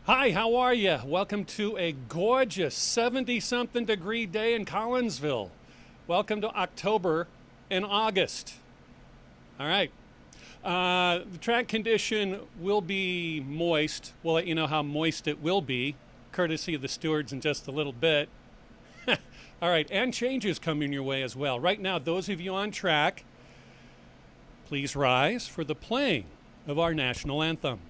Hi, how are you? Welcome to a gorgeous 70-something degree day in Collinsville. Welcome to October and August. All right. The track condition will be moist. We'll let you know how moist it will be, courtesy of the stewards in just a little bit. All right, and changes coming your way as well. Right now, those of you on track, please rise for the playing of our national anthem.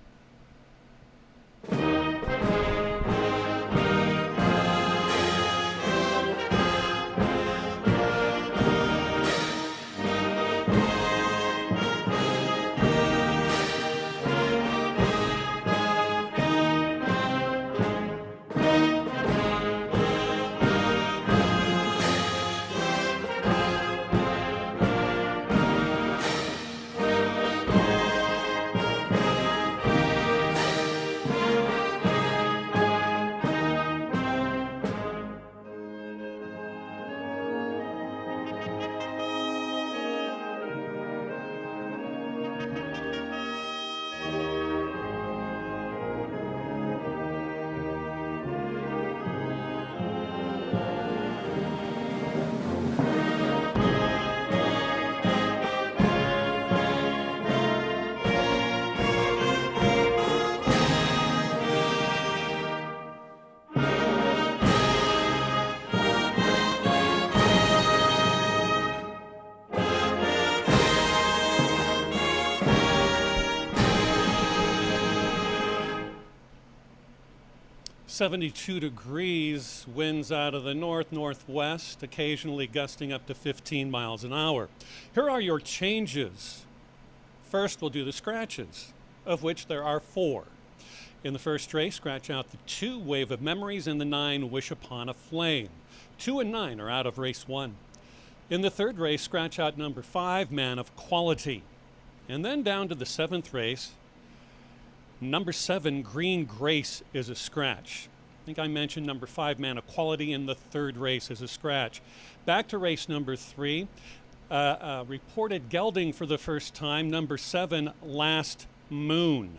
72 degrees, winds out of the northwest, occasionally gusting up to 15 miles an hour. Here are your changes. First, we'll do the scratches, of which there are 4. In the first race, scratch out the 2, Wave of Memories, and the 9, Wish Upon a Flame. 2 and 9 are out of race 1. In the third race, scratch out number 5, Man of Quality. And then down to the 7th race, number 7, Green Grace, is a scratch. I think I mentioned number 5, Man of Quality, in the third race as a scratch. Back to race number 3, reported gelding for the first time, number 7, Last Moon,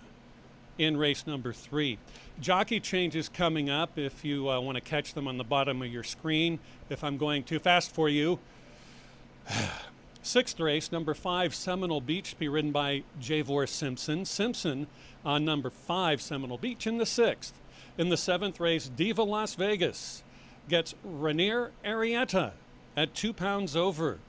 in race number 3. Jockey changes coming up if you want to catch them on the bottom of your screen. If I'm going too fast for you. 6th race, number 5, Seminole Beach, to be ridden by Javor Simpson. Simpson on number 5, Seminole Beach, in the 6th. In the 7th race, Diva Las Vegas gets Rainier Arietta at 2 pounds over.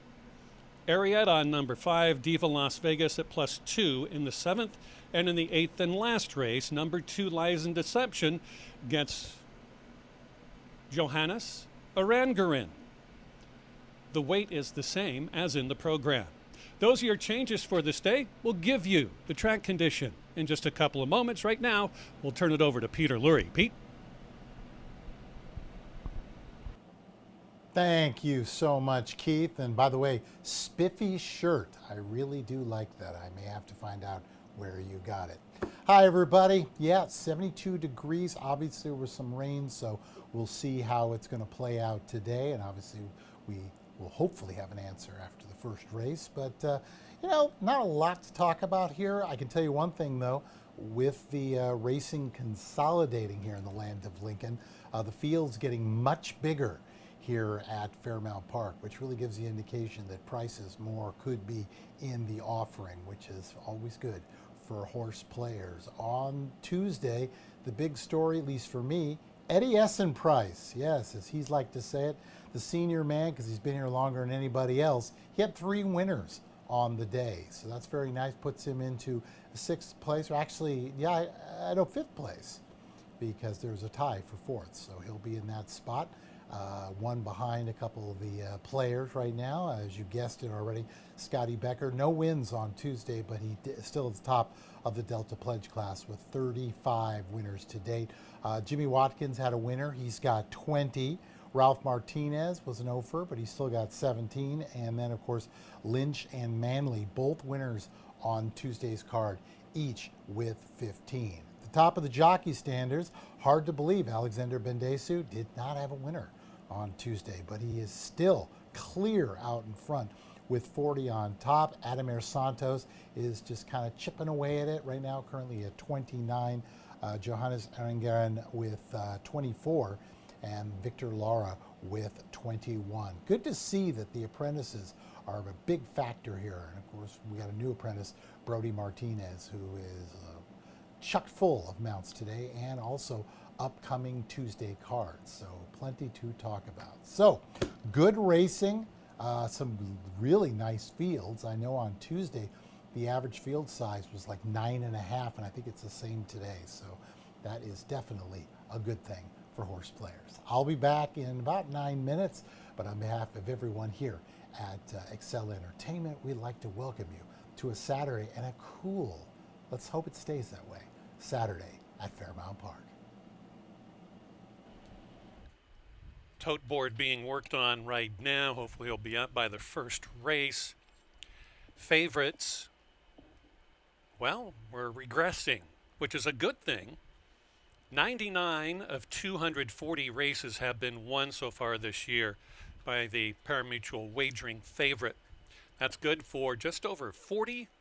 Arietta on number 5, Diva Las Vegas at +2 in the 7th. And in the 8th and last race, number 2, Lies and Deception, gets Johannes Arangarin. The weight is the same as in the program. Those are your changes for this day. We'll give you the track condition in just a couple of moments. Right now, we'll turn it over to Peter Lurie. Pete? Thank you so much, Keith. And by the way, spiffy shirt. I really do like that. I may have to find out where you got it. Hi, everybody. Yeah, 72 degrees. Obviously, there was some rain, so we'll see how it's going to play out today. And obviously, we'll hopefully have an answer after the first race. But, not a lot to talk about here. I can tell you one thing, though. With the racing consolidating here in the land of Lincoln, the field's getting much bigger here at Fairmount Park, which really gives the indication that prices more could be in the offering, which is always good for horse players. On Tuesday, the big story, at least for me, Eddie Essenprice, yes, as he's like to say it, the senior man, because he's been here longer than anybody else, he had 3 winners on the day. So that's very nice, puts him into 6th place, or actually, yeah, I know 5th place, because there's a tie for 4th. So he'll be in that spot, one behind a couple of the players right now. As you guessed it already, Scotty Becker, no wins on Tuesday, but he still at the top of the Delta Pledge class with 35 winners to date. Jimmy Watkins had a winner. He's got 20. Ralph Martinez was an offer, but he still got 17. And then, of course, Lynch and Manley, both winners on Tuesday's card, each with 15. At the top of the jockey standards, hard to believe Alexander Bendesu did not have a winner on Tuesday, but he is still clear out in front with 40 on top. Ademir Santos is just kind of chipping away at it right now, currently at 29 Johannes Engaren with 24, and Victor Lara with 21. Good to see that the apprentices are a big factor here. And of course, we got a new apprentice, Brody Martinez, who is chock full of mounts today, and also upcoming Tuesday cards. So plenty to talk about. So good racing, some really nice fields. I know on Tuesday the average field size was like 9.5, and I think it's the same today. So that is definitely a good thing for horse players. I'll be back in about 9 minutes, but on behalf of everyone here at Excel Entertainment, we'd like to welcome you to a Saturday and a cool, let's hope it stays that way, Saturday at Fairmount Park. Tote board being worked on right now. Hopefully, it'll be up by the first race. Favorites, well, we're regressing, which is a good thing. 99 of 240 races have been won so far this year by the parimutuel wagering favorite. That's good for just over 41%.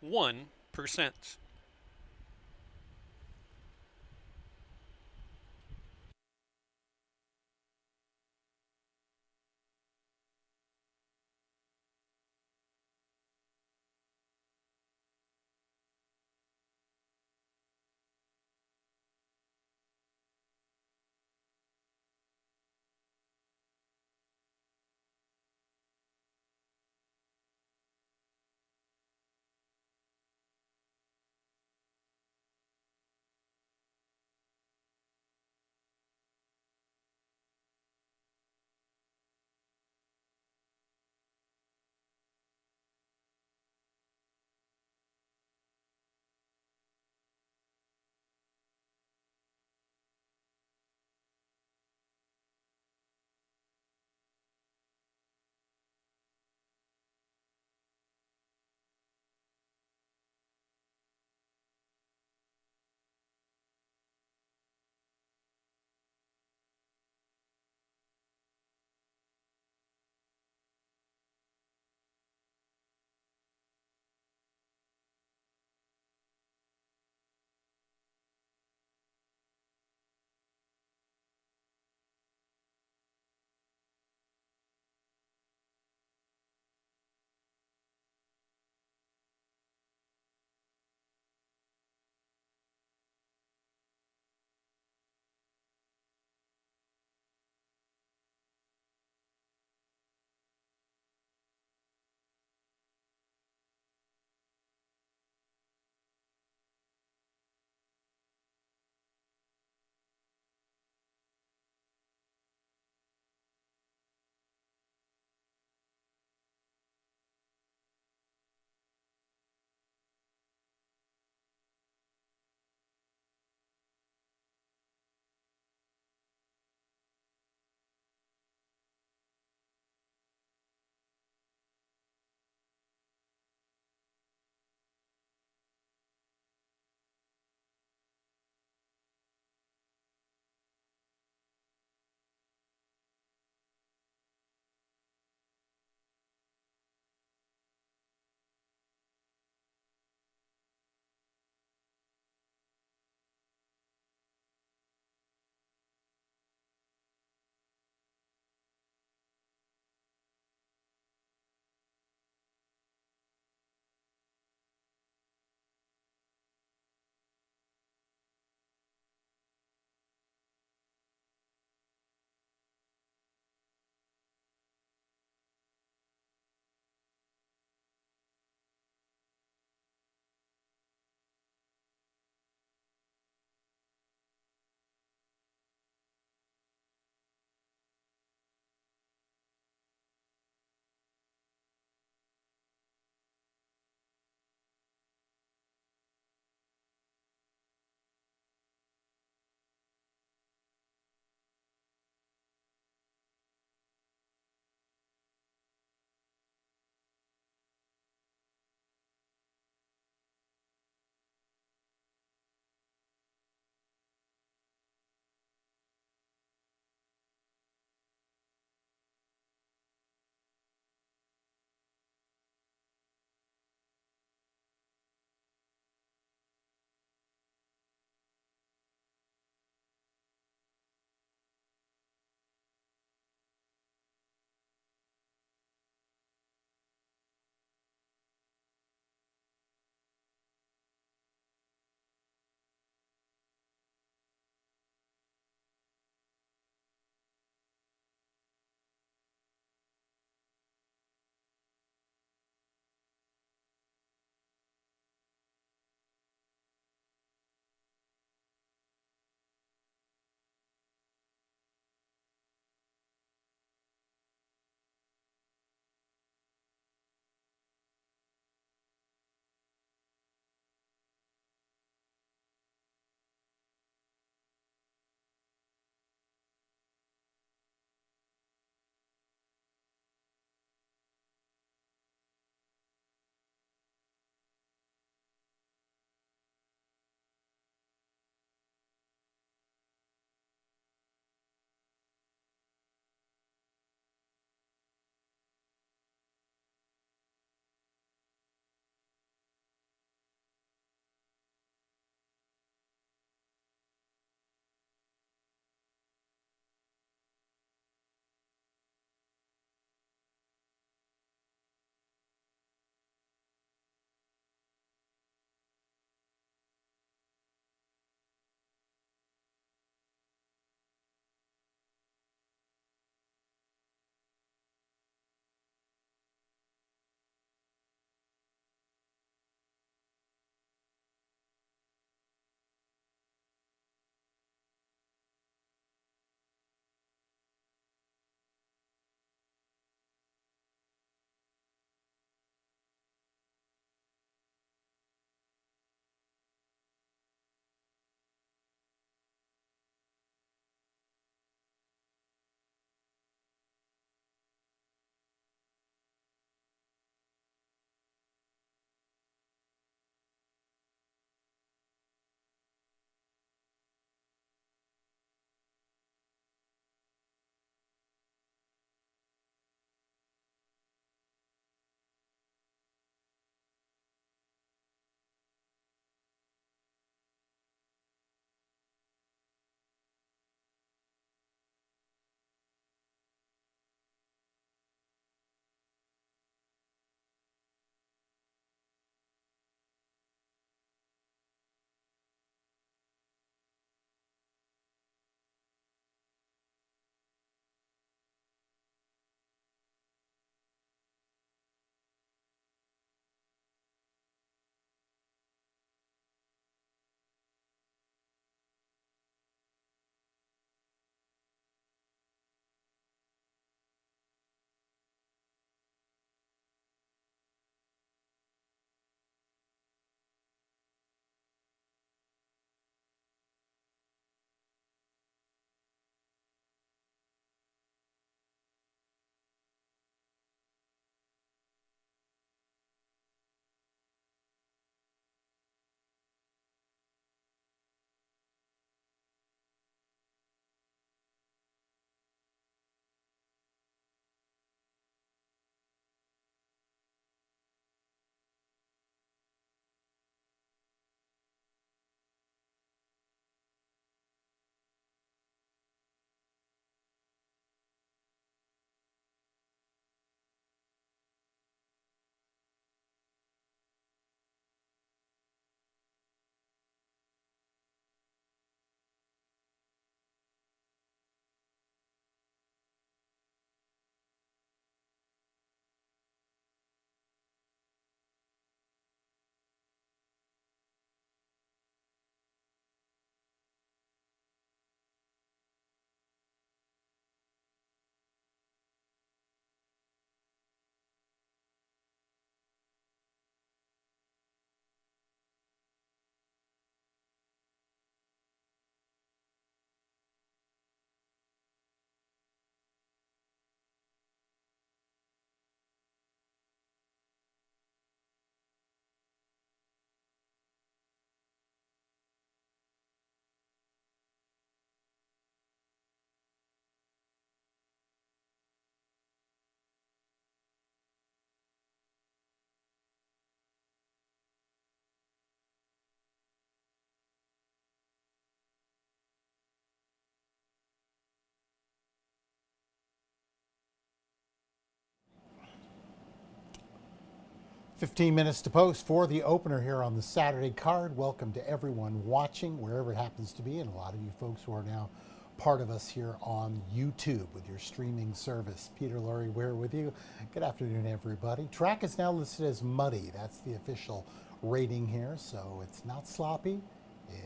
15 minutes to post for the opener here on the Saturday card. Welcome to everyone watching, wherever it happens to be, and a lot of you folks who are now part of us here on YouTube with your streaming service. Peter Laurie Ware with you. Good afternoon, everybody. Track is now listed as muddy. That's the official rating here, so it's not sloppy,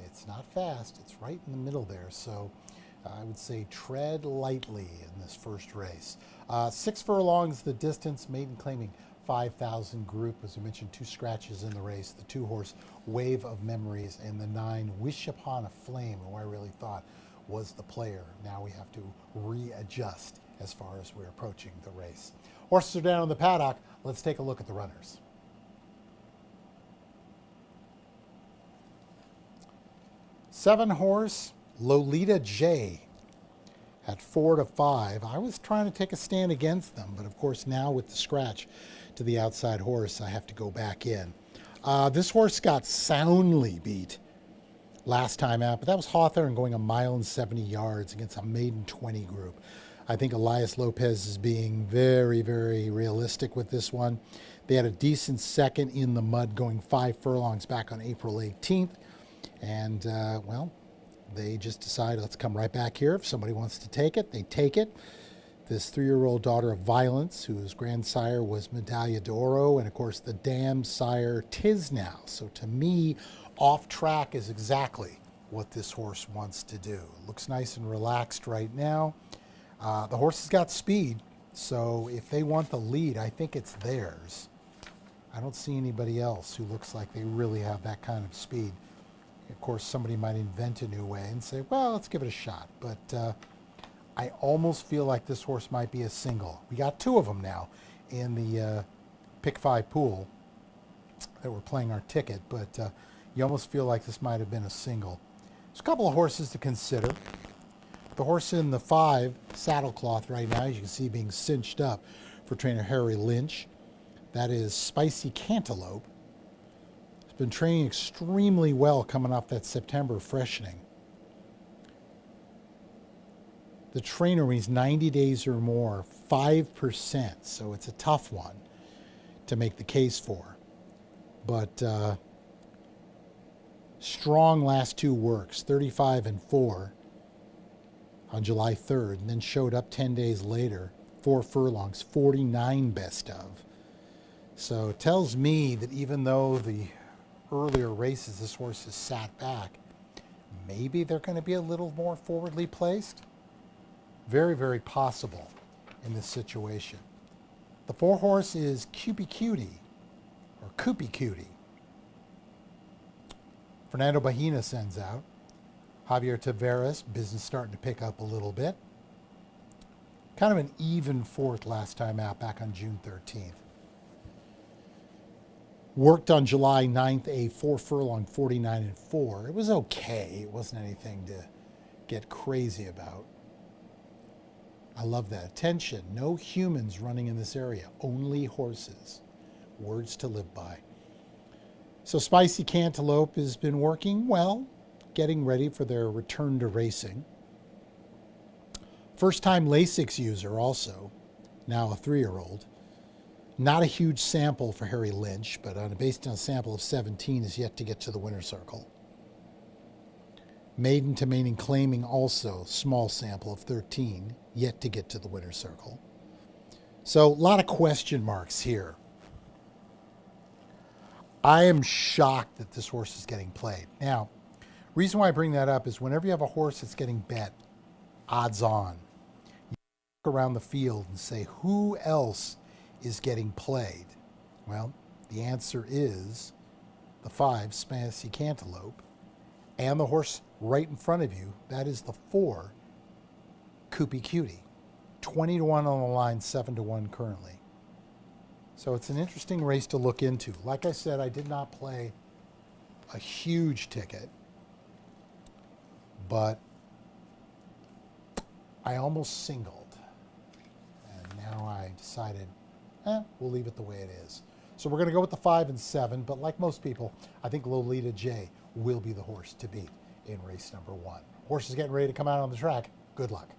it's not fast, it's right in the middle there. So I would say tread lightly in this first race. 6 furlongs the distance, maiden claiming 5,000 group. As I mentioned, 2 scratches in the race. The 2-horse Wave of Memories and the 9 Wish Upon a Flame, who I really thought was the player. Now we have to readjust as far as we're approaching the race. Horses are down in the paddock. Let's take a look at the runners. Seven-horse Lolita J at 4 to 5. I was trying to take a stand against them, but of course now with the scratch to the outside horse, I have to go back in. This horse got soundly beat last time out, but that was Hawthorne going 1 mile and 70 yards against a maiden 20 group. I think Elias Lopez is being very, very realistic with this one. They had a decent second in the mud going 5 furlongs back on April 18th. And, well, they just decided, let's come right back here. If somebody wants to take it, they take it. This 3-year-old daughter of Violence, whose grandsire was Medaglia d'Oro, and of course the dam sire Tisnow. So to me, off track is exactly what this horse wants to do. Looks nice and relaxed right now. The horse has got speed, so if they want the lead, I think it's theirs. I don't see anybody else who looks like they really have that kind of speed. Of course, somebody might invent a new way and say, well, let's give it a shot. But I almost feel like this horse might be a single. We got 2 of them now in the pick 5 pool that we're playing our ticket, but you almost feel like this might have been a single. There's a couple of horses to consider. The horse in the 5 saddlecloth right now, as you can see, being cinched up for trainer Harry Lynch. That is Spicy Cantaloupe. It's been training extremely well coming off that September freshening. The trainer, when he's 90 days or more, 5%, so it's a tough one to make the case for. But strong last 2 works, 35 and 4 on July 3rd, and then showed up 10 days later, 4 furlongs, 49 best of. So it tells me that even though the earlier races this horse has sat back, maybe they're going to be a little more forwardly placed. Very, very possible in this situation. The 4-horse is Cupie Cutie, or Coopy Cutie. Fernando Bahina sends out. Javier Tavares, business starting to pick up a little bit. Kind of an even 4th last time out back on June 13th. Worked on July 9th, a 4 furlong, 49 and 4. It was okay. It wasn't anything to get crazy about. I love that. Attention, no humans running in this area, only horses. Words to live by. So Spicy Cantaloupe has been working well, getting ready for their return to racing. First-time Lasix user also, now a 3-year-old. Not a huge sample for Harry Lynch, but based on a sample of 17 is yet to get to the winner's circle. Maiden to maiden claiming also small sample of 13, yet to get to the winner's circle. So a lot of question marks here. I am shocked that this horse is getting played. Now, reason why I bring that up is whenever you have a horse that's getting bet, odds on, you look around the field and say, who else is getting played? Well, the answer is the 5, Spicy Cantaloupe, and the horse right in front of you, that is the 4, Coopy Cutie. 20 to 1 on the line, 7 to 1 currently. So it's an interesting race to look into. Like I said, I did not play a huge ticket, but I almost singled. And now I decided, we'll leave it the way it is. So we're going to go with the 5 and 7, but like most people, I think Lolita J will be the horse to beat in race number 1. Horse is getting ready to come out on the track. Good luck.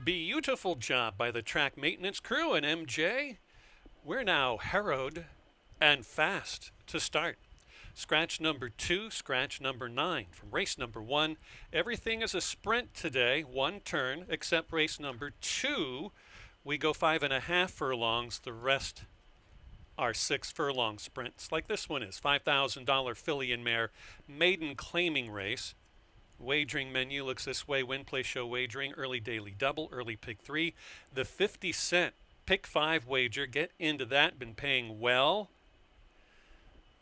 Beautiful job by the track maintenance crew and MJ. We're now harrowed and fast to start. Scratch number 2, scratch number 9 from race number 1. Everything is a sprint today, one turn, except race number 2. We go 5.5 furlongs. The rest are 6 furlong sprints, like this one is. $5,000 filly and mare maiden claiming race. Wagering menu looks this way: win, play, show wagering, early daily double, early pick 3. The 50-cent pick 5 wager, get into that, been paying well.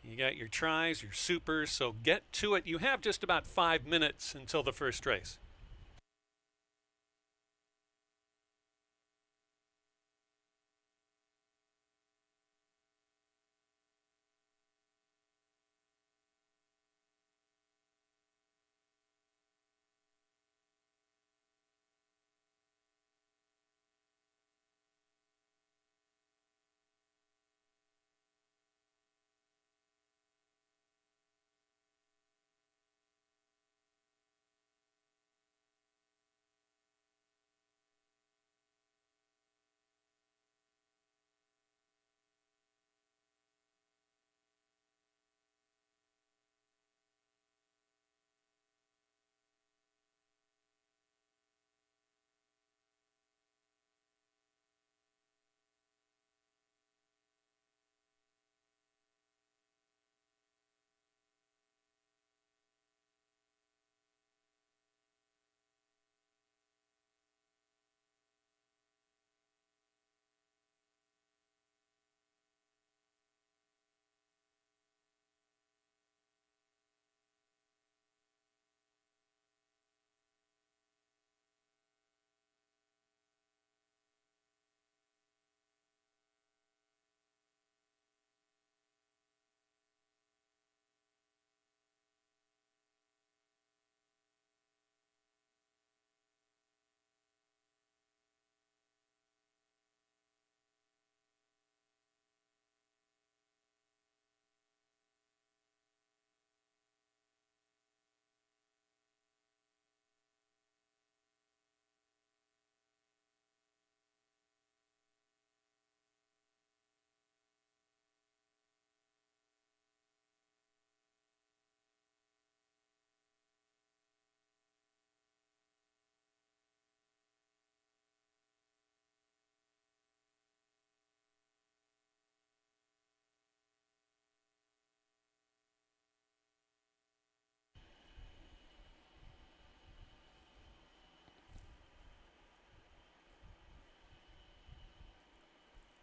You got your tries, your supers, so get to it. You have just about 5 minutes until the first race.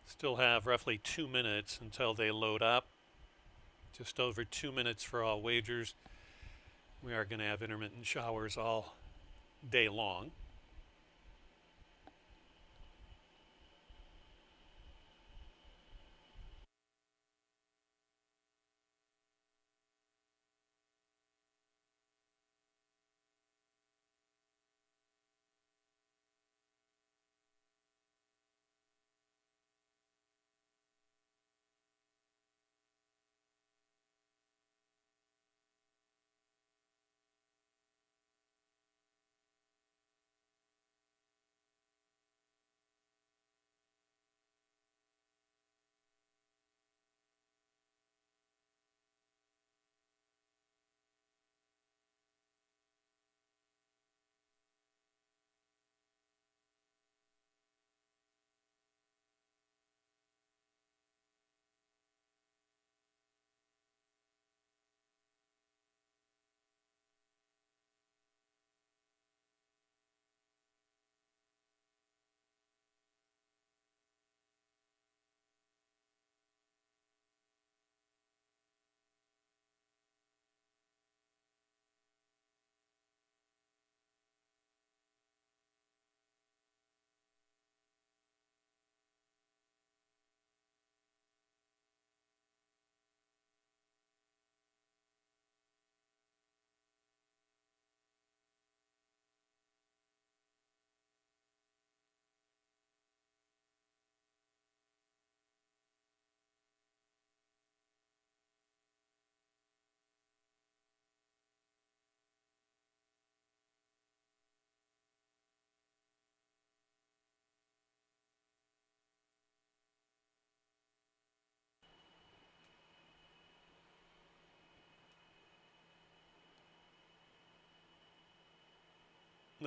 Still have roughly 2 minutes until they load up. Just over 2 minutes for all wagers. We are going to have intermittent showers all day long.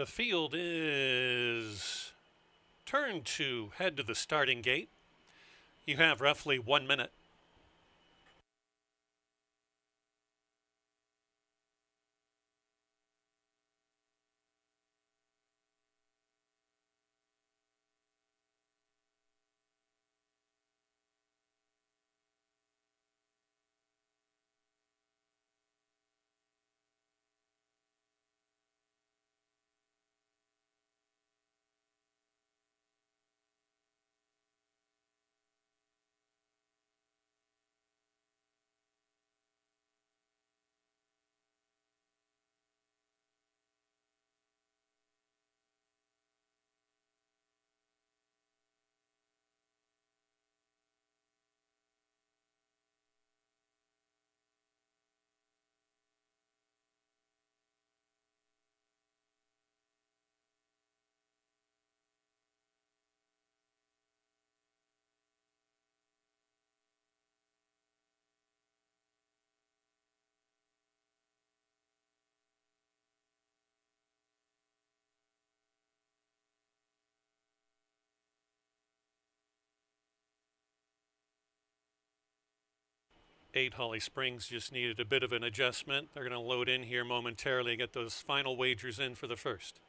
The field is turned to head to the starting gate. You have roughly 1 minute. Eight Holly Springs just needed a bit of an adjustment. They're going to load in here momentarily and get those final wagers in for the first.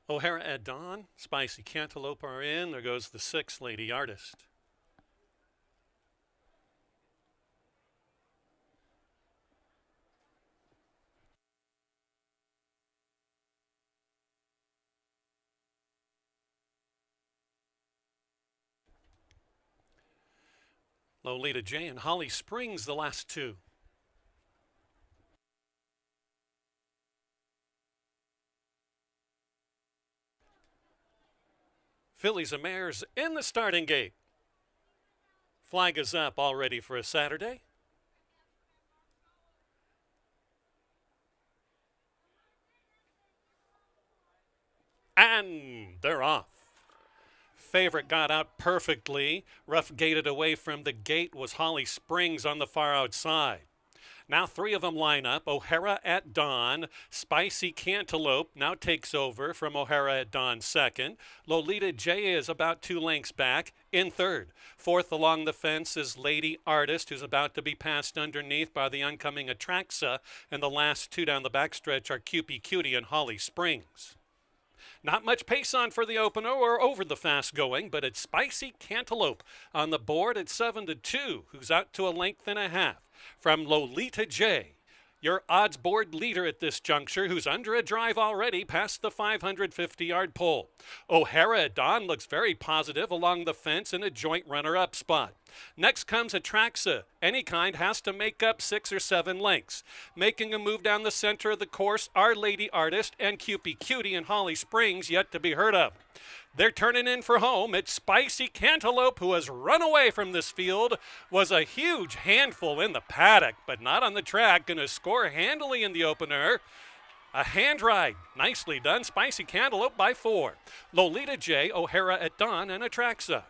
O'Hara at dawn. Spicy Cantaloupe are in. There goes the 6 Lady Artist. Lolita J and Holly Springs, the last 2. Fillies and Mares in the starting gate. Flag is up, all ready for a Saturday. And they're off. Favorite got out perfectly. Rough gated away from the gate was Holly Springs on the far outside. Now 3 of them line up. O'Hara at dawn. Spicy Cantaloupe now takes over from O'Hara at dawn second. Lolita J is about 2 lengths back in third. Fourth along the fence is Lady Artist, who's about to be passed underneath by the oncoming Atraxa. And the last 2 down the backstretch are Cupie Cutie and Holly Springs. Not much pace on for the opener or over the fast going, but it's Spicy Cantaloupe on the board at 7-2, who's out to a length and a half from Lolita J. Your odds board leader at this juncture, who's under a drive already past the 550-yard pole. O'Hara at dawn looks very positive along the fence in a joint runner-up spot. Next comes Atraxa. Any kind has to make up 6 or 7 lengths. Making a move down the center of the course are Lady Artist and Cupie Cutie and Holly Springs, yet to be heard of. They're turning in for home. It's Spicy Cantaloupe, who has run away from this field, was a huge handful in the paddock, but not on the track. Going to score handily in the opener. A hand ride. Nicely done. Spicy Cantaloupe by 4. Lolita J, O'Hara at dawn, and Atraxa.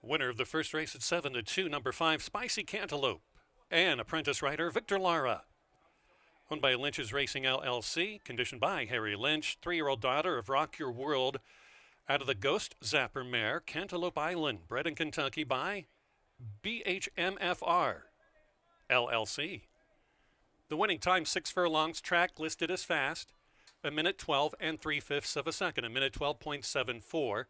Winner of the first race at 7-2, number 5, Spicy Cantaloupe. And apprentice rider Victor Lara. Owned by Lynch's Racing LLC, conditioned by Harry Lynch, 3-year-old daughter of Rock Your World. Out of the Ghost Zapper mare, Cantaloupe Island, bred in Kentucky by BHMFR LLC. The winning time, 6 furlongs, track listed as fast, 1:12 3/5 of a second, 1:12.74.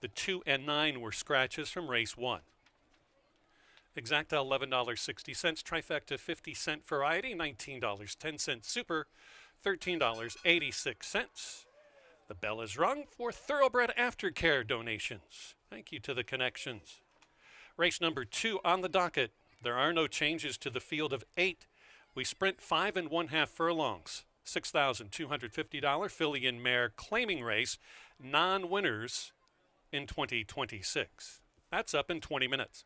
The 2 and 9 were scratches from race 1. Exacta $11.60, trifecta 50-cent variety, $19.10 super, $13.86. The bell is rung for thoroughbred aftercare donations. Thank you to the connections. Race number 2 on the docket. There are no changes to the field of 8. We sprint 5 1/2 furlongs. $6,250 filly and mare claiming race, non-winners in 2026. That's up in 20 minutes.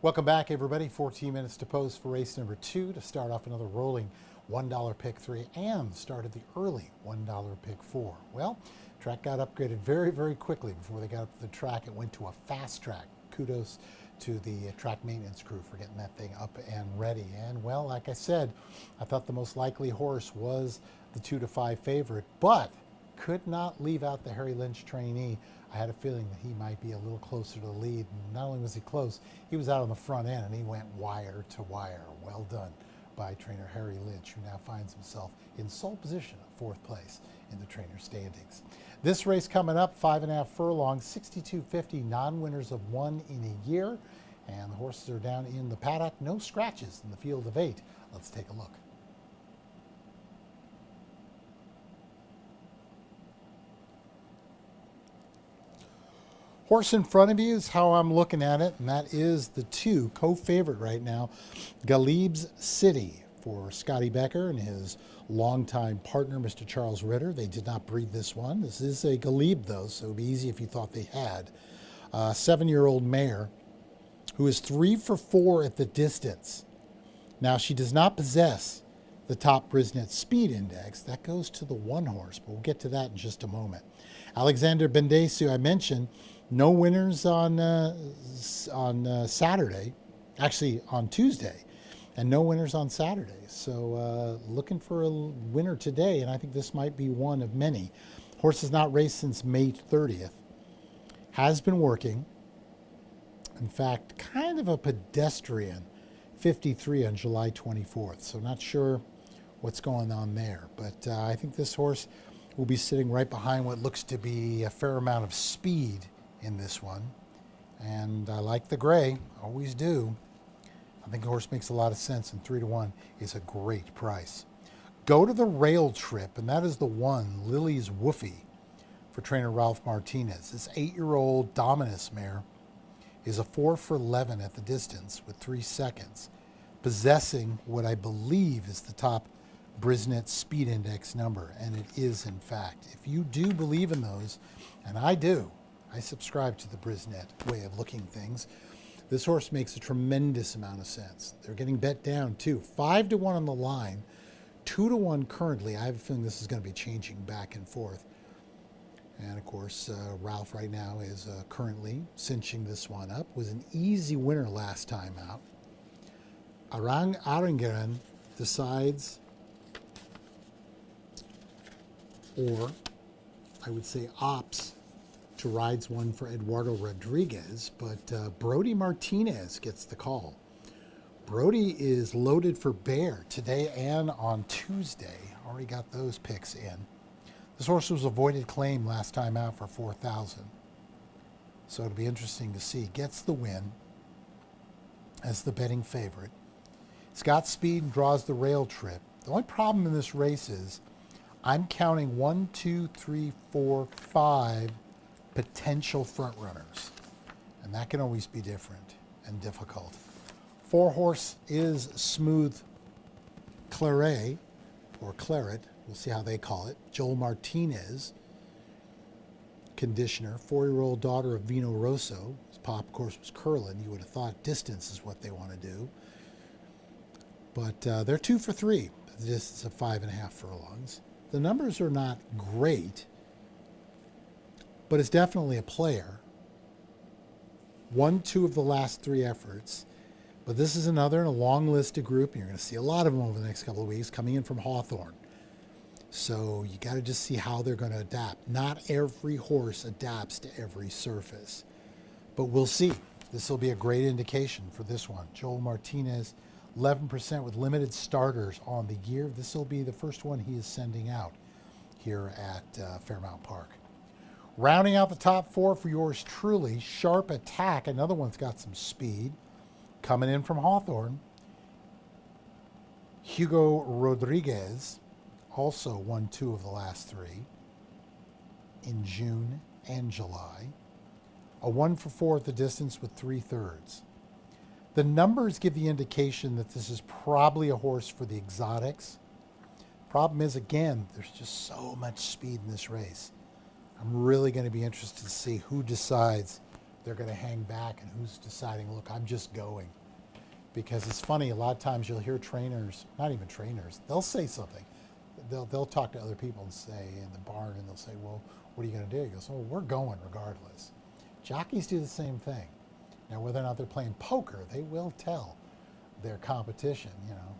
Welcome back, everybody. 14 minutes to post for race number 2 to start off another rolling $1 pick 3 and started the early $1 pick 4. Well, track got upgraded very, very quickly before they got up to the track. It went to a fast track. Kudos to the track maintenance crew for getting that thing up and ready. And well, like I said, I thought the most likely horse was the 2-5 favorite, but could not leave out the Harry Lynch trainee. I had a feeling that he might be a little closer to the lead. And not only was he close, he was out on the front end and he went wire to wire. Well done by trainer Harry Lynch, who now finds himself in sole position of 4th place in the trainer standings. This race coming up, 5.5 furlongs, 62.50, non-winners of 1 in a year. And the horses are down in the paddock. No scratches in the field of 8. Let's take a look. Horse in front of you is how I'm looking at it, and that is the 2 co-favorite right now, Galib's City, for Scotty Becker and his longtime partner, Mr. Charles Ritter. They did not breed this one. This is a Galib, though, so it would be easy if you thought they had. 7-year-old mare who is 3 for 4 at the distance. Now, she does not possess the top Brisnet Speed Index. That goes to the 1 horse, but we'll get to that in just a moment. Alexander Bendesu, I mentioned, no winners on Saturday, actually on Tuesday, and no winners on Saturday. So looking for a winner today, and I think this might be one of many. Horse has not raced since May 30th. Has been working. In fact, kind of a pedestrian 53 on July 24th. So not sure what's going on there. But I think this horse will be sitting right behind what looks to be a fair amount of speed in this one. And I like the gray, always do. I think the horse makes a lot of sense, and 3-1 is a great price. Go to the rail trip, and that is the 1, Lily's Woofy, for trainer Ralph Martinez. This 8-year-old Dominus mare is a 4 for 11 at the distance with 3 seconds, possessing what I believe is the top Brisnet Speed Index number, and it is in fact. If you do believe in those, and I do, I subscribe to the Brisnet way of looking things, this horse makes a tremendous amount of sense. They're getting bet down too. 5-1 on the line, 2-1 currently. I have a feeling this is going to be changing back and forth. And of course, Ralph right now is currently cinching this one up. Was an easy winner last time out. Arang Arangaran decides, or I would say opts, to rides one for Eduardo Rodriguez, but Brody Martinez gets the call. Brody is loaded for Bear today and on Tuesday. Already got those picks in. This horse was avoided claim last time out for 4,000. So it'll be interesting to see. Gets the win as the betting favorite. It's got speed and draws the rail trip. The only problem in this race is I'm counting 1, 2, 3, 4, 5 potential front runners. And that can always be different and difficult. 4 horse is Smooth Claret, or Claret. We'll see how they call it. Joel Martinez, conditioner, 4-year-old daughter of Vino Rosso. His pop, of course, was Curlin. You would have thought distance is what they want to do. But they're 2 for 3. The distance of 5.5 furlongs. The numbers are not great, but it's definitely a player. 1, 2 of the last 3 efforts. But this is another in a long listed group. You're going to see a lot of them over the next couple of weeks coming in from Hawthorne. So you got to just see how they're going to adapt. Not every horse adapts to every surface. But we'll see. This will be a great indication for this one. Joel Martinez, 11% with limited starters on the year. This will be the first one he is sending out here at Fairmount Park. Rounding out the top 4 for yours truly, Sharp Attack. Another one's got some speed. Coming in from Hawthorne, Hugo Rodriguez, also won 2 of the last 3 in June and July. A 1 for 4 at the distance with 3/3. The numbers give the indication that this is probably a horse for the exotics. Problem is, again, there's just so much speed in this race. I'm really going to be interested to see who decides they're going to hang back, and who's deciding, look, I'm just going. Because it's funny, a lot of times you'll hear trainers, not even trainers, they'll say something. They'll talk to other people and say in the barn, and they'll say, well, what are you going to do? He goes, oh, we're going regardless. Jockeys do the same thing. Now, whether or not they're playing poker, they will tell their competition,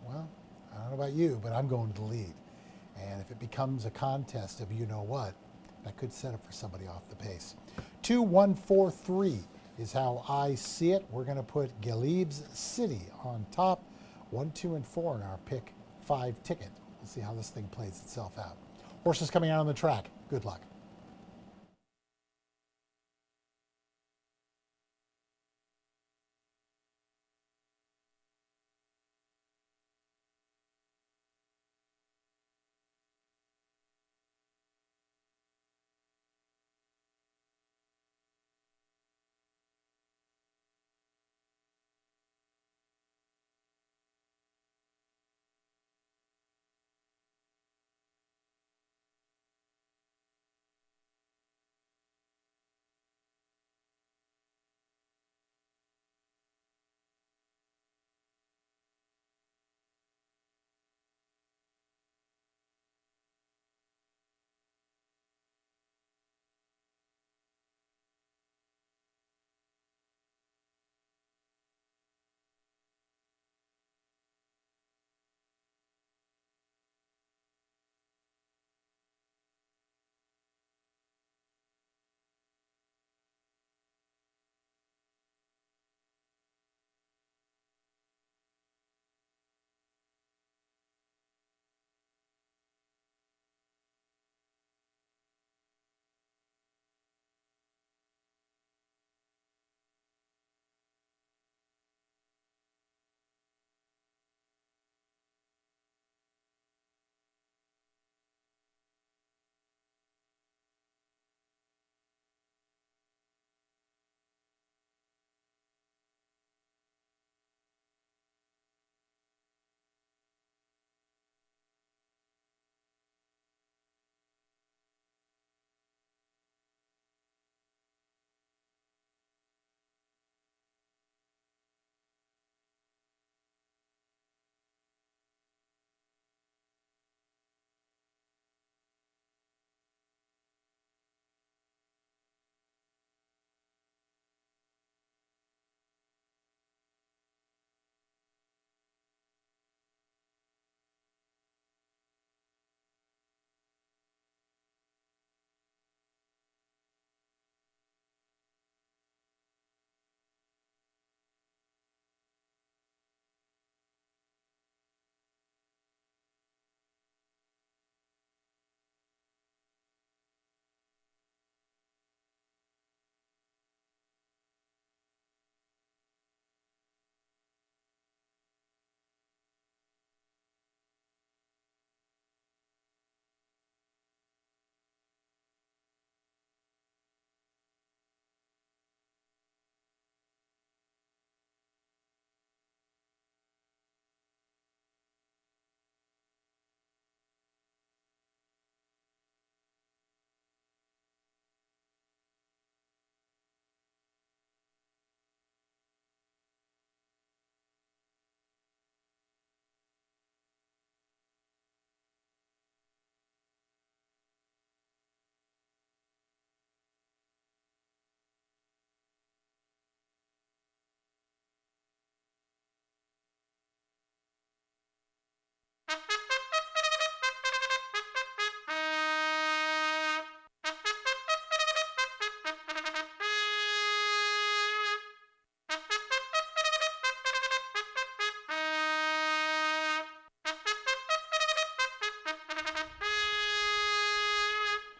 well, I don't know about you, but I'm going to the lead. And if it becomes a contest of you know what, that could set up for somebody off the pace. 2-1-4-3 is how I see it. We're going to put Galib's City on top. 1, 2, and 4 in our pick 5 ticket. We'll see how this thing plays itself out. Horses coming out on the track. Good luck.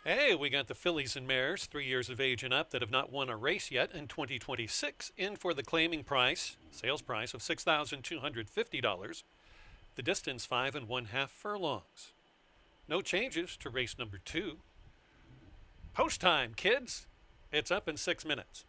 Hey, we got the fillies and mares, 3 years of age and up, that have not won a race yet in 2026, in for the claiming price, sales price of $6,250. The distance 5 1/2 furlongs. No changes to race number 2. Post time, kids. It's up in 6 minutes.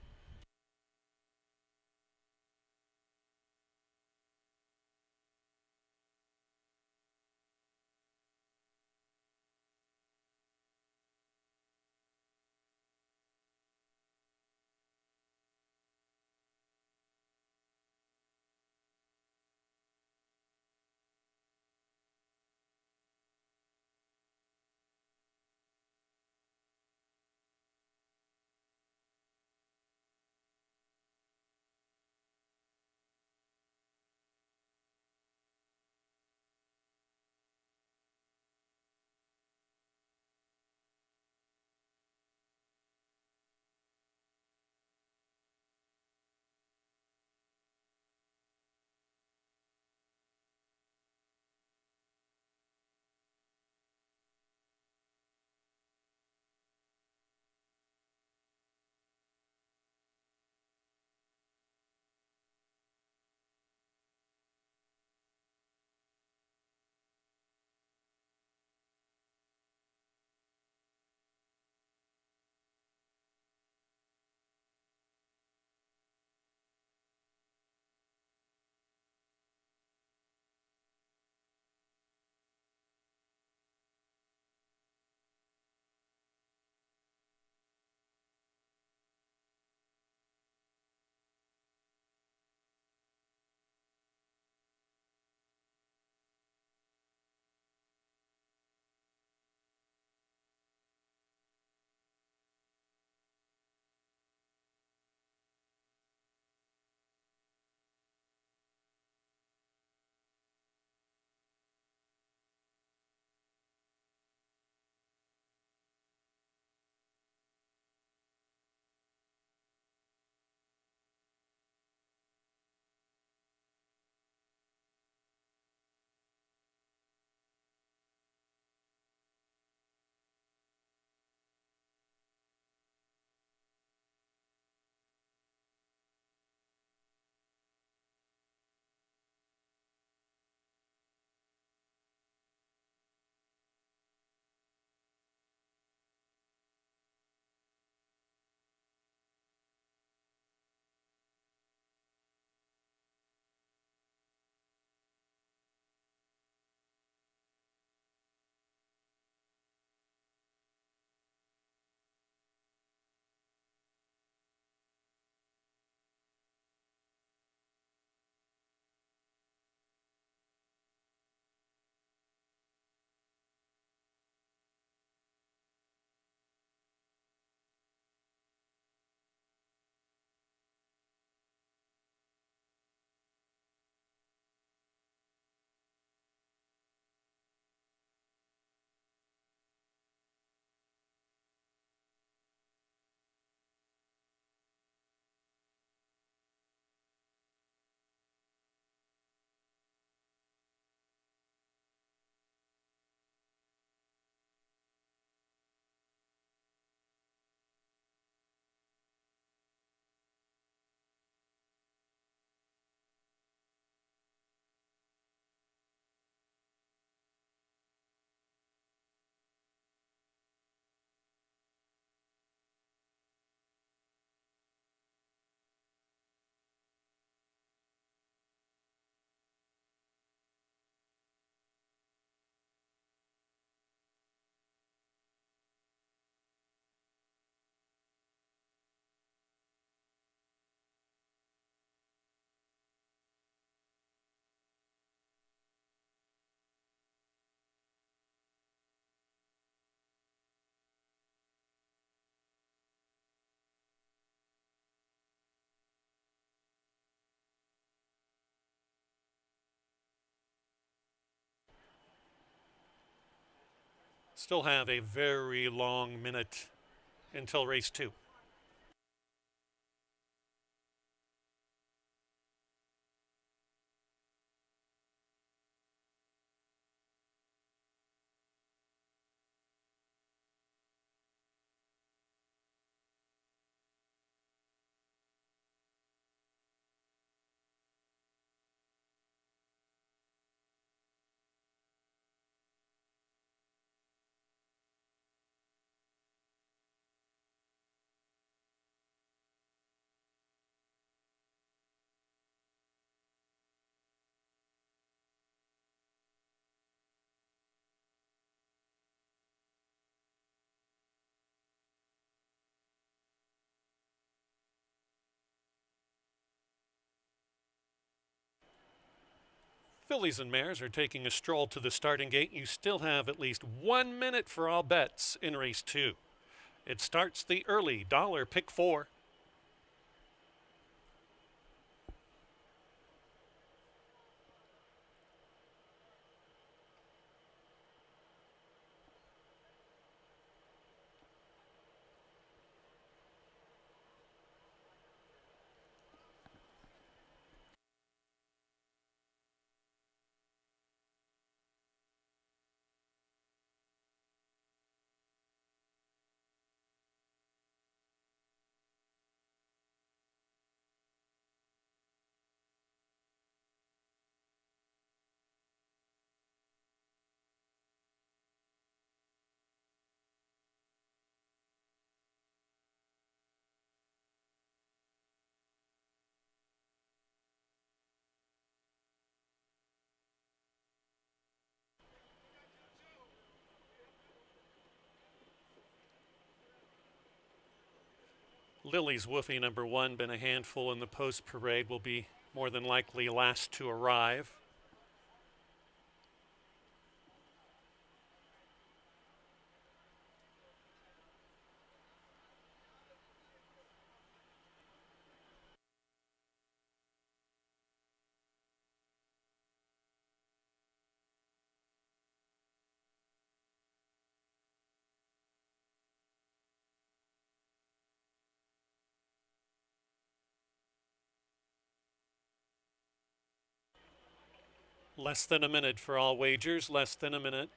Still have a very long minute until race 2. Fillies and mares are taking a stroll to the starting gate. You still have at least 1 minute for all bets in race 2. It starts the early dollar pick 4. Lily's Woofy number 1, been a handful in the post parade, will be more than likely last to arrive. Less than a minute for all wagers, less than a minute.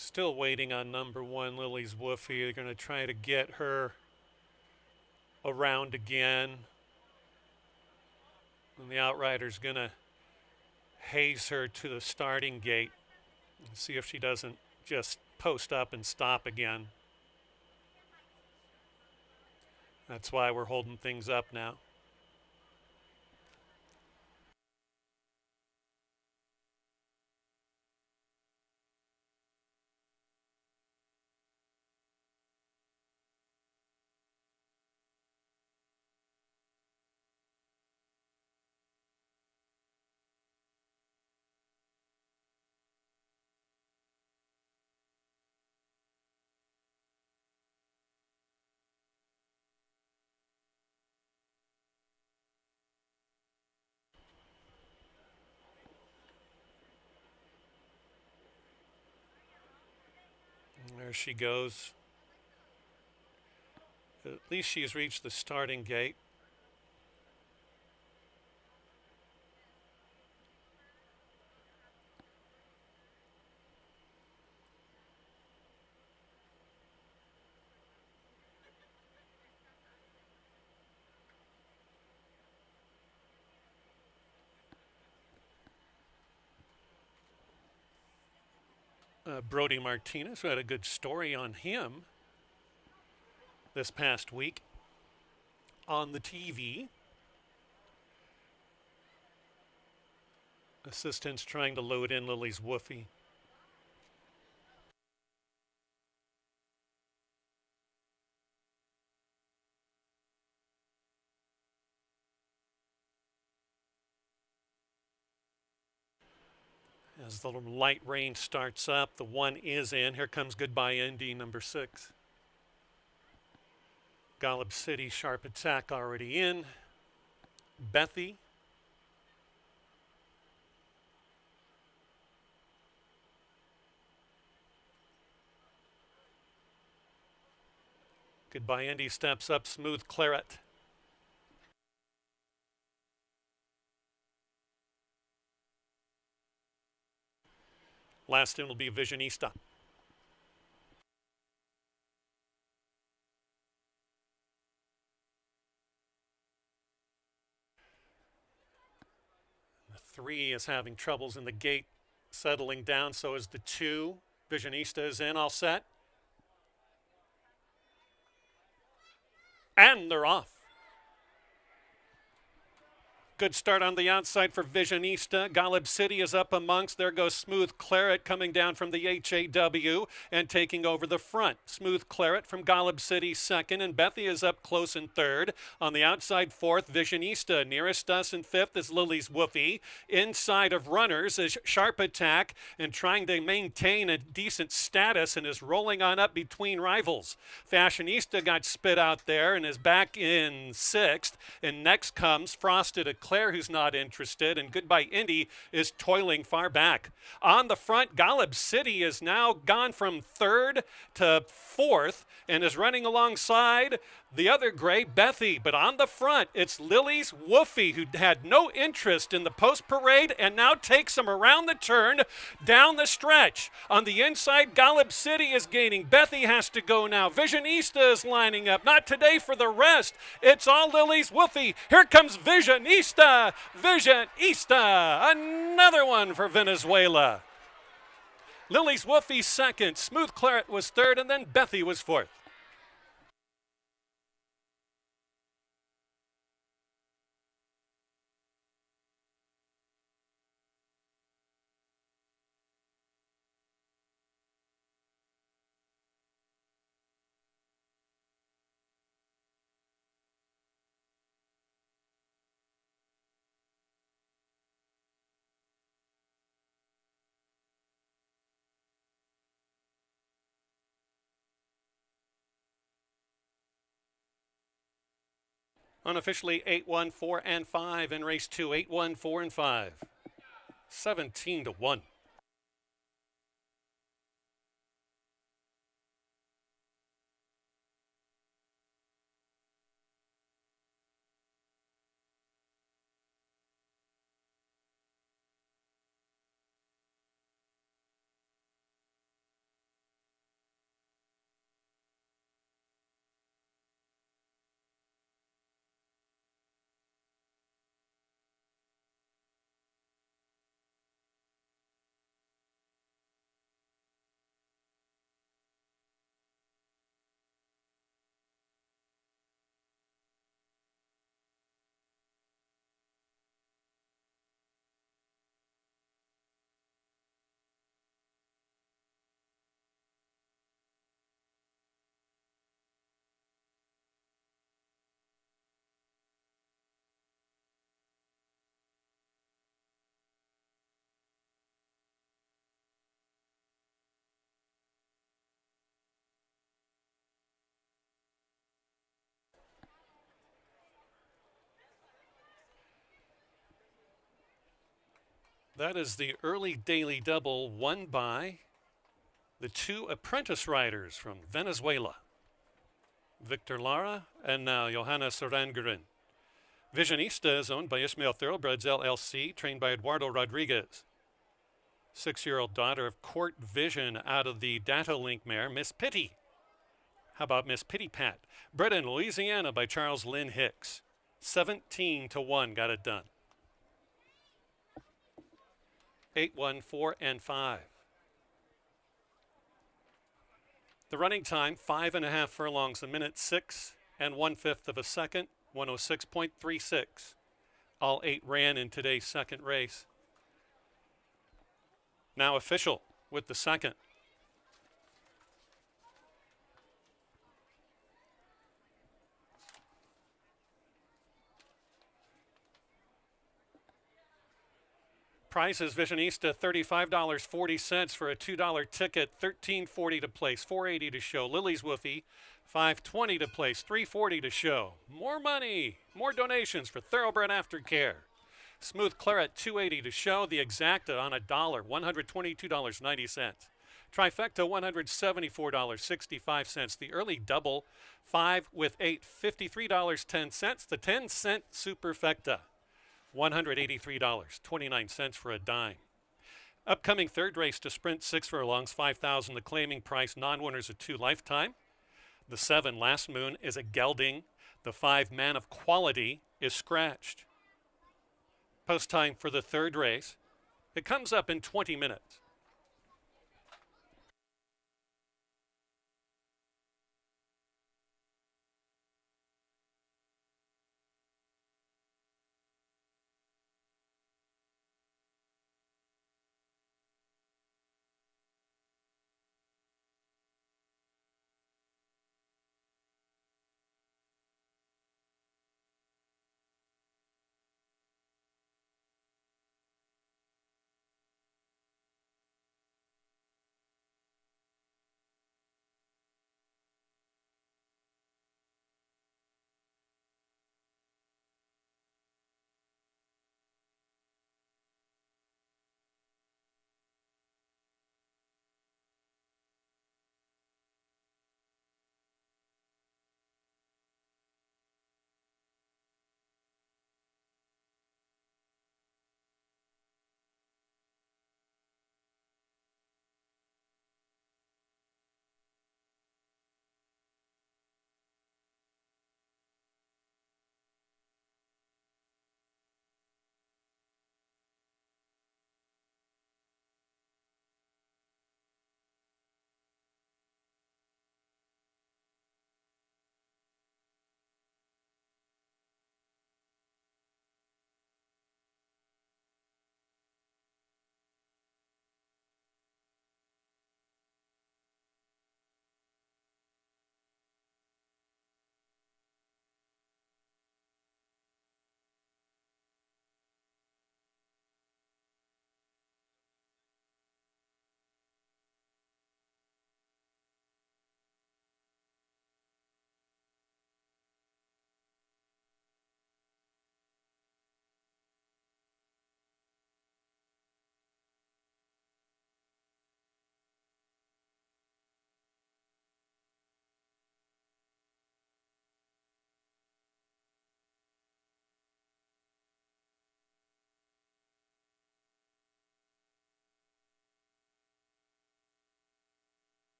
Still waiting on number 1, Lily's Woofy. They're going to try to get her around again. And the outrider's going to haze her to the starting gate and see if she doesn't just post up and stop again. That's why we're holding things up now. And there she goes. At least she's reached the starting gate. Brody Martinez, who had a good story on him this past week on the TV. Assistants trying to load in Lily's Woofy. As the light rain starts up, the one is in. Here comes Goodbye Indy, number 6. Golub City, Sharp Attack already in. Bethy. Goodbye Indy steps up, Smooth Claret. Last in will be Visionista. The 3 is having troubles in the gate, settling down. So is the 2. Visionista is in, all set. And they're off. Good start on the outside for Visionista. Golub City is up amongst. There goes Smooth Claret coming down from the HAW and taking over the front. Smooth Claret from Golub City second, and Bethy is up close in third. On the outside fourth, Visionista. Nearest us in fifth is Lily's Woofy. Inside of runners is Sharp Attack and trying to maintain a decent status and is rolling on up between rivals. Fashionista got spit out there and is back in sixth. And next comes Frosted Eclair, who's not interested, and Goodbye Indy is toiling far back. On the front, Golub City is now gone from third to fourth and is running alongside the other gray, Bethy. But on the front, it's Lily's Woofy, who had no interest in the post parade and now takes him around the turn down the stretch. On the inside, Golub City is gaining. Bethy has to go now. Visionista is lining up. Not today for the rest. It's all Lily's Woofy. Here comes Visionista. Visionista. Another one for Venezuela. Lily's Woofy second. Smooth Claret was third, and then Bethy was fourth. Unofficially 8-1, 4 and 5 in race 2. 8-1, 4 and 5. 17-1. That is the early daily double won by the 2 apprentice riders from Venezuela, Victor Lara and now Johanna Sarangarin. Visionista is owned by Ismail Thoroughbreds LLC, trained by Eduardo Rodriguez. 6-year-old daughter of Court Vision out of the Data Link mare, Miss Pitty. How about Miss Pitty Pat? Bred in Louisiana by Charles Lynn Hicks. 17-1 got it done. 8-1, 4 and 5. The running time, 5.5 furlongs a minute, 6 1/5 of a second, 106.36. All 8 ran in today's second race. Now official with the second. Prices Visionista $35.40 for a $2 ticket, $13.40 to place, $4.80 to show. Lily's Woofy, $5.20 to place, $3.40 to show. More money, more donations for Thoroughbred Aftercare. Smooth Claret, $2.80 to show. The Exacta on $1, $122.90. Trifecta, $174.65. The early double, 5 with 8, $53.10. The 10-cent Superfecta, $183.29 for a dime. Upcoming third race to sprint 6 furlongs, $5,000 the claiming price. Non-winners a 2 lifetime. The 7 Last Moon is a gelding. The 5 Man of Quality is scratched. Post time for the third race. It comes up in 20 minutes.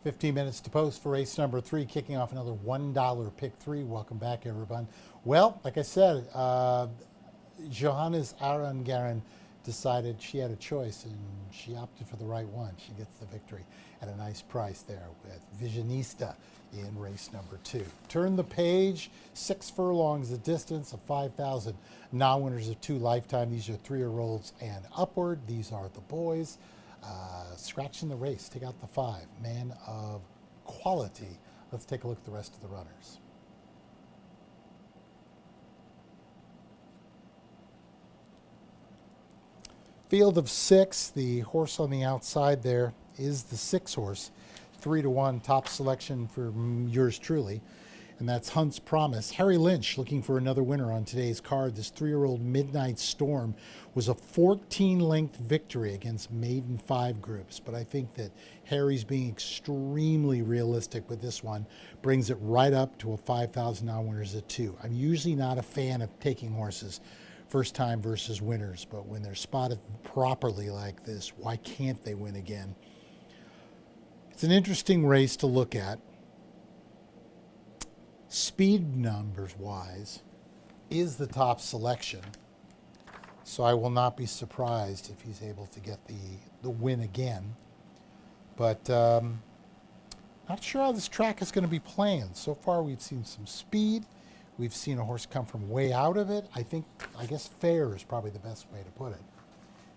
15 minutes to post for race number 3, kicking off another $1 pick 3. Welcome back, everyone. Well, like I said, Johannes Arangaren decided she had a choice, and she opted for the right one. She gets the victory at a nice price there with Visionista in race number 2. Turn the page, 6 furlongs the distance of 5,000 non-winners of 2 lifetime. These are 3-year-olds and upward. These are the boys. Scratching the race, take out the 5. Man of quality. Let's take a look at the rest of the runners. Field of 6, the horse on the outside there is the 6 horse. 3-1 top selection for yours truly, and that's Hunt's Promise. Harry Lynch looking for another winner on today's card. This 3-year-old Midnight Storm was a 14-length victory against maiden 5 groups, but I think that Harry's being extremely realistic with this one, brings it right up to a 5,000 non-winners at 2. I'm usually not a fan of taking horses first time versus winners, but when they're spotted properly like this, why can't they win again? It's an interesting race to look at. Speed numbers wise is the top selection, so I will not be surprised if he's able to get the win again, but not sure how this track is going to be playing. So far we've seen some speed. We've seen a horse come from way out of it. I guess fair is probably the best way to put it.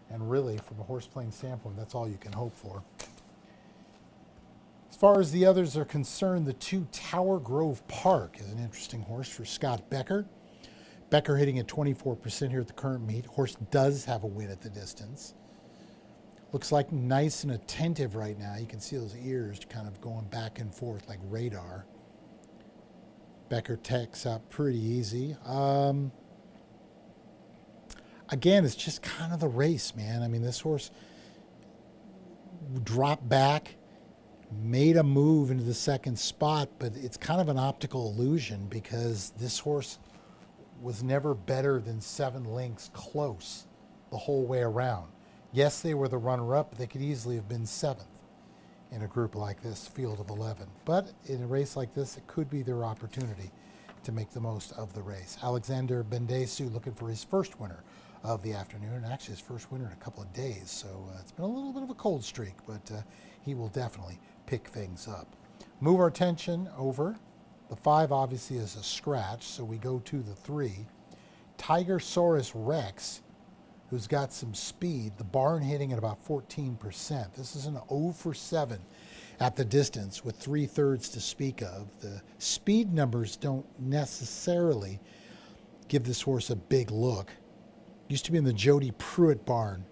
And really, from a horse playing standpoint, that's all you can hope for. As far as the others are concerned, the 2 Tower Grove Park is an interesting horse for Scott Becker. Becker hitting at 24% here at the current meet. Horse does have a win at the distance. Looks like nice and attentive right now. You can see those ears kind of going back and forth like radar. Becker takes up pretty easy. Again, it's just kind of the race, man. I mean, this horse dropped back, made a move into the second spot, but it's kind of an optical illusion because this horse was never better than 7 lengths close the whole way around. Yes, they were the runner-up, but they could easily have been 7th in a group like this, field of 11. But in a race like this, it could be their opportunity to make the most of the race. Alexander Bendesu looking for his first winner of the afternoon, and actually his first winner in a couple of days. So it's been a little bit of a cold streak, but he will definitely pick things up. Move our attention over. The 5 obviously is a scratch, so we go to the 3. Tigersaurus Rex, who's got some speed. The barn hitting at about 14%. This is an 0 for 7 at the distance with 3/3 to speak of. The speed numbers don't necessarily give this horse a big look. Used to be in the Jody Pruitt barn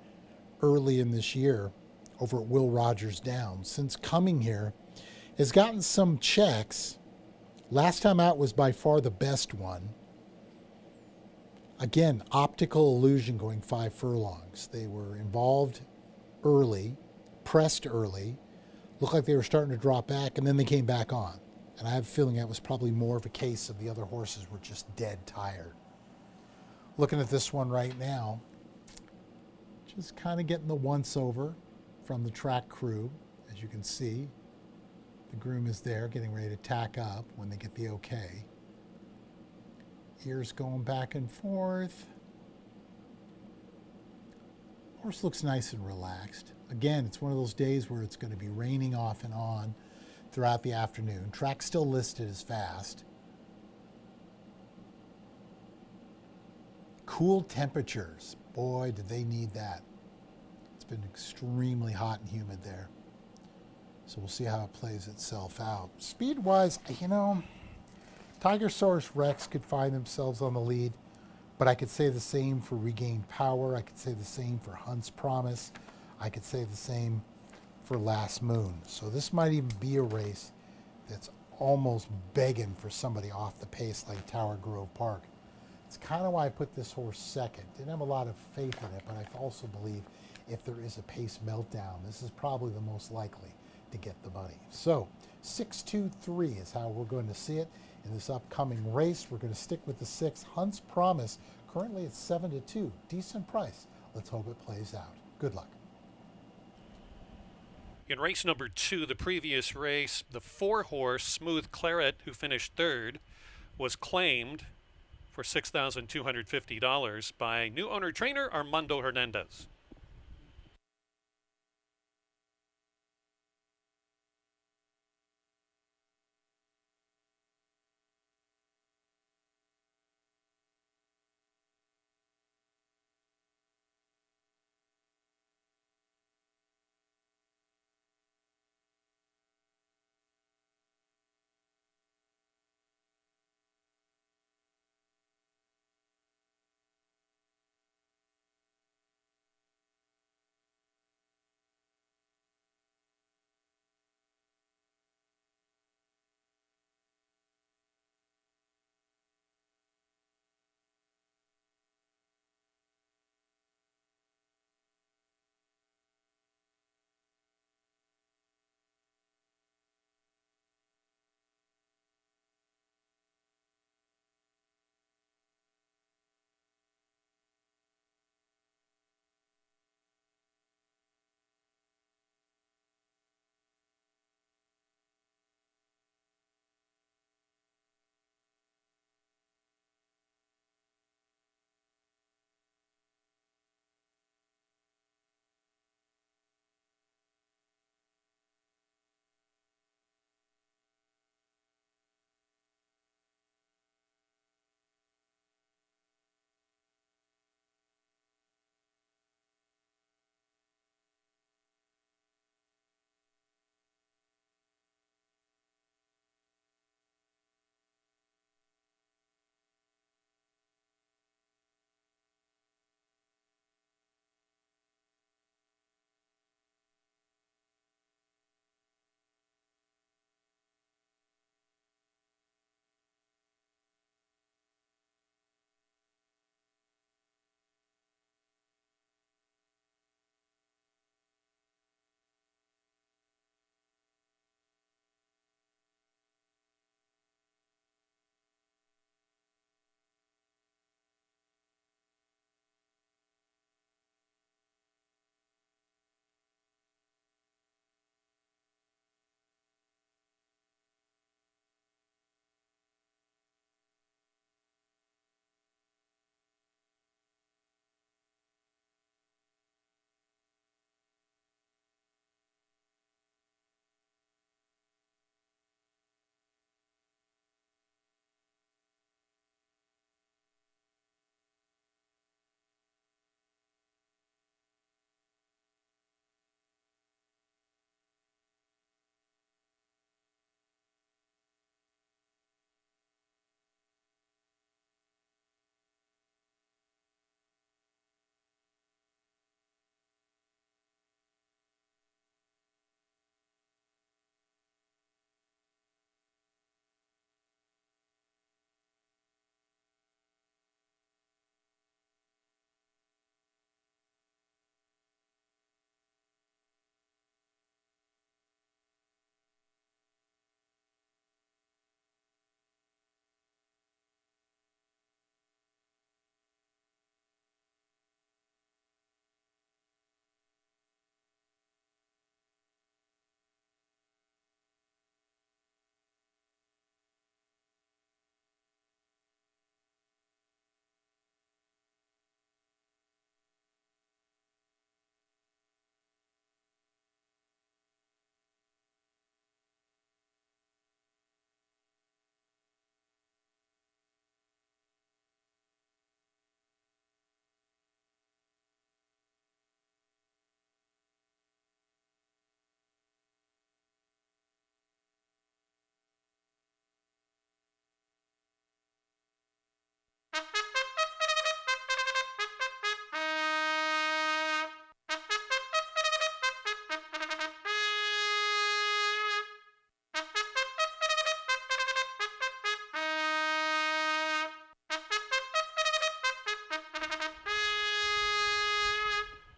early in this year over at Will Rogers Downs. Since coming here, has gotten some checks. Last time out was by far the best one. Again, optical illusion going 5 furlongs. They were involved early, pressed early, looked like they were starting to drop back, and then they came back on. And I have a feeling that was probably more of a case of the other horses were just dead tired. Looking at this one right now, just kind of getting the once over from the track crew. As you can see, the groom is there getting ready to tack up when they get the okay. Ears going back and forth. Horse looks nice and relaxed. Again, it's one of those days where it's going to be raining off and on throughout the afternoon. Track still listed as fast. Cool temperatures. Boy, did they need that. It's been extremely hot and humid there. So we'll see how it plays itself out. Speed-wise, you know, Tigersaurus Rex could find themselves on the lead, but I could say the same for Regained Power. I could say the same for Hunt's Promise. I could say the same for Last Moon. So this might even be a race that's almost begging for somebody off the pace like Tower Grove Park. It's kind of why I put this horse second. Didn't have a lot of faith in it, but I also believe if there is a pace meltdown, this is probably the most likely to get the money. So 6-2-3 is how we're going to see it in this upcoming race. We're going to stick with the 6. Hunt's Promise, currently at 7-2. Decent price. Let's hope it plays out. Good luck. In race number 2, the previous race, the 4-horse Smooth Claret, who finished third, was claimed for $6,250 by new owner trainer Armando Hernandez.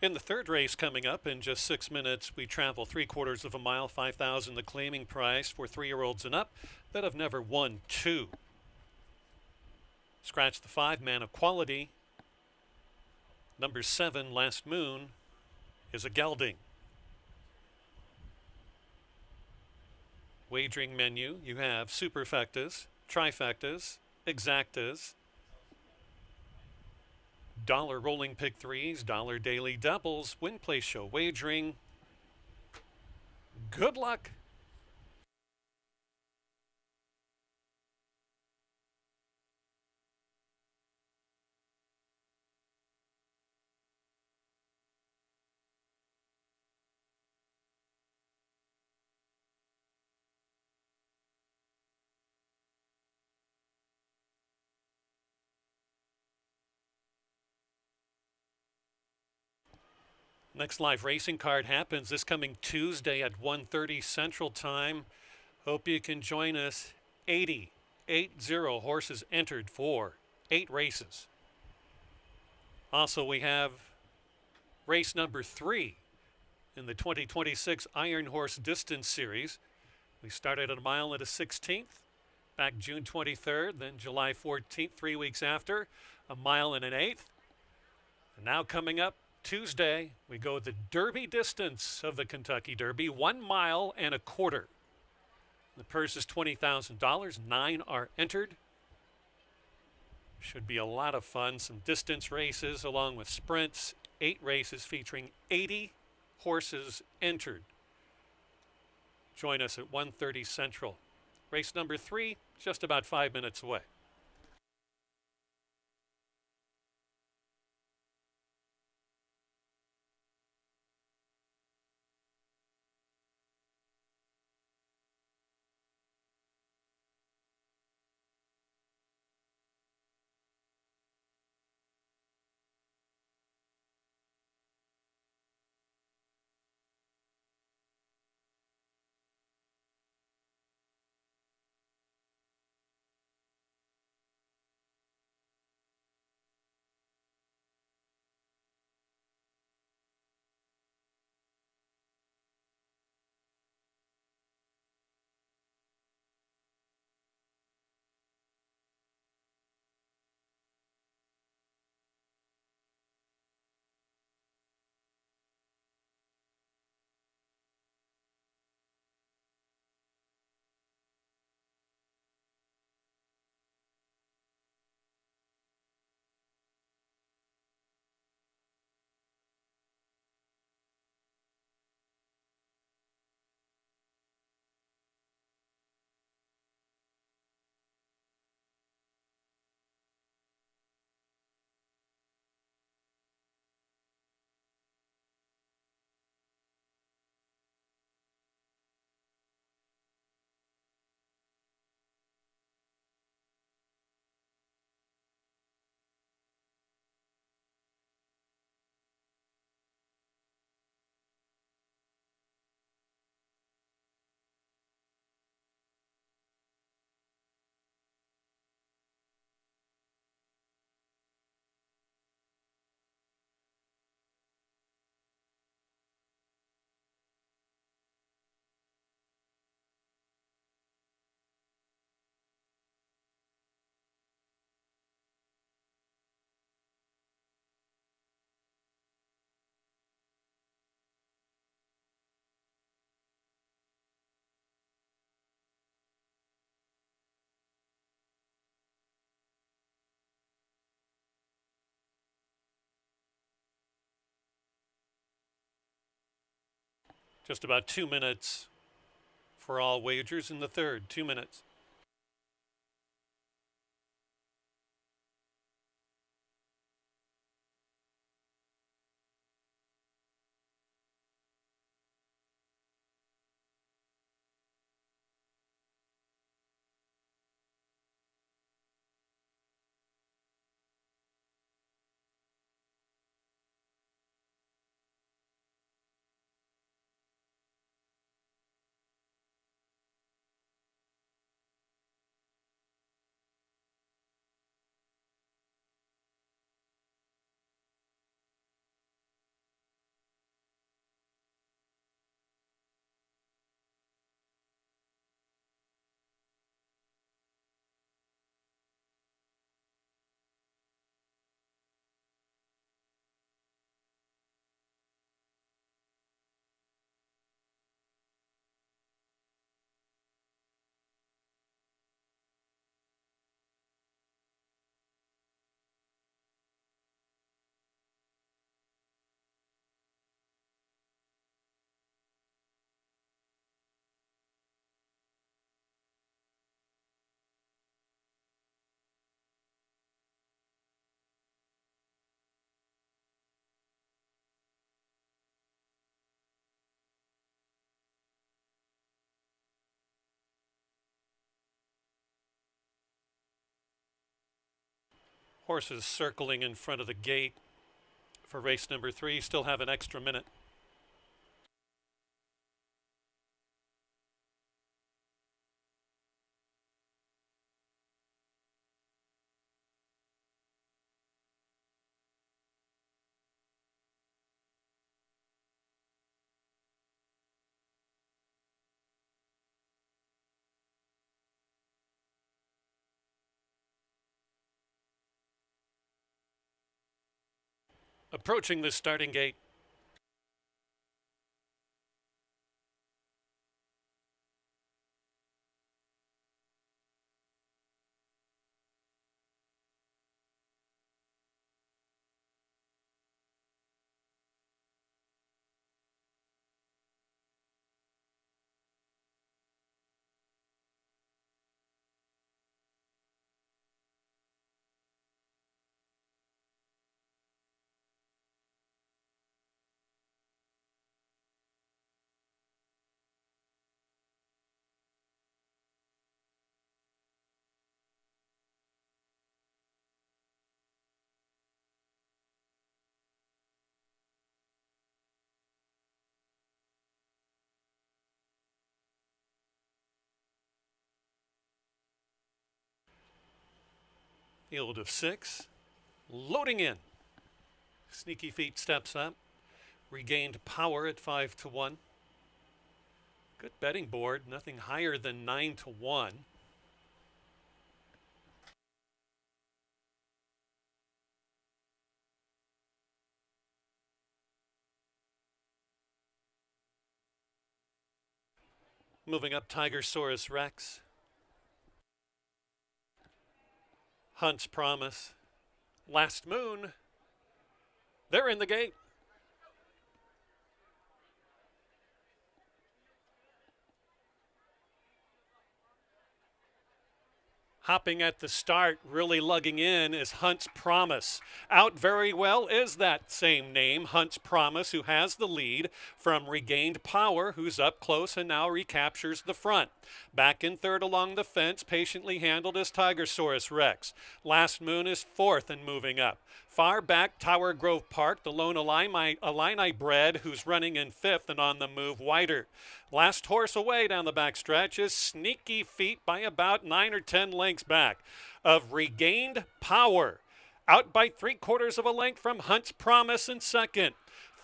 In the third race coming up in just 6 minutes, we travel 3/4 of a mile, $5,000 the claiming price for 3-year-olds and up that have never won 2. Scratch the 5, Man of Quality. Number 7, Last Moon, is a gelding. wagering menu, you have superfectas, trifectas, exactas, dollar rolling pick threes, dollar daily doubles, win place show wagering. Good luck. Next live racing card happens this coming Tuesday at 1:30 Central Time. Hope you can join us. 80 horses entered for 8 races. Also, we have race number 3 in the 2026 Iron Horse Distance Series. We started at a mile and a 16th back June 23rd, then July 14th, 3 weeks after, a mile and an eighth. And now coming up Tuesday, we go the Derby distance of the Kentucky Derby, 1 mile and a quarter. The purse is $20,000. 9 are entered. Should be a lot of fun. Some distance races along with sprints. 8 races featuring 80 horses entered. Join us at 1:30 Central. Race number 3, just about 5 minutes away. Just about 2 minutes for all wagers in the third. 2 minutes. Horses circling in front of the gate for race number 3. Still have an extra minute. Approaching the starting gate. Field of 6. Loading in. Sneaky Feet steps up. Regained Power at 5-1. Good betting board. Nothing higher than 9-1. Moving up, Tigersaurus Rex. Hunt's Promise. Last Moon. They're in the gate. Hopping at the start, really lugging in is Hunt's Promise. Out very well is that same name, Hunt's Promise, who has the lead from Regained Power, who's up close and now recaptures the front. Back in third along the fence, patiently handled is Tigersaurus Rex. Last Moon is fourth and moving up. Far back, Tower Grove Park, the lone Illini bred, who's running in fifth and on the move wider. Last horse away down the back stretch is Sneaky Feet by about 9 or 10 lengths back of Regained Power. Out by 3/4 of a length from Hunt's Promise in second.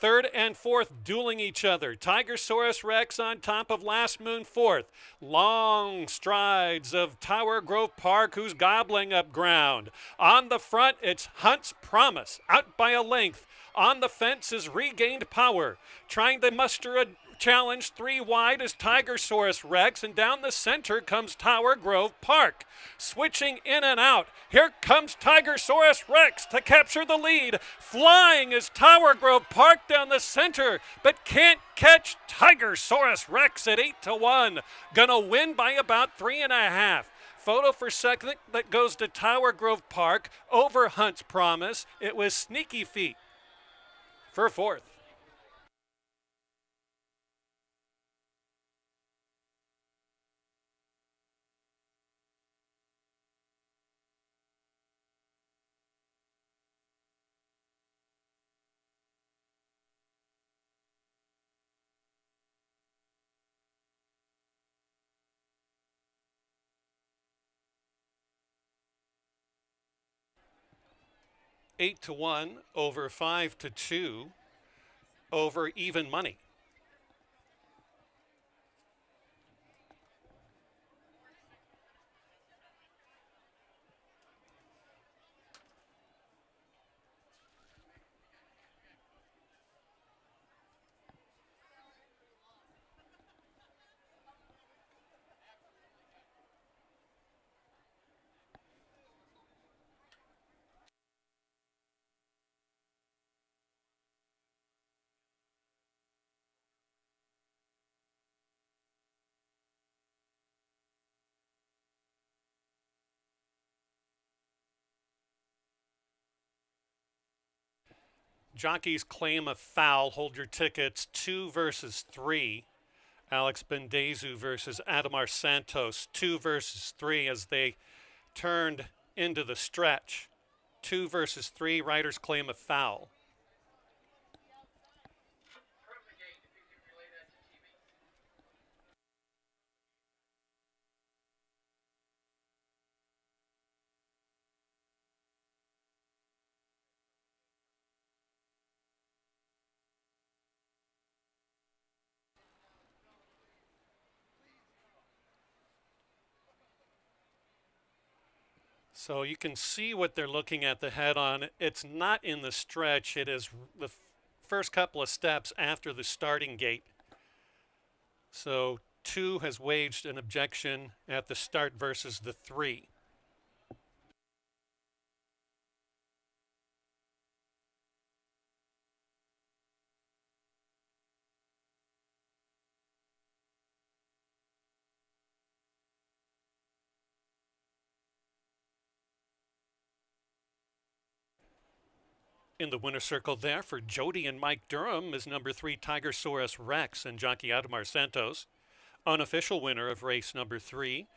Third and fourth dueling each other. Tigersaurus Rex on top of Last Moon fourth. Long strides of Tower Grove Park, who's gobbling up ground. On the front, it's Hunt's Promise, out by a length. On the fence is Regained Power. Trying to muster a challenge 3 wide is Tigersaurus Rex, and down the center comes Tower Grove Park. Switching in and out, here comes Tigersaurus Rex to capture the lead. Flying is Tower Grove Park down the center, but can't catch Tigersaurus Rex at 8-1. Gonna win by about 3.5. Photo for second that goes to Tower Grove Park over Hunt's Promise. It was Sneaky Feet for fourth. Eight to 1 over 5-2 over even money. Jockeys claim a foul. Hold your tickets. 2 versus 3. Alex Bendezu versus Adamar Santos. 2 versus 3 as they turned into the stretch. 2 versus 3. Riders claim a foul. So you can see what they're looking at the head on. It's not in the stretch. It is the first couple of steps after the starting gate. So 2 has waged an objection at the start versus the 3. In the winner's circle there for Jody and Mike Durham is number 3 Tigersaurus Rex and jockey Adamar Santos. Unofficial winner of race number 3,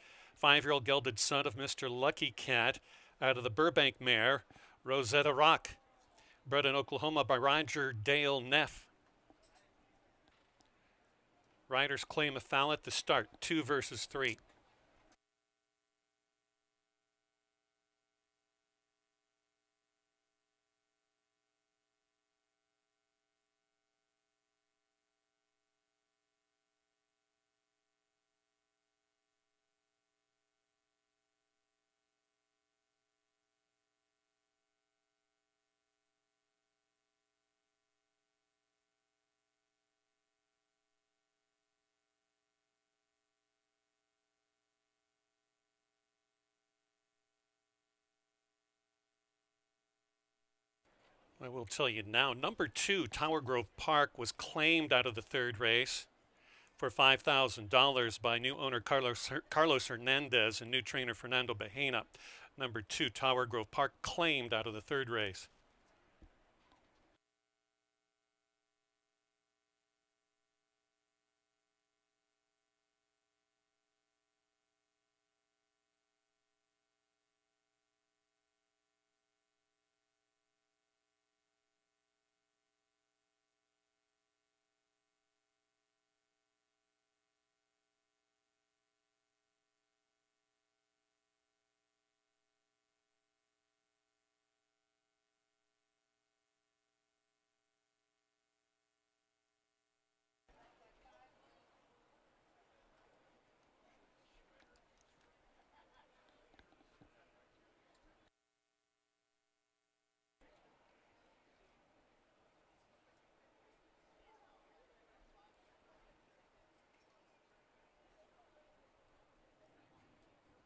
5-year-old gelded son of Mr. Lucky Cat out of the Burbank mare, Rosetta Rock, bred in Oklahoma by Roger Dale Neff. Riders claim a foul at the start, 2 versus 3. I will tell you now, number 2 Tower Grove Park was claimed out of the third race for $5,000 by new owner Carlos Hernandez and new trainer Fernando Bahena. Number 2 Tower Grove Park claimed out of the third race.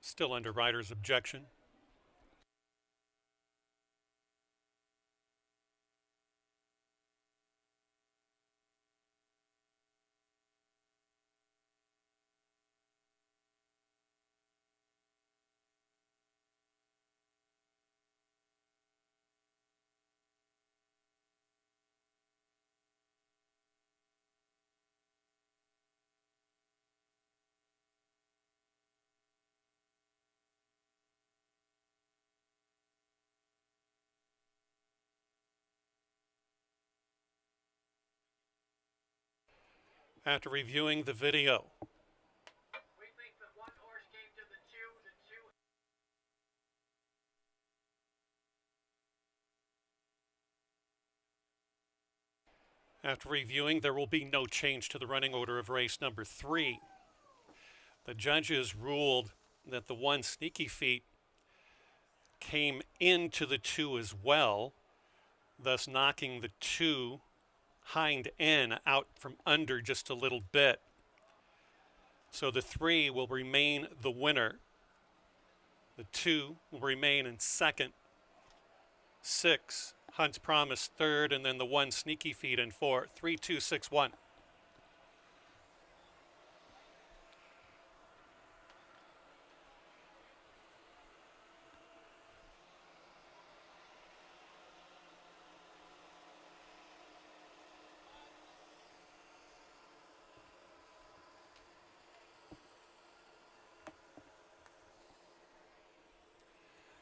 Still under rider's objection. After reviewing the video, there will be no change to the running order of race number 3. The judges ruled that the 1 Sneaky Feet came into the 2 as well, thus knocking the 2 hind end out from under just a little bit. So the 3 will remain the winner. The 2 will remain in second. 6, Hunt's Promise third, and then the 1 Sneaky Feet in fourth. 3, 2, 6, 1.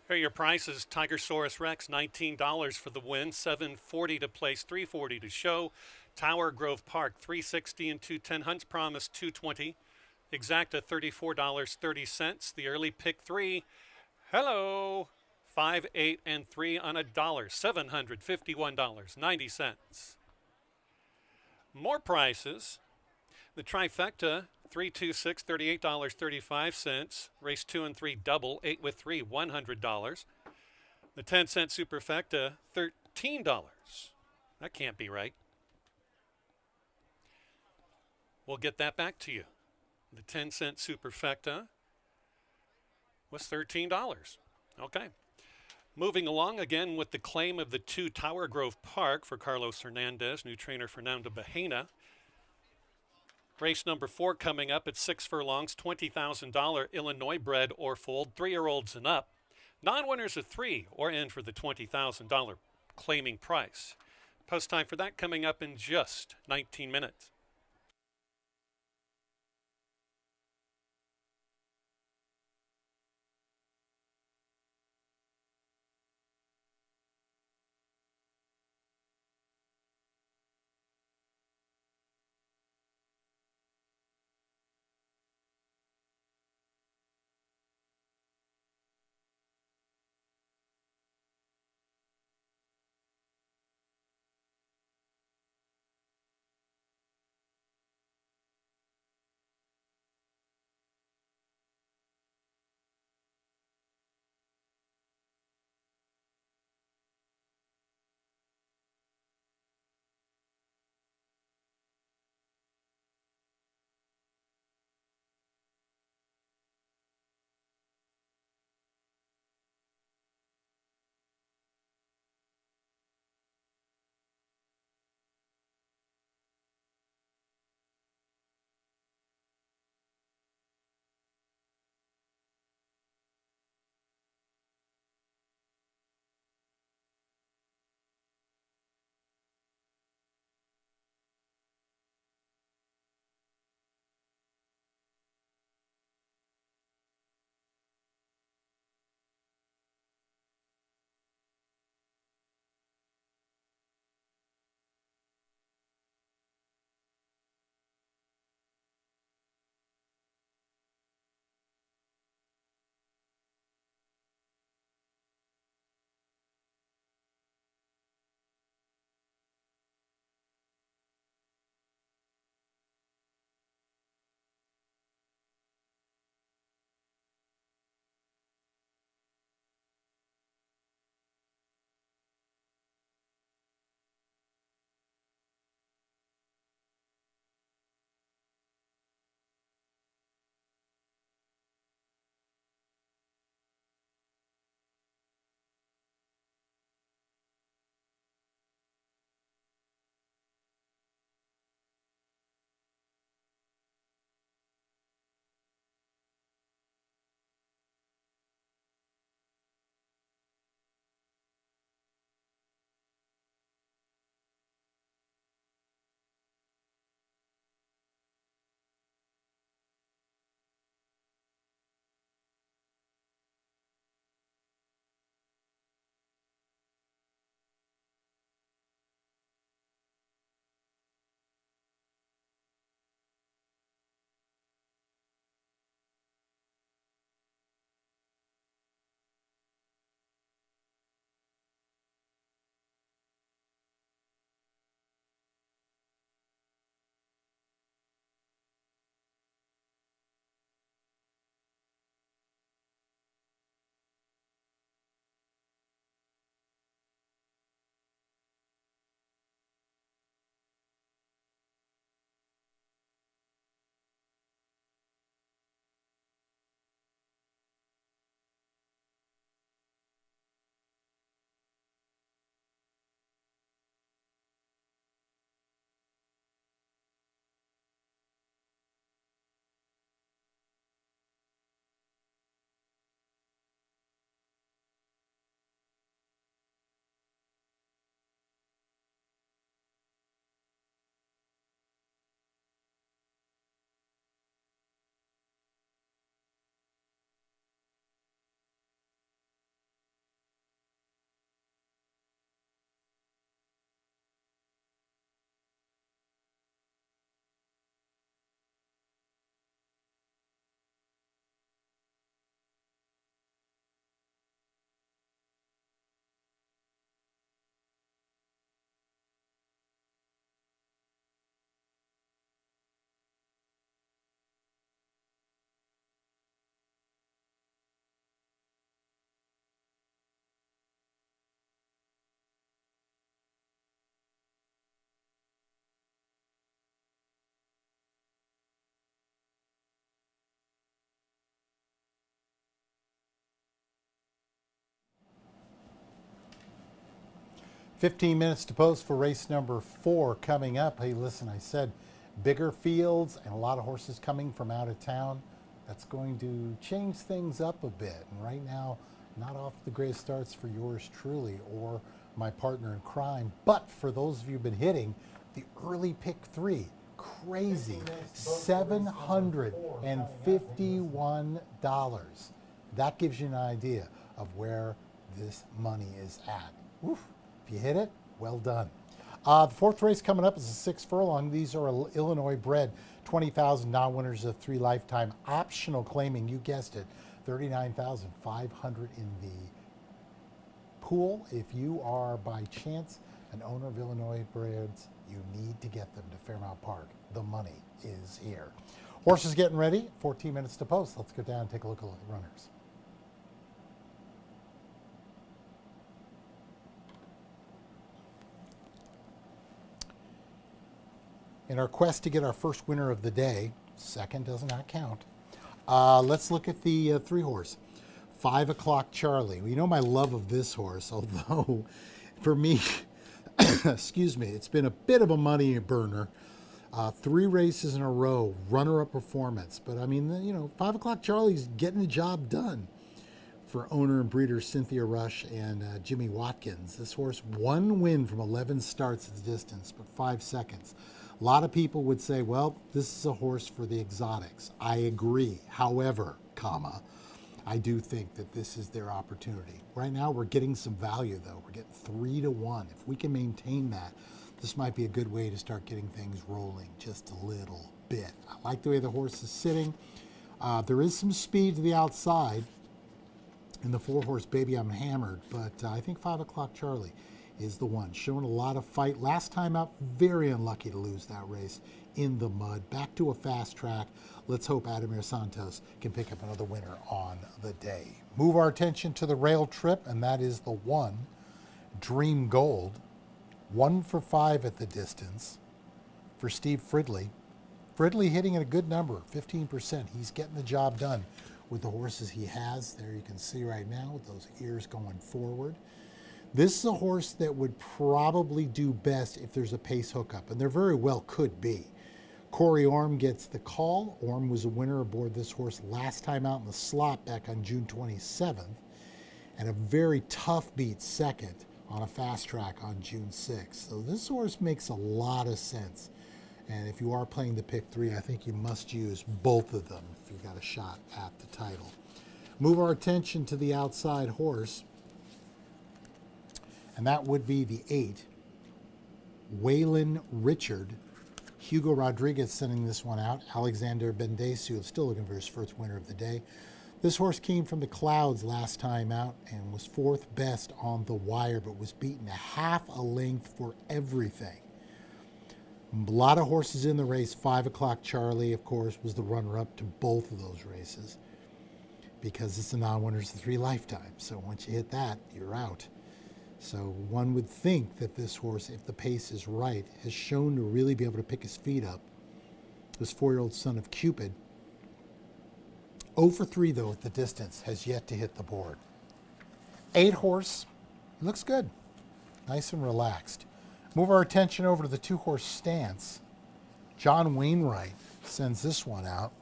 Here are your prices. Tigersaurus Rex, $19 for the win, $7.40 to place, $3.40 to show. Tower Grove Park, $3.60 and $2.10. Hunt's Promise, $2.20. Exacta, $34.30. The early pick three. Hello. 5, 8, and 3 on $1, $751.90. More prices. The trifecta, 3, 2, 6, $38.35. Race 2 and 3 double, 8 with 3, $100. The 10-cent superfecta, $13. That can't be right. We'll get that back to you. The 10-cent superfecta was $13. Okay. Moving along again with the claim of the 2 Tower Grove Park for Carlos Hernandez, new trainer Fernando Bahena. Race number 4 coming up at 6 furlongs, $20,000 Illinois bred or foaled, 3-year-olds and up. Non-winners of 3 or in for the $20,000 claiming price. Post time for that coming up in just 19 minutes. 15 minutes to post for race number 4 coming up. Hey, listen, I said bigger fields and a lot of horses coming from out of town. That's going to change things up a bit. And right now, not off the greatest starts for yours truly or my partner in crime. But for those of you who've been hitting, the early pick 3, crazy, $751. That gives you an idea of where this money is at. Oof. If you hit it, well done. The 4th race coming up is a 6 furlong. These are Illinois bred, 20,000 non-winners of 3 lifetime optional claiming, you guessed it, 39,500 in the pool. If you are by chance an owner of Illinois breds, you need to get them to Fairmount Park. The money is here. Horses getting ready, 14 minutes to post. Let's go down and take a look at the runners. In our quest to get our first winner of the day, second does not count, let's look at the 3 horse. 5 o'clock Charlie. Well, you know my love of this horse, although for me, excuse me, it's been a bit of a money burner. 3 races in a row, runner-up performance. But I mean, you know, 5 o'clock Charlie's getting the job done for owner and breeder Cynthia Rush and Jimmy Watkins. This horse, 1 win from 11 starts at the distance, but 5 seconds. A lot of people would say, well, this is a horse for the exotics. I agree. However, I do think that this is their opportunity. Right now, we're getting some value, though. We're getting 3 to 1. If we can maintain that, this might be a good way to start getting things rolling just a little bit. I like the way the horse is sitting. There is some speed to the outside in the 4 horse Baby I'm Hammered, but I think 5 o'clock Charlie is the one. Showing a lot of fight. Last time out, very unlucky to lose that race in the mud. Back to a fast track. Let's hope Ademir Santos can pick up another winner on the day. Move our attention to the rail trip, and that is the 1, Dream Gold. 1 for 5 at the distance for Steve Fridley. Fridley hitting at a good number, 15%. He's getting the job done with the horses he has. There you can see right now with those ears going forward. This is a horse that would probably do best if there's a pace hookup, and there very well could be. Corey Orm gets the call. Orm was a winner aboard this horse last time out in the slot back on June 27th, and a very tough beat second on a fast track on June 6th. So this horse makes a lot of sense. And if you are playing the pick 3, I think you must use both of them if you've got a shot at the title. Move our attention to the outside horse, and that would be the 8, Waylon Richard. Hugo Rodriguez sending this one out. Alexander Bendesu still looking for his first winner of the day. This horse came from the clouds last time out and was 4th best on the wire, but was beaten a half a length for everything. A lot of horses in the race. 5 o'clock Charlie, of course, was the runner-up to both of those races because it's a non-winners of 3 lifetimes. So once you hit that, you're out. So one would think that this horse, if the pace is right, has shown to really be able to pick his feet up. This 4-year-old son of Cupid. 0 for 3, though, at the distance, has yet to hit the board. 8 horse, looks good. Nice and relaxed. Move our attention over to the 2 horse Stance. John Wainwright sends this one out.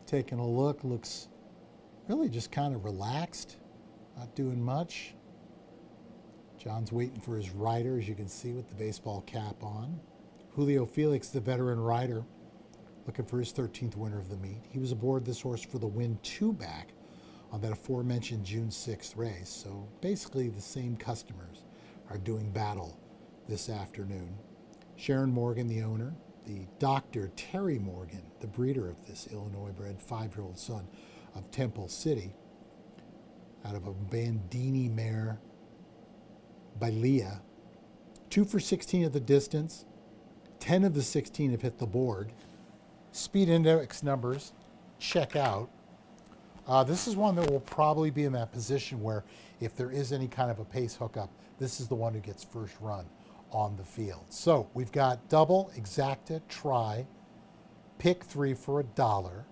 Taking a look, looks really just kind of relaxed, not doing much. John's waiting for his rider, as you can see, with the baseball cap on. Julio Felix, the veteran rider, looking for his 13th winner of the meet. He was aboard this horse for the win 2 back on that aforementioned June 6th race. So basically the same customers are doing battle this afternoon. Sharon Morgan, the owner. The Dr. Terry Morgan, the breeder of this Illinois-bred 5-year-old son of Temple City, out of a Bandini mare by Leah. 2 for 16 at the distance. 10 of the 16 have hit the board. Speed index numbers check out. This is one that will probably be in that position where if there is any kind of a pace hookup, this is the one who gets first run on the field. So we've got double, exacta, try, pick 3 for $1,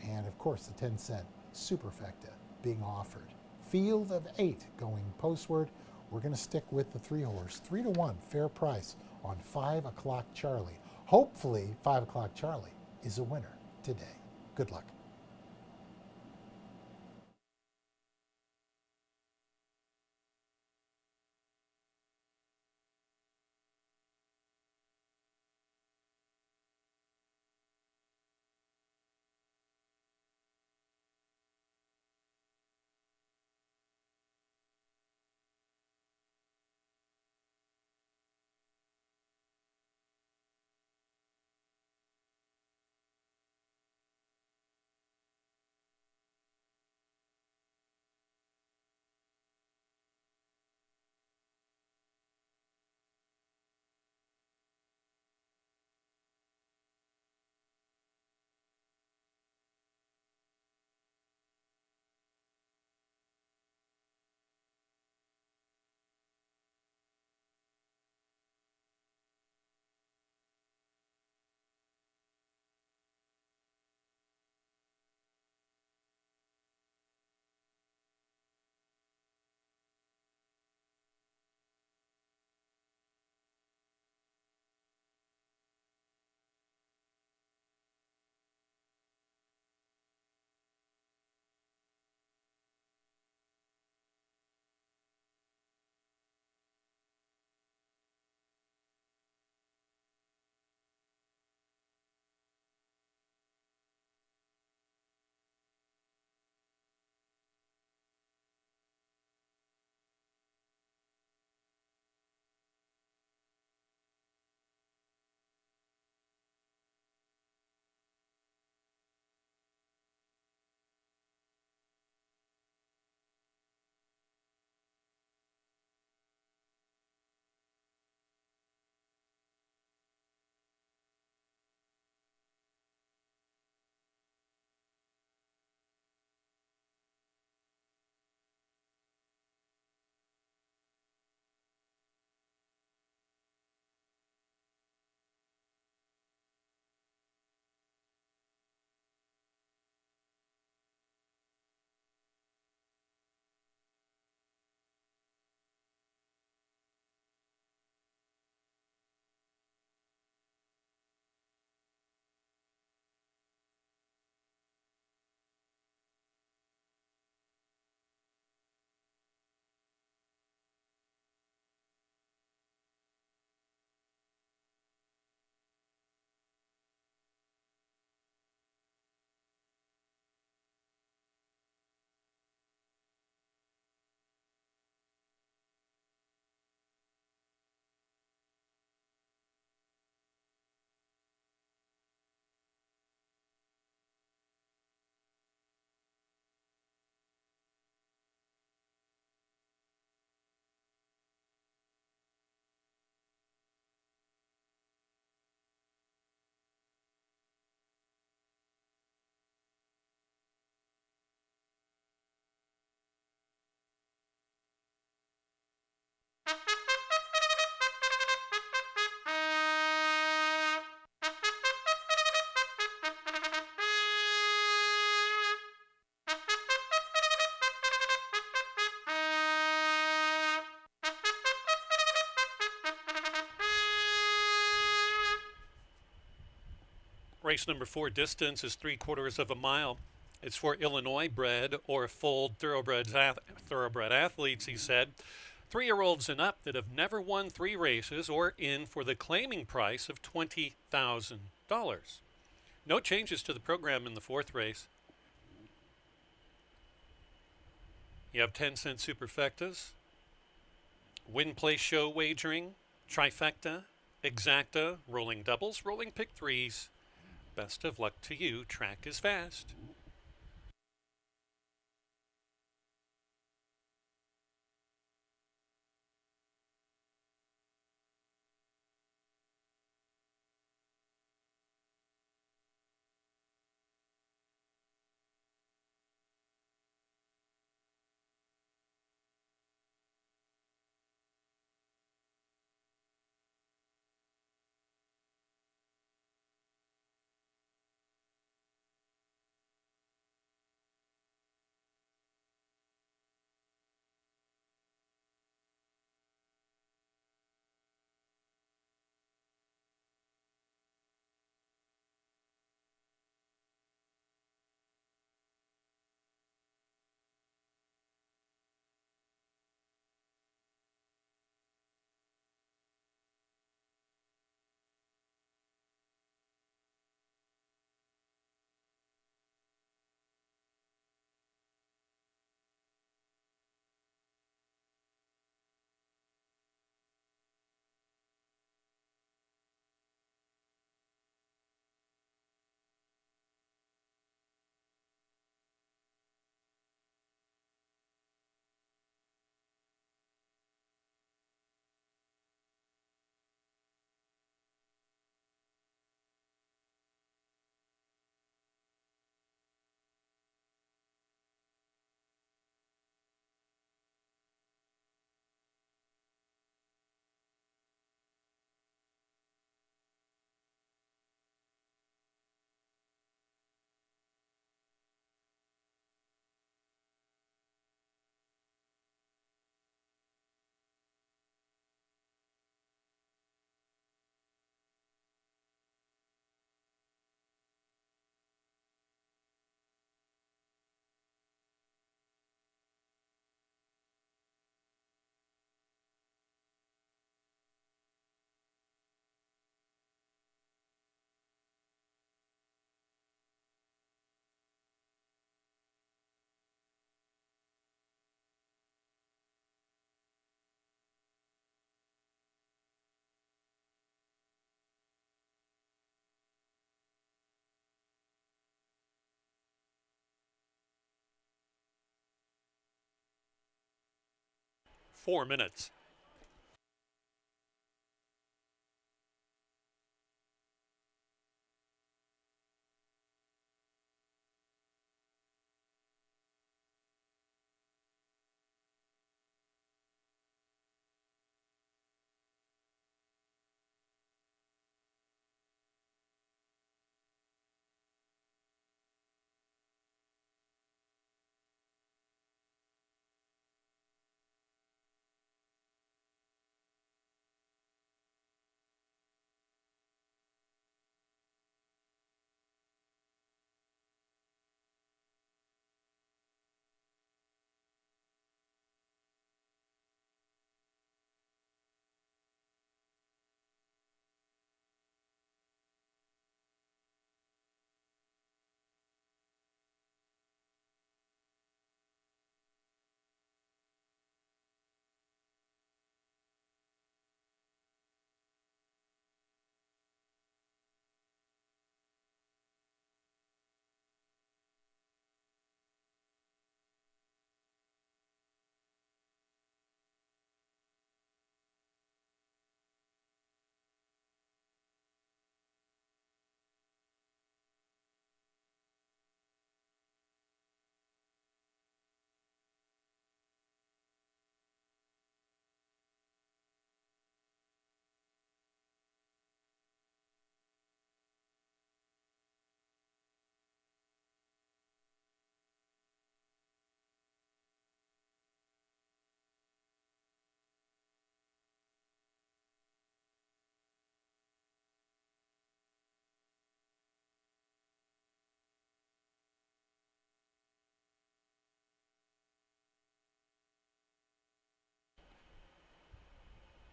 and of course the 10-cent superfecta being offered. Field of 8 going postward. We're going to stick with the 3-horse, 3-1, fair price on 5 o'clock Charlie. Hopefully, 5 o'clock Charlie is a winner today. Good luck. Race number 4 distance is 3/4 of a mile. It's for Illinois bred or full thoroughbred athletes, he said. 3-year-olds and up that have never won 3 races or in for the claiming price of $20,000. No changes to the program in the 4th race. You have 10-cent superfectas, win, play, show wagering, trifecta, exacta, rolling doubles, rolling pick threes. Best of luck to you. Track is fast. 4 minutes.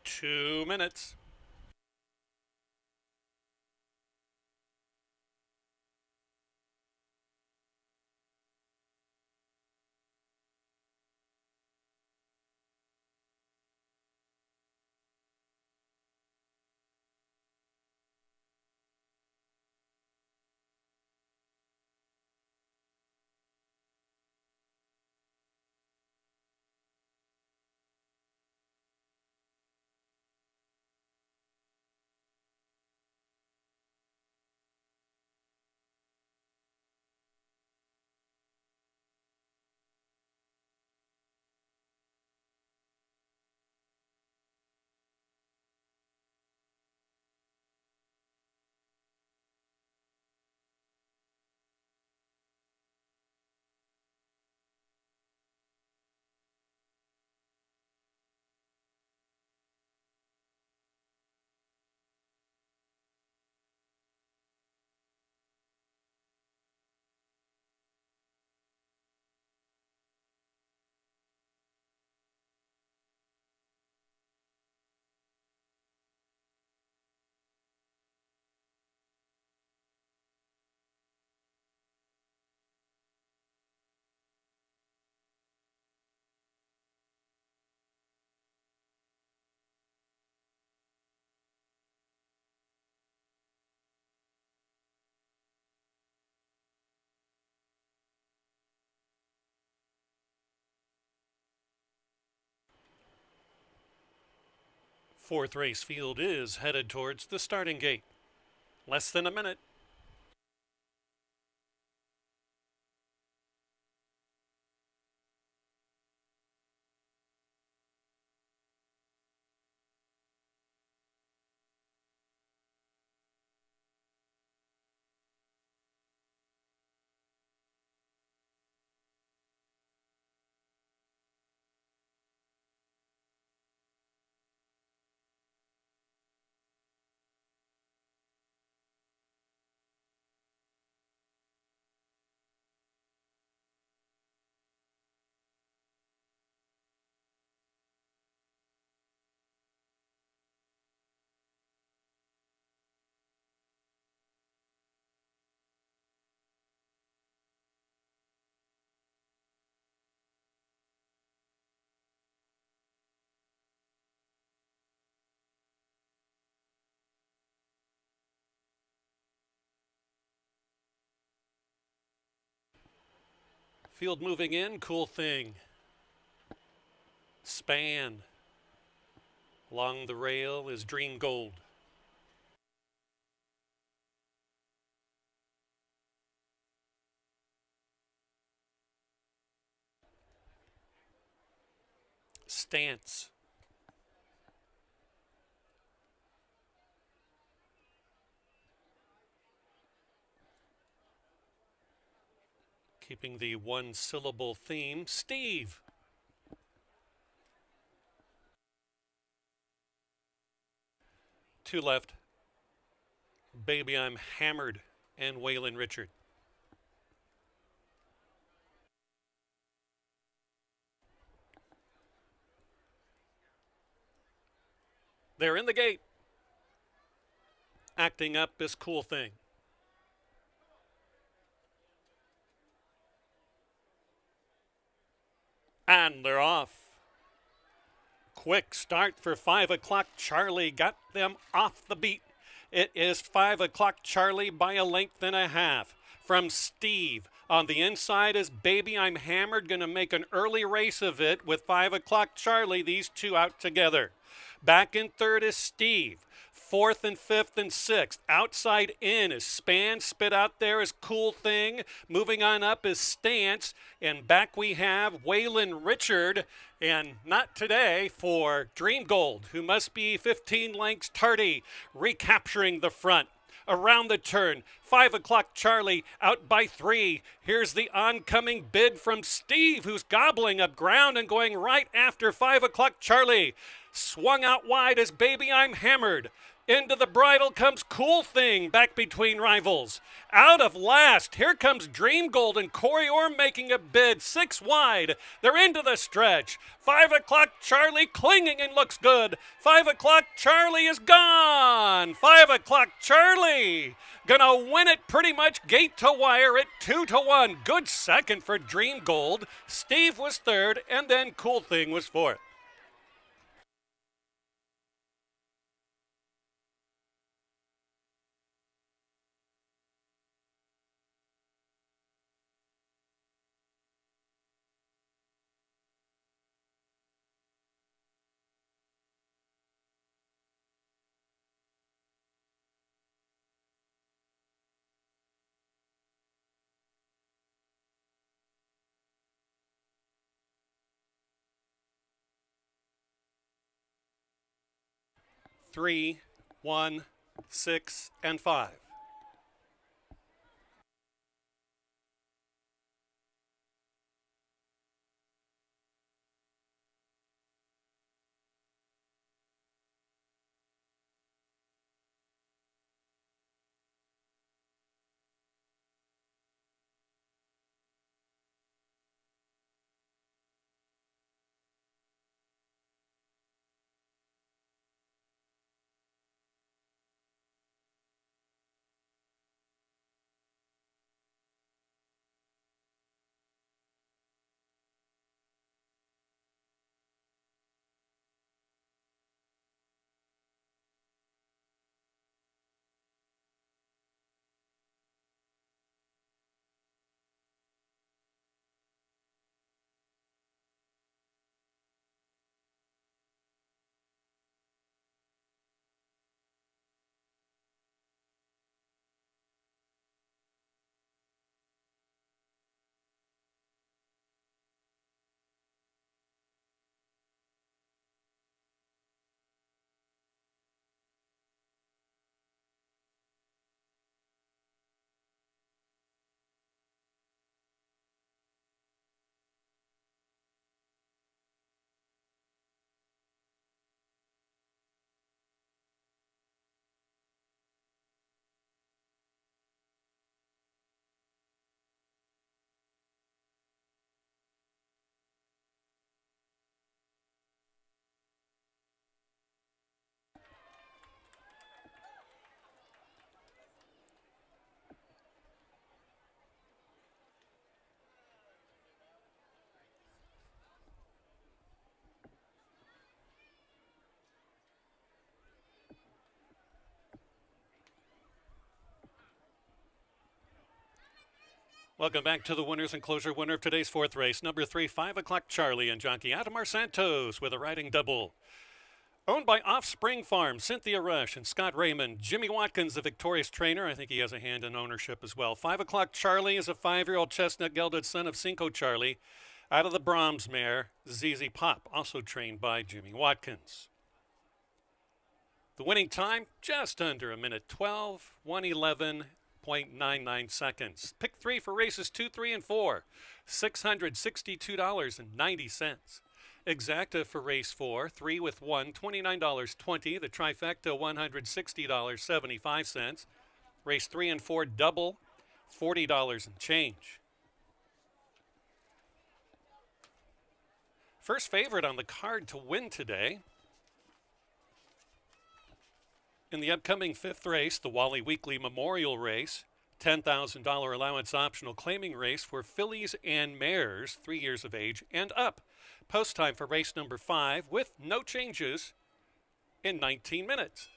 Two minutes. Fourth race field is headed towards the starting gate. Less than a minute. Field moving in, cool thing. Span. Along the rail is Dream Gold. Stance. Keeping the one-syllable theme, Steve. Two left. Baby, I'm Hammered, and Waylon Richard. They're in the gate. Acting up is Cool Thing. And they're off. Quick start for 5 o'clock. Charlie got them off the beat. It is 5 o'clock Charlie by a length and a half. From Steve. On the inside is Baby I'm Hammered, going to make an early race of it with 5 o'clock Charlie, these two out together. Back in third is Steve. Fourth and fifth and sixth. Outside in is Span. Spit out there is Cool Thing. Moving on up is Stance. And back we have Waylon Richard. And not today for Dream Gold, who must be 15 lengths tardy, recapturing the front. Around the turn, 5 o'clock Charlie out by 3. Here's the oncoming bid from Steve, who's gobbling up ground and going right after 5 o'clock Charlie. Swung out wide as Baby I'm Hammered. Into the bridle comes Cool Thing, back between rivals. Out of last, here comes Dream Gold and Corey Orr making a bid, 6 wide. They're into the stretch. 5 o'clock Charlie clinging and looks good. 5 o'clock Charlie is gone. 5 o'clock Charlie gonna win it pretty much gate to wire at 2-1. Good second for Dream Gold. Steve was third, and then Cool Thing was fourth. Three, 1, 6, and 5. Welcome back to the winners and closer winner of today's fourth race. Number 3, 5 o'clock Charlie and jockey Adamar Santos with a riding double. Owned by Offspring Farm, Cynthia Rush and Scott Raymond. Jimmy Watkins, the victorious trainer. I think he has a hand in ownership as well. 5 o'clock Charlie is a 5-year-old chestnut gelded son of Cinco Charlie. Out of the Brahms mare, ZZ Pop, also trained by Jimmy Watkins. The winning time, just under a minute 12, 1:11.99 seconds. Pick 3 for races 2, 3, and 4, $662.90. Exacta for race 4, 3 with 1, $29.20. The trifecta, $160.75. Race 3 and 4, double, $40 and change. First favorite on the card to win today. In the upcoming 5th race, the Wally Weekly Memorial Race, $10,000 allowance optional claiming race for fillies and mares 3 years of age and up. Post time for race number 5 with no changes in 19 minutes.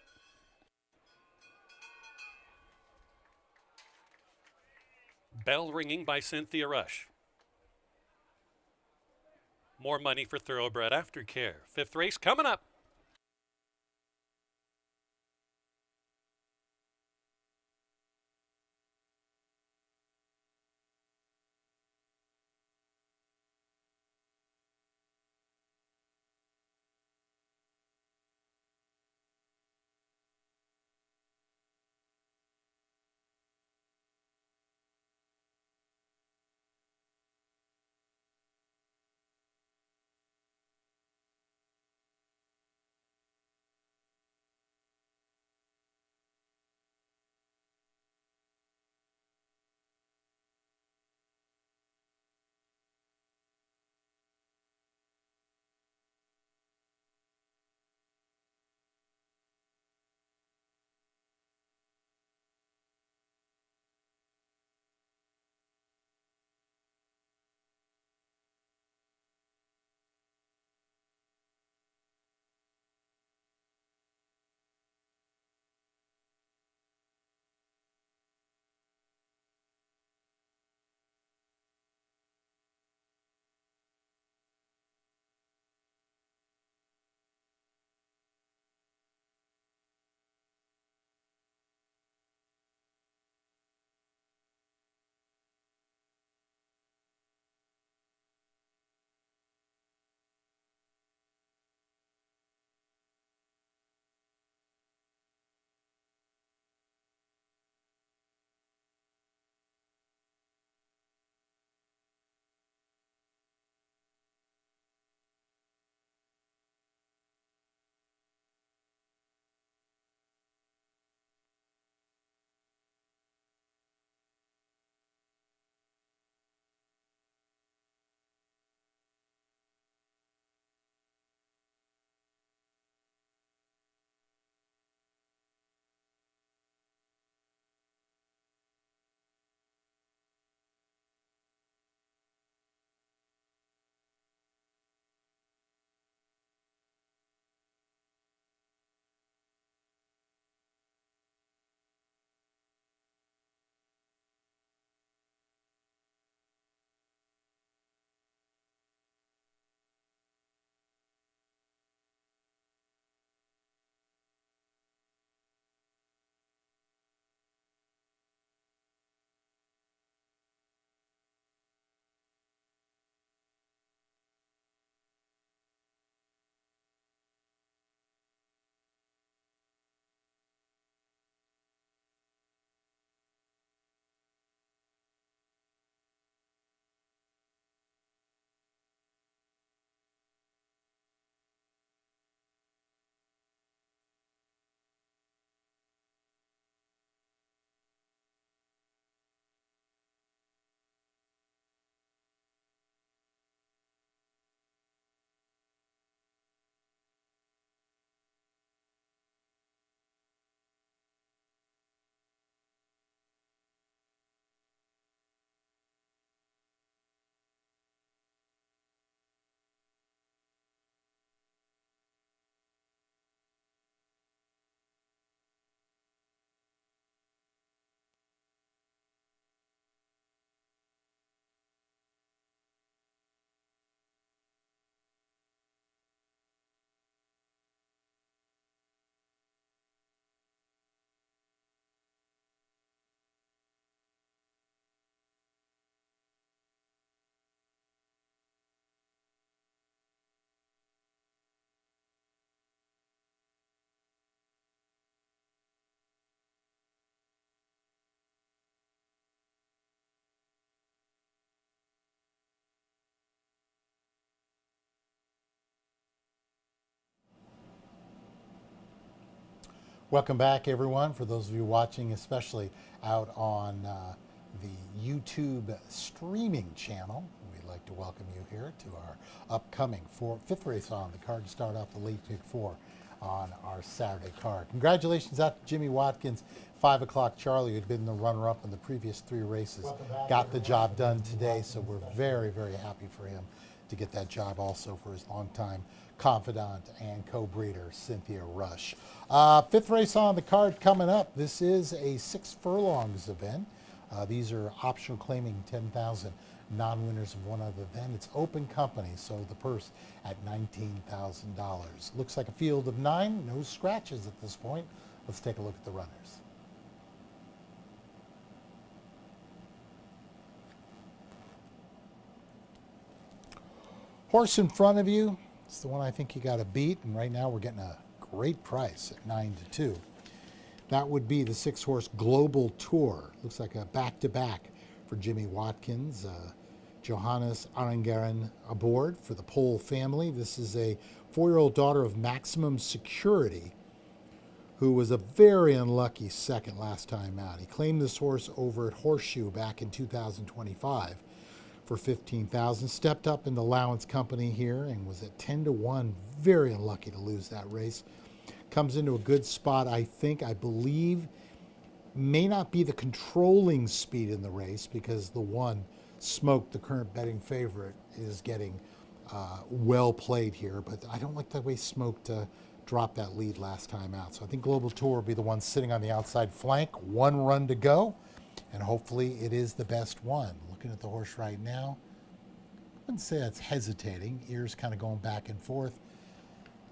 Bell ringing by Cynthia Rush. More money for Thoroughbred Aftercare. 5th race coming up. Welcome back, everyone. For those of you watching, especially out on the YouTube streaming channel, we'd like to welcome you here to our upcoming fifth race on the card to start off the late pick four on our Saturday card. Congratulations out to Jimmy Watkins, 5 o'clock Charlie, who'd been the runner-up in the previous 3 races. Got the job done today, so we're very, very happy for him to get that job also for his longtime confidant and co-breeder, Cynthia Rush. Fifth race on the card coming up. This is a 6 furlongs event. These are optional claiming 10,000 non-winners of one other event. It's open company, so the purse at $19,000. Looks like a field of 9, no scratches at this point. Let's take a look at the runners. Horse in front of you, it's the one I think you got to beat, and right now we're getting a great price at 9-2. That would be the 6-horse Global Tour. Looks like a back-to-back for Jimmy Watkins. Johannes Arengaren aboard for the Pole family. This is a 4-year-old daughter of Maximum Security, who was a very unlucky second last time out. He claimed this horse over at Horseshoe back in 2025 for $15,000. Stepped up in the allowance company here and was at 10-1. Very unlucky to lose that race. Comes into a good spot, I believe. May not be the controlling speed in the race because the one, Smoke, the current betting favorite, is getting well played here. But I don't like the way Smoke dropped that lead last time out. So I think Global Tour will be the one sitting on the outside flank. 1 run to go, and hopefully it is the best one. Looking at the horse right now, I wouldn't say that's hesitating. Ears kind of going back and forth.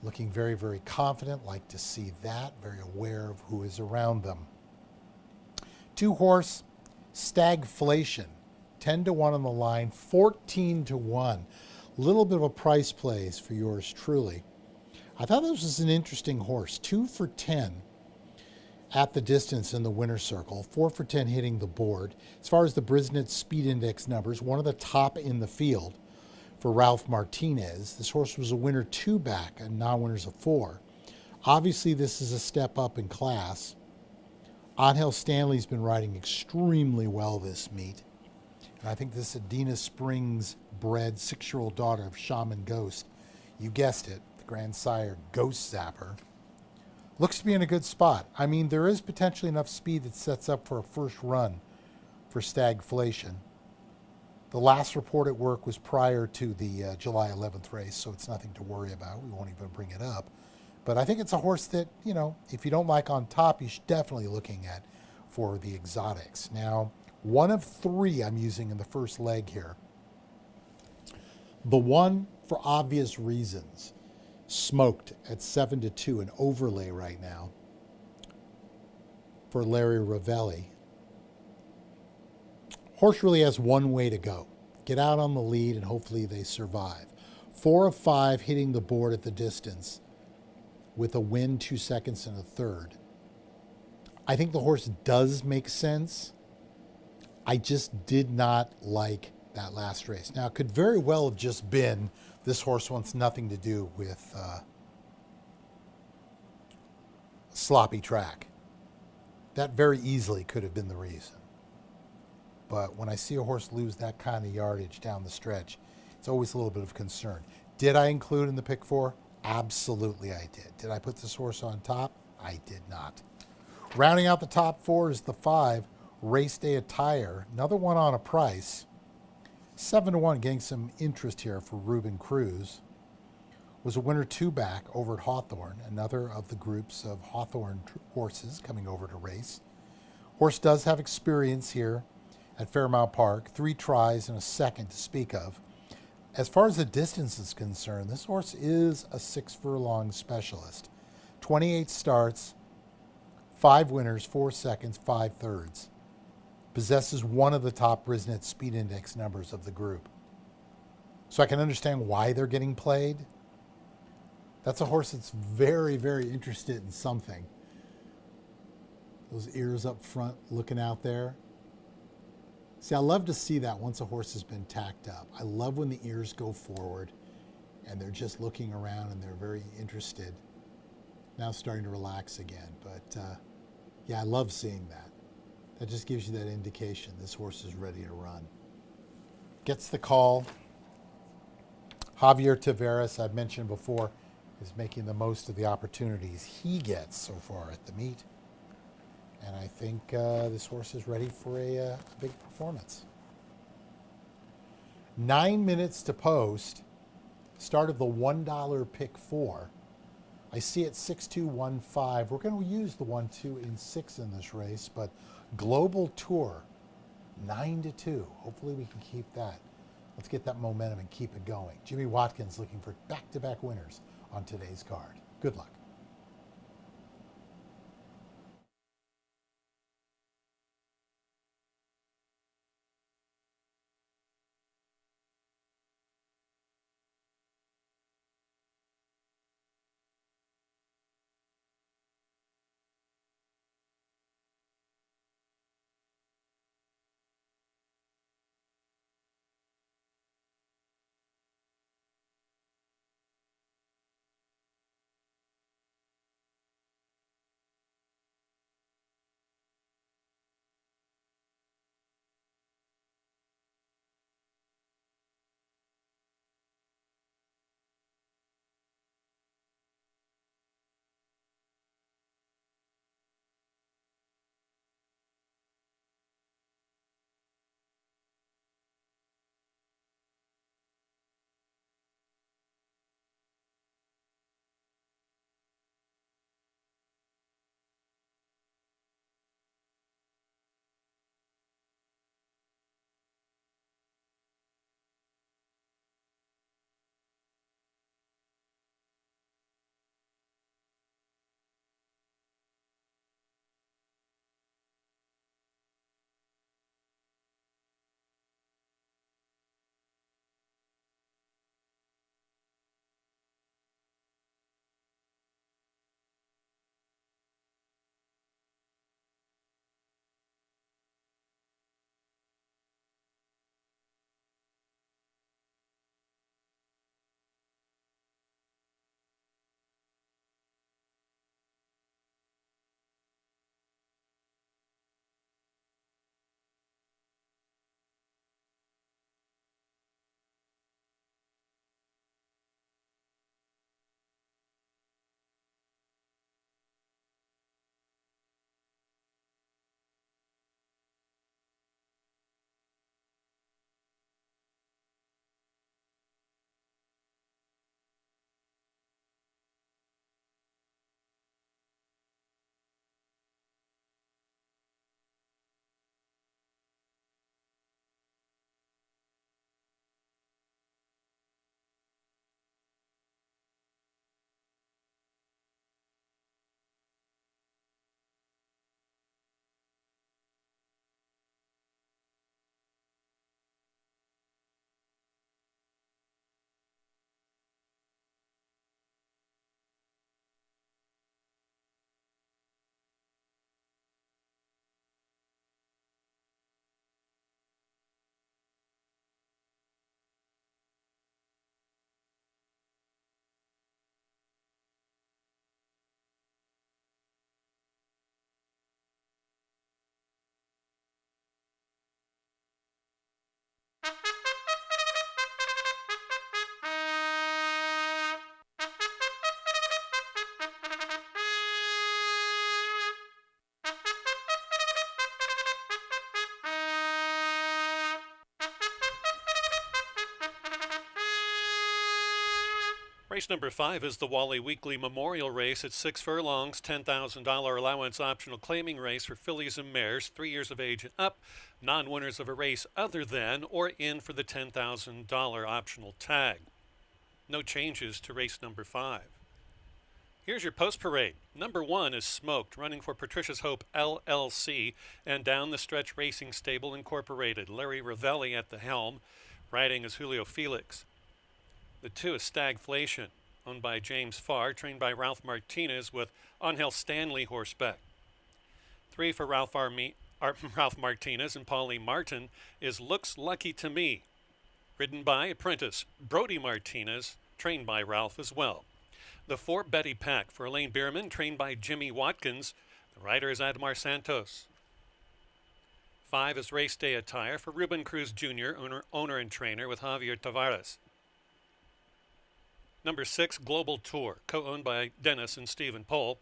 Looking very, very confident. Like to see that. Very aware of who is around them. 2-horse Stagflation. 10-1 on the line. 14-1. Little bit of a price plays for yours truly. I thought this was an interesting horse. 2 for 10 at the distance in the winner's circle. 4 for 10 hitting the board. As far as the Brisnet Speed Index numbers, one of the top in the field for Ralph Martinez. This horse was a winner 2 back and non-winners of 4. Obviously, this is a step up in class. Angel Stanley's been riding extremely well this meet. And I think this Adina Springs bred 6-year-old daughter of Shaman Ghost, you guessed it, the grandsire Ghost Zapper, looks to be in a good spot. I mean, there is potentially enough speed that sets up for a first run for Stagflation. The last report at work was prior to the July 11th race, so it's nothing to worry about. We won't even bring it up. But I think it's a horse that, you know, if you don't like on top, you should definitely looking at for the exotics. Now, 1 of 3 I'm using in the first leg here. The one, for obvious reasons, Smoked at 7-2, an overlay right now for Larry Ravelli. Horse really has one way to go. Get out on the lead and hopefully they survive. 4 of 5 hitting the board at the distance with a win, 2 seconds and a third. I think the horse does make sense. I just did not like that last race. Now, it could very well have just been this horse wants nothing to do with sloppy track. That very easily could have been the reason. But when I see a horse lose that kind of yardage down the stretch, it's always a little bit of concern. Did I include in the pick 4? Absolutely I did. Did I put this horse on top? I did not. Rounding out the top 4 is the 5, Race Day Attire. Another one on a price. 7-1, getting some interest here for Ruben Cruz. Was a winner 2 back over at Hawthorne, another of the groups of Hawthorne horses coming over to race. Horse does have experience here at Fairmount Park, 3 tries and a second to speak of. As far as the distance is concerned, this horse is a 6 furlong specialist. 28 starts, 5 winners, 4 seconds, 5 thirds. Possesses one of the top Brisnet Speed Index numbers of the group. So I can understand why they're getting played. That's a horse that's very, very interested in something. Those ears up front looking out there. See, I love to see that once a horse has been tacked up. I love when the ears go forward and they're just looking around and they're very interested Now starting to relax again. But yeah, I love seeing that. That just gives you that indication this horse is ready to run. Gets the call. Javier Tavares, I've mentioned before, is making the most of the opportunities he gets so far at the meet. And I think this horse is ready for a big performance. 9 minutes to post. Start of the $1 pick 4. I see it 6-2-1-5. We're going to use the 1-2 in 6 in this race, but Global Tour 9-2. Hopefully we can keep that. Let's get that momentum and keep it going. Jimmy Watkins looking for back-to-back winners on today's card. Good luck. Race number 5 is the Wally Weekly Memorial Race at 6 furlongs, $10,000 allowance optional claiming race for fillies and mares 3 years of age and up, non-winners of a race other than or in for the $10,000 optional tag. No changes to race number 5. Here's your post parade. Number 1 is Smoked, running for Patricia's Hope LLC and Down the Stretch Racing Stable Incorporated. Larry Ravelli at the helm, riding is Julio Felix. The 2 is Stagflation, owned by James Farr, trained by Ralph Martinez with Angel Stanley horseback. 3 for Ralph Martinez and Paulie Martin is Looks Lucky to Me, ridden by apprentice Brody Martinez, trained by Ralph as well. The 4 Betty Pack for Elaine Bierman, trained by Jimmy Watkins. The rider is Admar Santos. 5 is Race Day Attire for Ruben Cruz Jr., owner and trainer with Javier Tavares. Number 6, Global Tour, co-owned by Dennis and Stephen Pohl,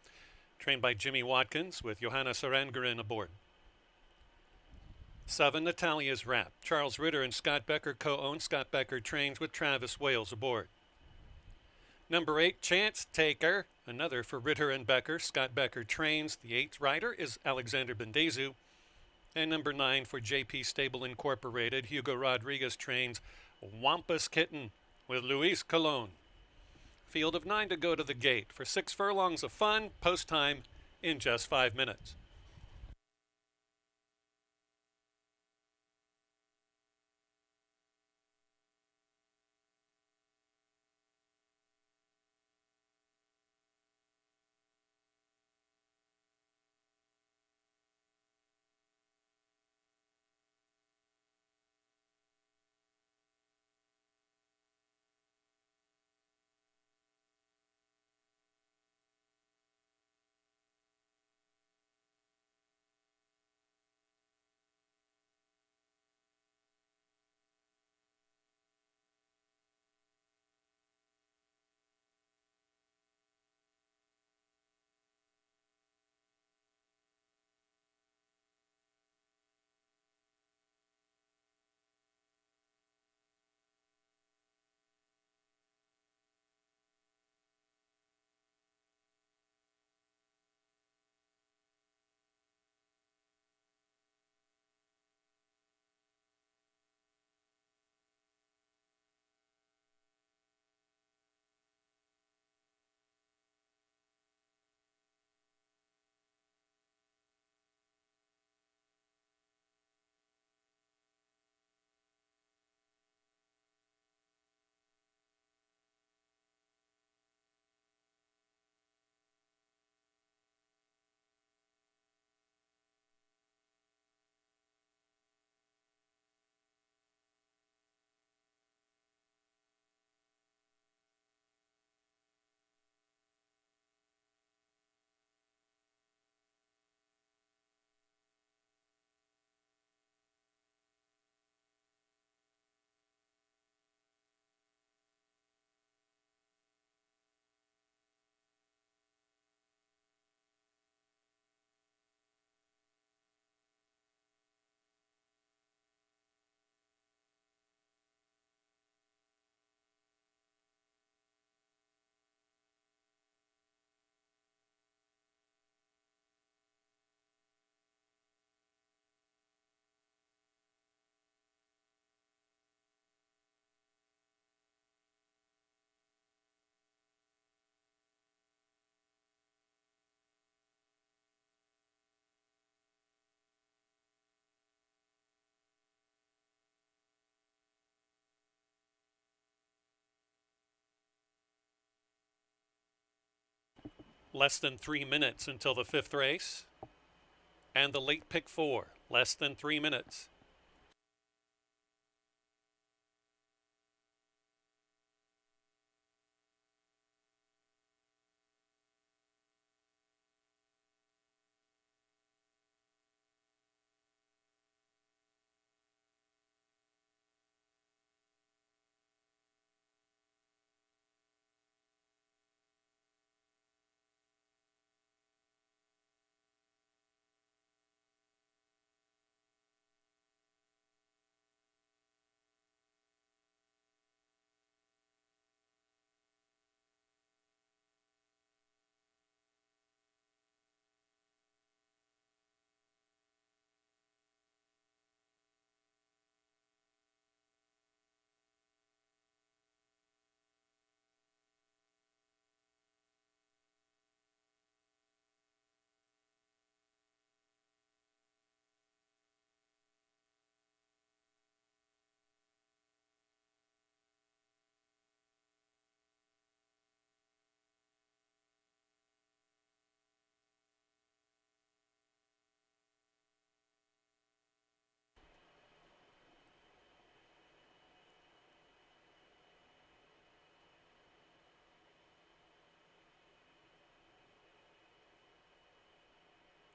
trained by Jimmy Watkins with Johanna Sarangarin aboard. 7, Natalia's Rap, Charles Ritter and Scott Becker co-owned. Scott Becker trains with Travis Wales aboard. Number 8, Chance Taker, another for Ritter and Becker. Scott Becker trains. The 8th rider is Alexander Bendezu. And number 9 for JP Stable Incorporated, Hugo Rodriguez trains Wampus Kitten with Luis Colon. Field of 9 to go to the gate for 6 furlongs of fun, post time in just 5 minutes. Less than 3 minutes until the 5th race. And the late pick 4, less than 3 minutes.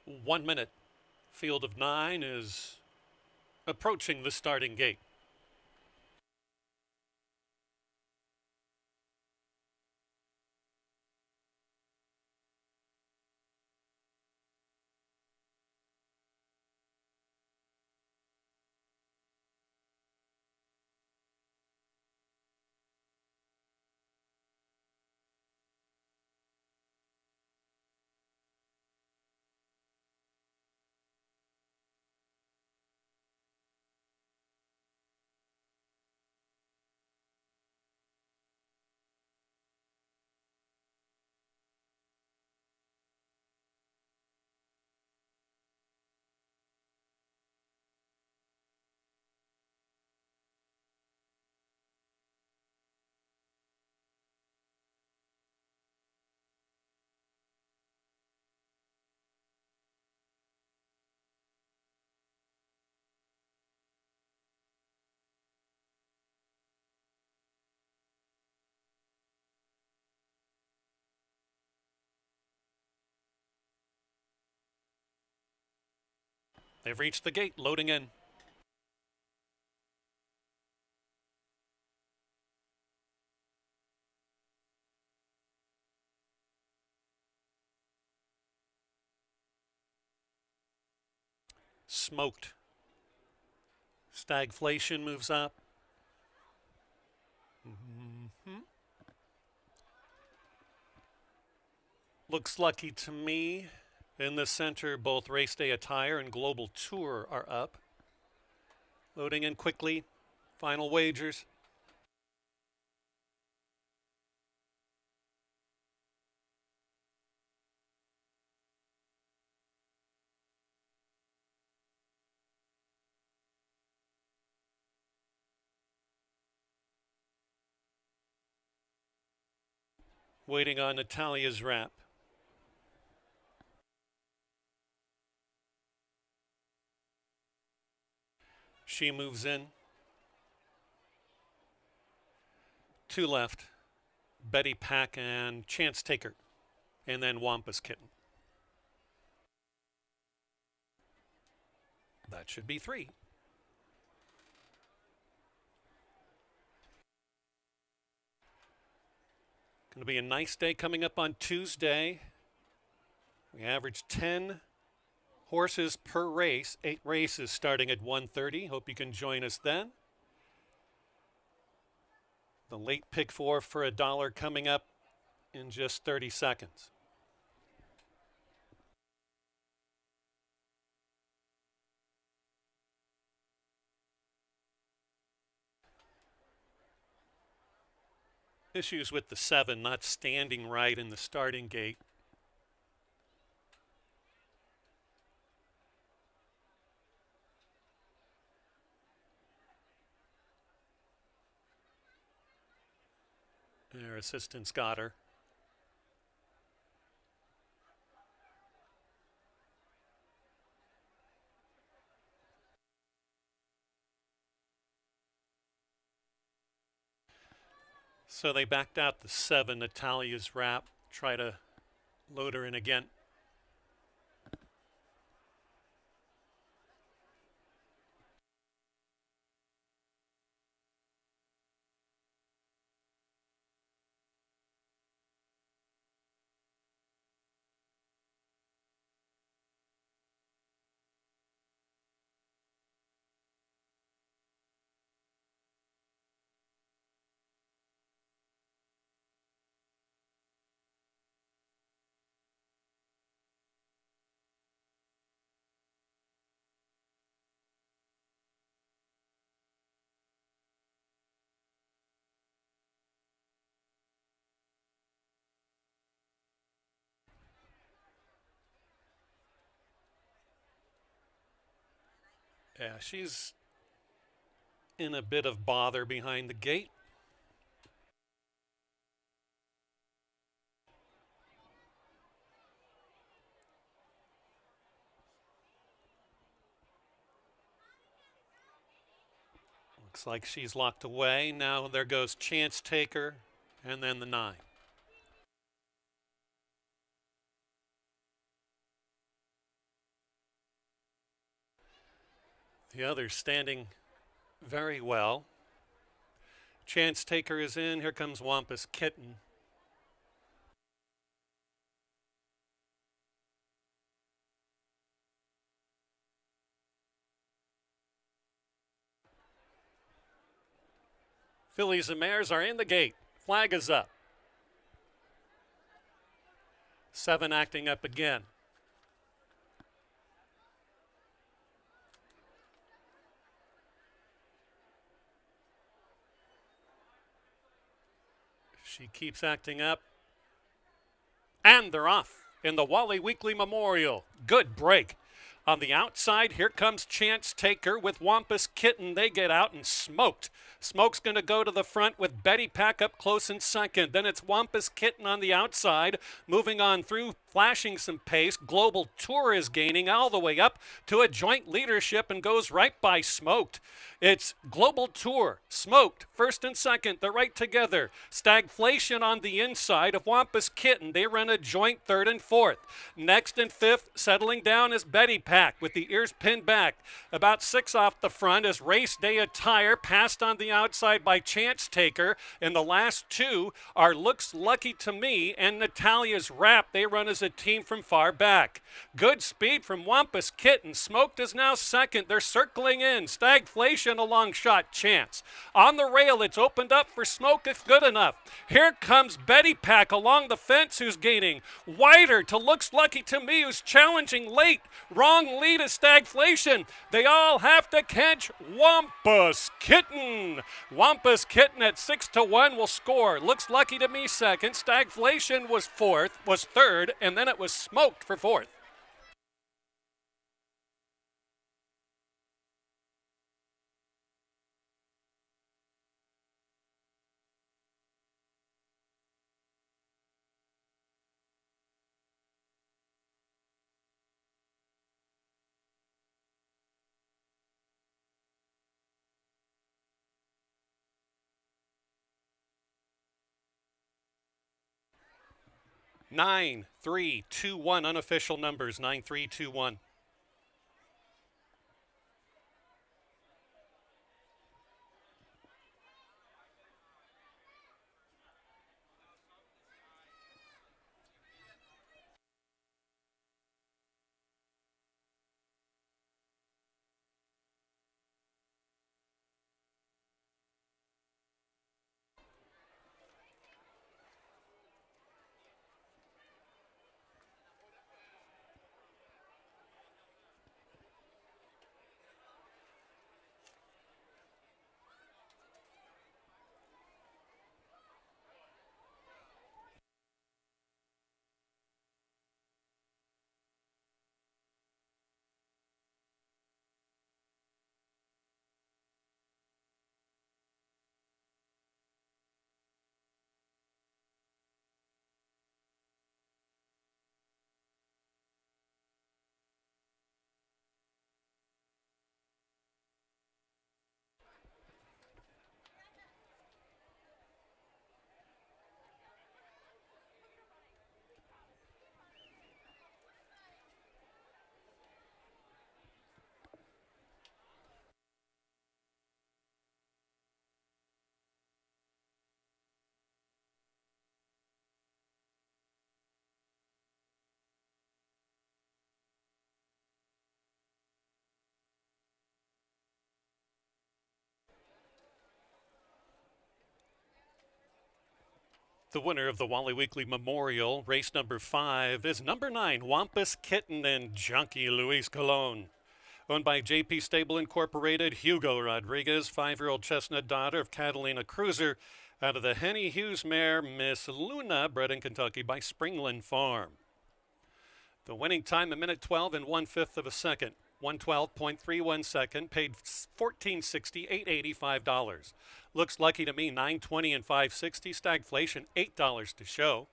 1 minute. Field of 9 is approaching the starting gate. They've reached the gate, loading in. Smoked. Stagflation moves up. Looks lucky to me. In the center, both Race Day Attire and Global Tour are up. Loading in quickly. Final wagers. Waiting on Natalia's wrap. She moves in. 2 left. Betty Pack and Chance Taker. And then Wampus Kitten. That should be 3. Going to be a nice day coming up on Tuesday. We average 10 horses per race, 8 races starting at 1:30. Hope you can join us then. The late pick four for $1 coming up in just 30 seconds. Issues with the 7 not standing right in the starting gate. Their assistant's got her. So they backed out the 7, Natalia's wrap. Try to load her in again. Yeah, she's in a bit of bother behind the gate. Looks like she's locked away. Now there goes Chance Taker and then the 9. The others standing very well. Chance Taker is in. Here comes Wampus Kitten. Fillies and mares are in the gate. Flag is up. 7 acting up again. She keeps acting up. And they're off in the Wally Weekly Memorial. Good break. On the outside, here comes Chance Taker with Wampus Kitten. They get out and smoked. Smoke's going to go to the front with Betty Pack up close in second. Then it's Wampus Kitten on the outside, moving on through, flashing some pace. Global Tour is gaining all the way up to a joint leadership and goes right by Smoked. It's Global Tour, Smoked, first and second. They're right together. Stagflation on the inside of Wampus Kitten. They run a joint third and fourth. Next and fifth, settling down is Betty Pack with the ears pinned back. About 6 off the front is Race Day Attire, passed on the outside by Chance Taker. And the last 2 are Looks Lucky to Me and Natalia's Rap. They run as a team from far back. Good speed from Wampus Kitten. Smoked is now second. They're circling in. Stagflation a long shot. Chance. On the rail, it's opened up for Smoke if good enough. Here comes Betty Pack along the fence, who's gaining wider to Looks Lucky to Me, who's challenging late. Wrong lead is Stagflation. They all have to catch Wampus Kitten. Wampus Kitten at 6-1 will score. Looks Lucky to Me second. Stagflation was third, and then it was Smoked for fourth. Nine, 3, 2, 1, unofficial numbers, 9, 3, 2, 1. The winner of the Wally Weekly Memorial, race number 5, is number 9, Wampus Kitten and Junkie Luis Colon. Owned by JP Stable Incorporated, Hugo Rodriguez, 5-year-old chestnut daughter of Catalina Cruiser, out of the Henny Hughes mare, Miss Luna, bred in Kentucky by Springland Farm. The winning time, 1:12 and 1/5 of a second. 112.31 second, paid $14.60, $885. Looks Lucky to Me, $920 and $560. Stagflation, $8 to show.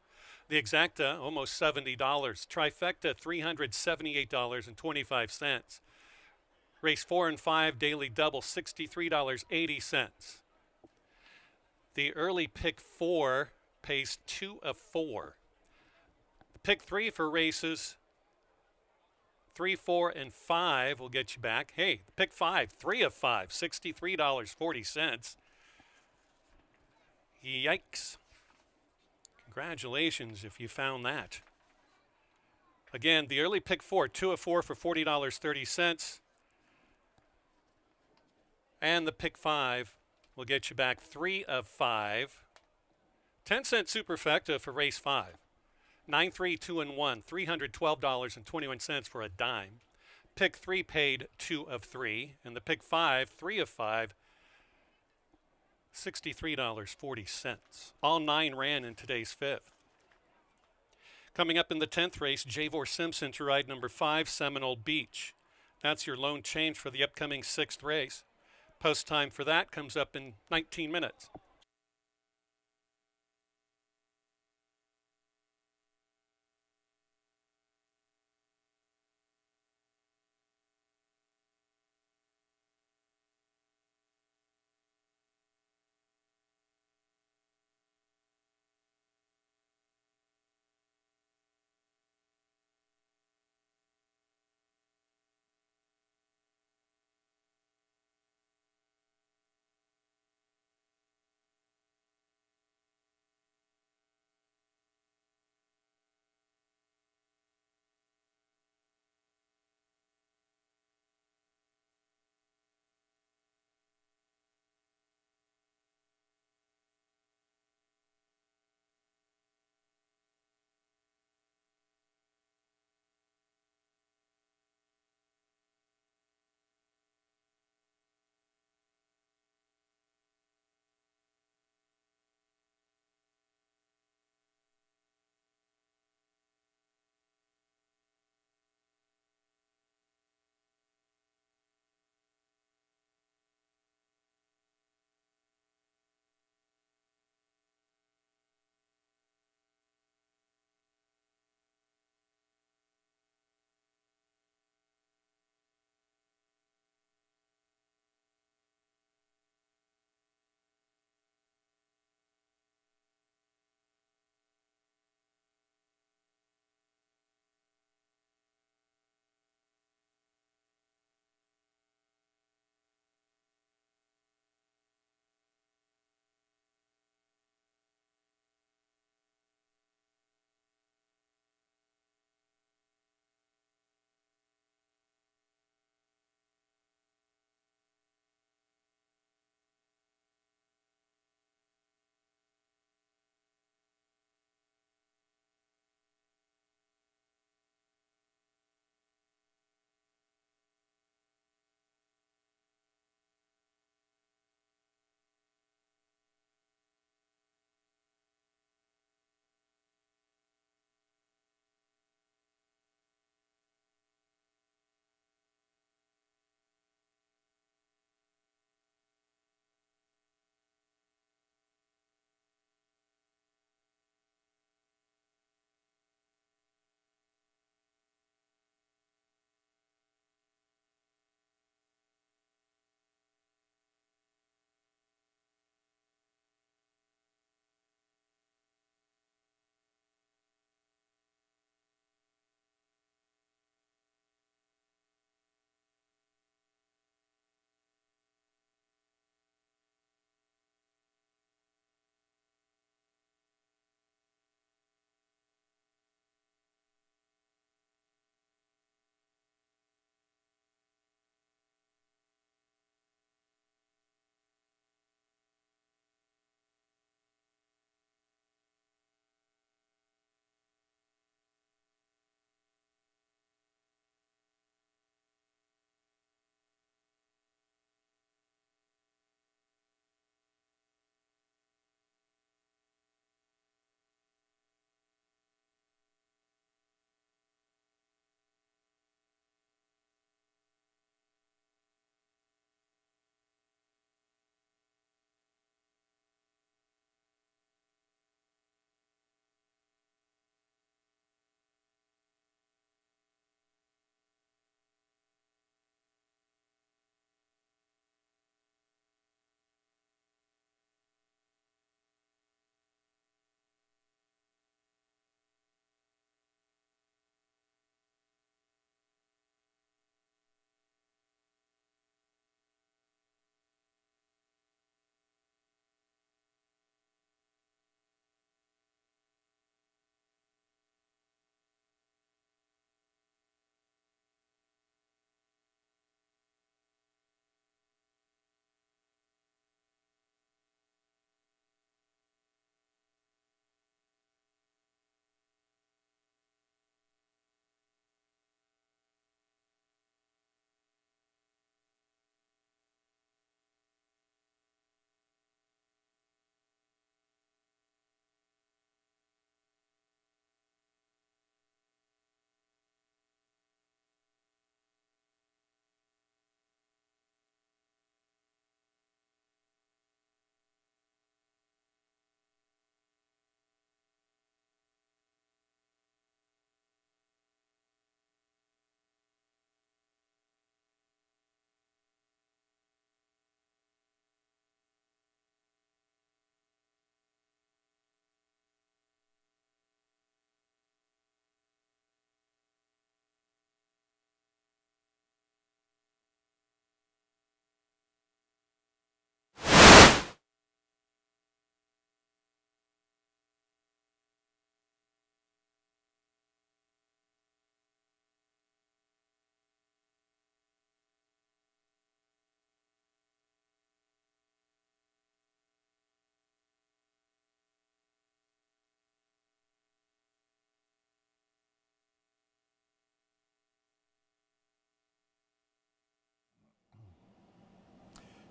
The Exacta, almost $70. Trifecta, $378.25. Race 4 and 5, Daily Double, $63.80. The early pick 4 pays 2 of 4. Pick 3 for races 3, 4, and 5 will get you back. Hey, pick 5, 3 of 5, $63.40. Yikes. Congratulations if you found that. Again, the early pick 4, 2 of 4 for $40.30. And the pick 5 will get you back 3 of 5. 10-cent superfecta for race 5. 9, 3, 2, and 1, $312.21 for a dime. Pick 3 paid 2 of 3. And the pick 5, 3 of 5, $63.40. All 9 ran in today's 5th. Coming up in the 10th race, Javor Simpson to ride number 5, Seminole Beach. That's your lone change for the upcoming 6th race. Post time for that comes up in 19 minutes.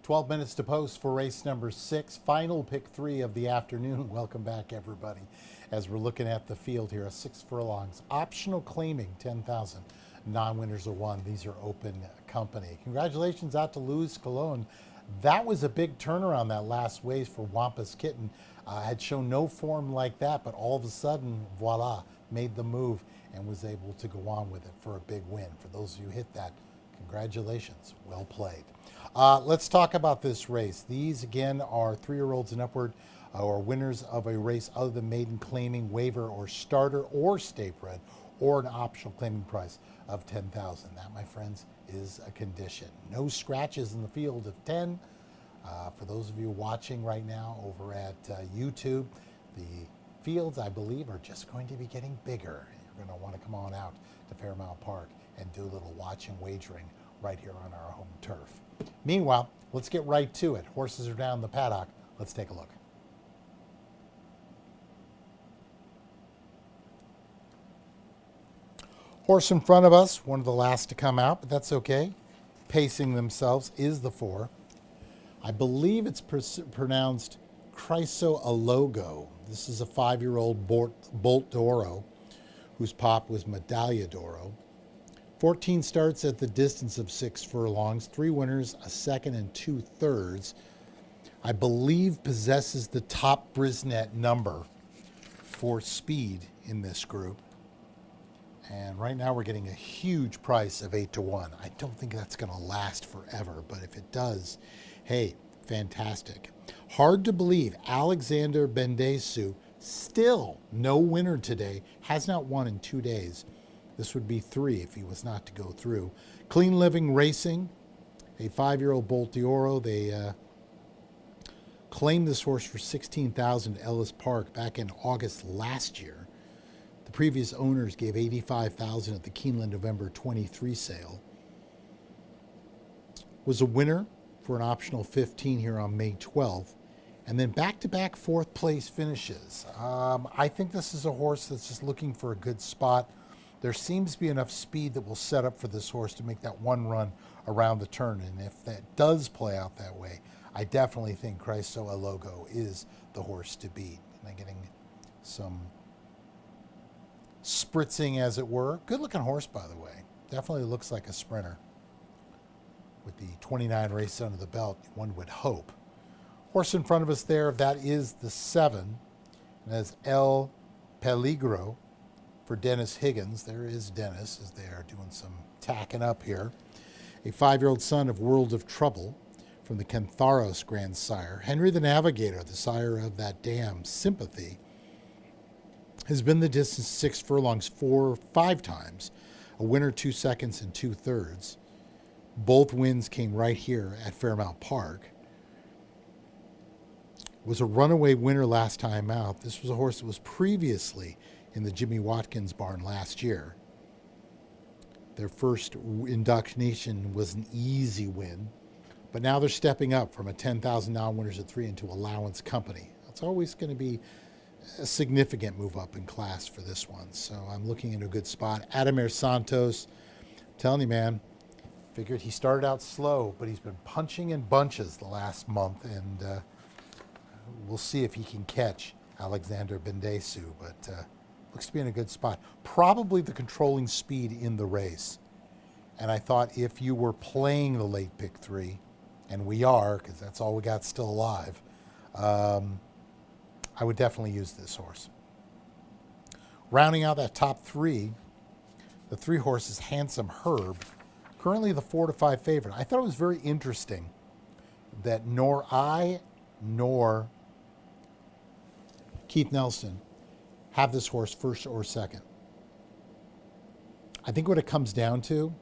12 minutes to post for race number 6, final pick 3 of the afternoon. Welcome back, everybody, as we're looking at the field here. 6 furlongs, optional claiming 10,000. Non-winners are 1. These are open company. Congratulations out to Luis Colon. That was a big turnaround, that last race for Wampus Kitten. Had shown no form like that, but all of a sudden, voila, made the move and was able to go on with it for a big win. For those of you who hit that, congratulations, well played. Let's talk about this race. These, again, are 3-year-olds and upward, or winners of a race other than maiden claiming, waiver, or starter, or state bred, or an optional claiming price of 10,000. That, my friends, is a condition. No scratches in the field of 10. For those of you watching right now over at YouTube, the fields, I believe, are just going to be getting bigger. You're going to want to come on out to Fairmount Park and do a little watching wagering right here on our home turf. Meanwhile, let's get right to it. Horses are down the paddock. Let's take a look. Horse in front of us, one of the last to come out, but that's okay. Pacing themselves is the 4. I believe it's pronounced Criso Alogo. This is a 5-year-old Bolt d'Oro, whose pop was Medaglia d'Oro. 14 starts at the distance of 6 furlongs, 3 winners, a second and 2 thirds. I believe possesses the top Brisnet number for speed in this group. And right now we're getting a huge price of 8-1. I don't think that's going to last forever, but if it does, hey, fantastic. Hard to believe, Alexander Bendesu, still no winner today, has not won in 2 days. This would be 3 if he was not to go through. Clean Living Racing, a 5-year-old Bolt d'Oro. They claimed this horse for $16,000 at Ellis Park back in August last year. The previous owners gave $85,000 at the Keeneland November 23 sale. Was a winner for an optional 15 here on May 12th. And then back-to-back 4th place finishes. I think this is a horse that's just looking for a good spot. There seems to be enough speed that will set up for this horse to make that one run around the turn. And if that does play out that way, I definitely think Criso Alogo is the horse to beat. And I'm getting some spritzing, as it were. Good-looking horse, by the way. Definitely looks like a sprinter. With the 29 races under the belt, one would hope. Horse in front of us there, that is the 7. And that's El Peligro for Dennis Higgins. There is Dennis, as they are doing some tacking up here. A 5-year-old son of World of Trouble from the Cantharos grandsire. Henry the Navigator, the sire of that dam, Sympathy, has been the distance 6 furlongs 5 times. A winner 2 seconds and 2 thirds. Both wins came right here at Fairmount Park. Was a runaway winner last time out. This was a horse that was previously in the Jimmy Watkins barn last year. Their first induction was an easy win, but now they're stepping up from a 10,000 non-winners at 3 into allowance company. It's always going to be a significant move up in class for this one, so I'm looking into a good spot. Adamir Santos, I'm telling you, man, figured he started out slow, but he's been punching in bunches the last month, and we'll see if he can catch Alexander Bendesu, but looks to be in a good spot. Probably the controlling speed in the race. And I thought if you were playing the late pick 3, and we are, because that's all we got still alive, I would definitely use this horse. Rounding out that top 3, the 3 horses, Handsome Herb, currently the 4-5 favorite. I thought it was very interesting that nor I nor Keith Nelson have this horse first or second. I think what it comes down to,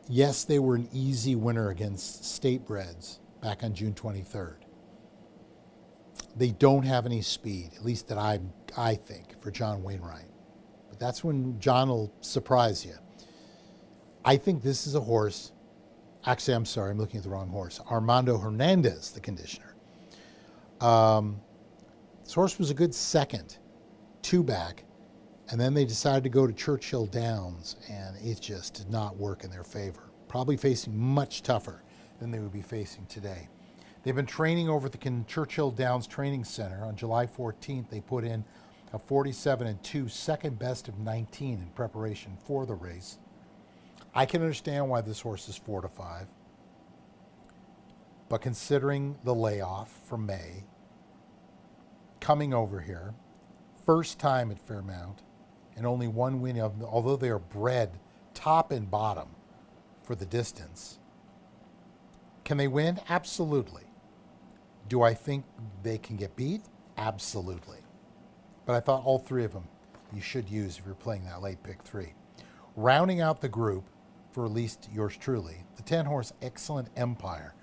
yes, they were an easy winner against state breds back on June 23rd. They don't have any speed, at least that I think, for John Wainwright. But that's when John will surprise you. I think this is a horse, actually, I'm sorry, I'm looking at the wrong horse. Armando Hernandez, the conditioner. This horse was a good second, 2 back, and then they decided to go to Churchill Downs, and it just did not work in their favor. Probably facing much tougher than they would be facing today. They've been training over at the Churchill Downs Training Center. On July 14th, they put in a 47-2, second best of 19 in preparation for the race. I can understand why this horse is 4-5, but considering the layoff from May, coming over here, first time at Fairmount, and only one win, although they are bred top and bottom for the distance. Can they win? Absolutely. Do I think they can get beat? Absolutely. But I thought all three of them you should use if you're playing that late pick 3. Rounding out the group, for at least yours truly, the 10-horse Excellent Empire.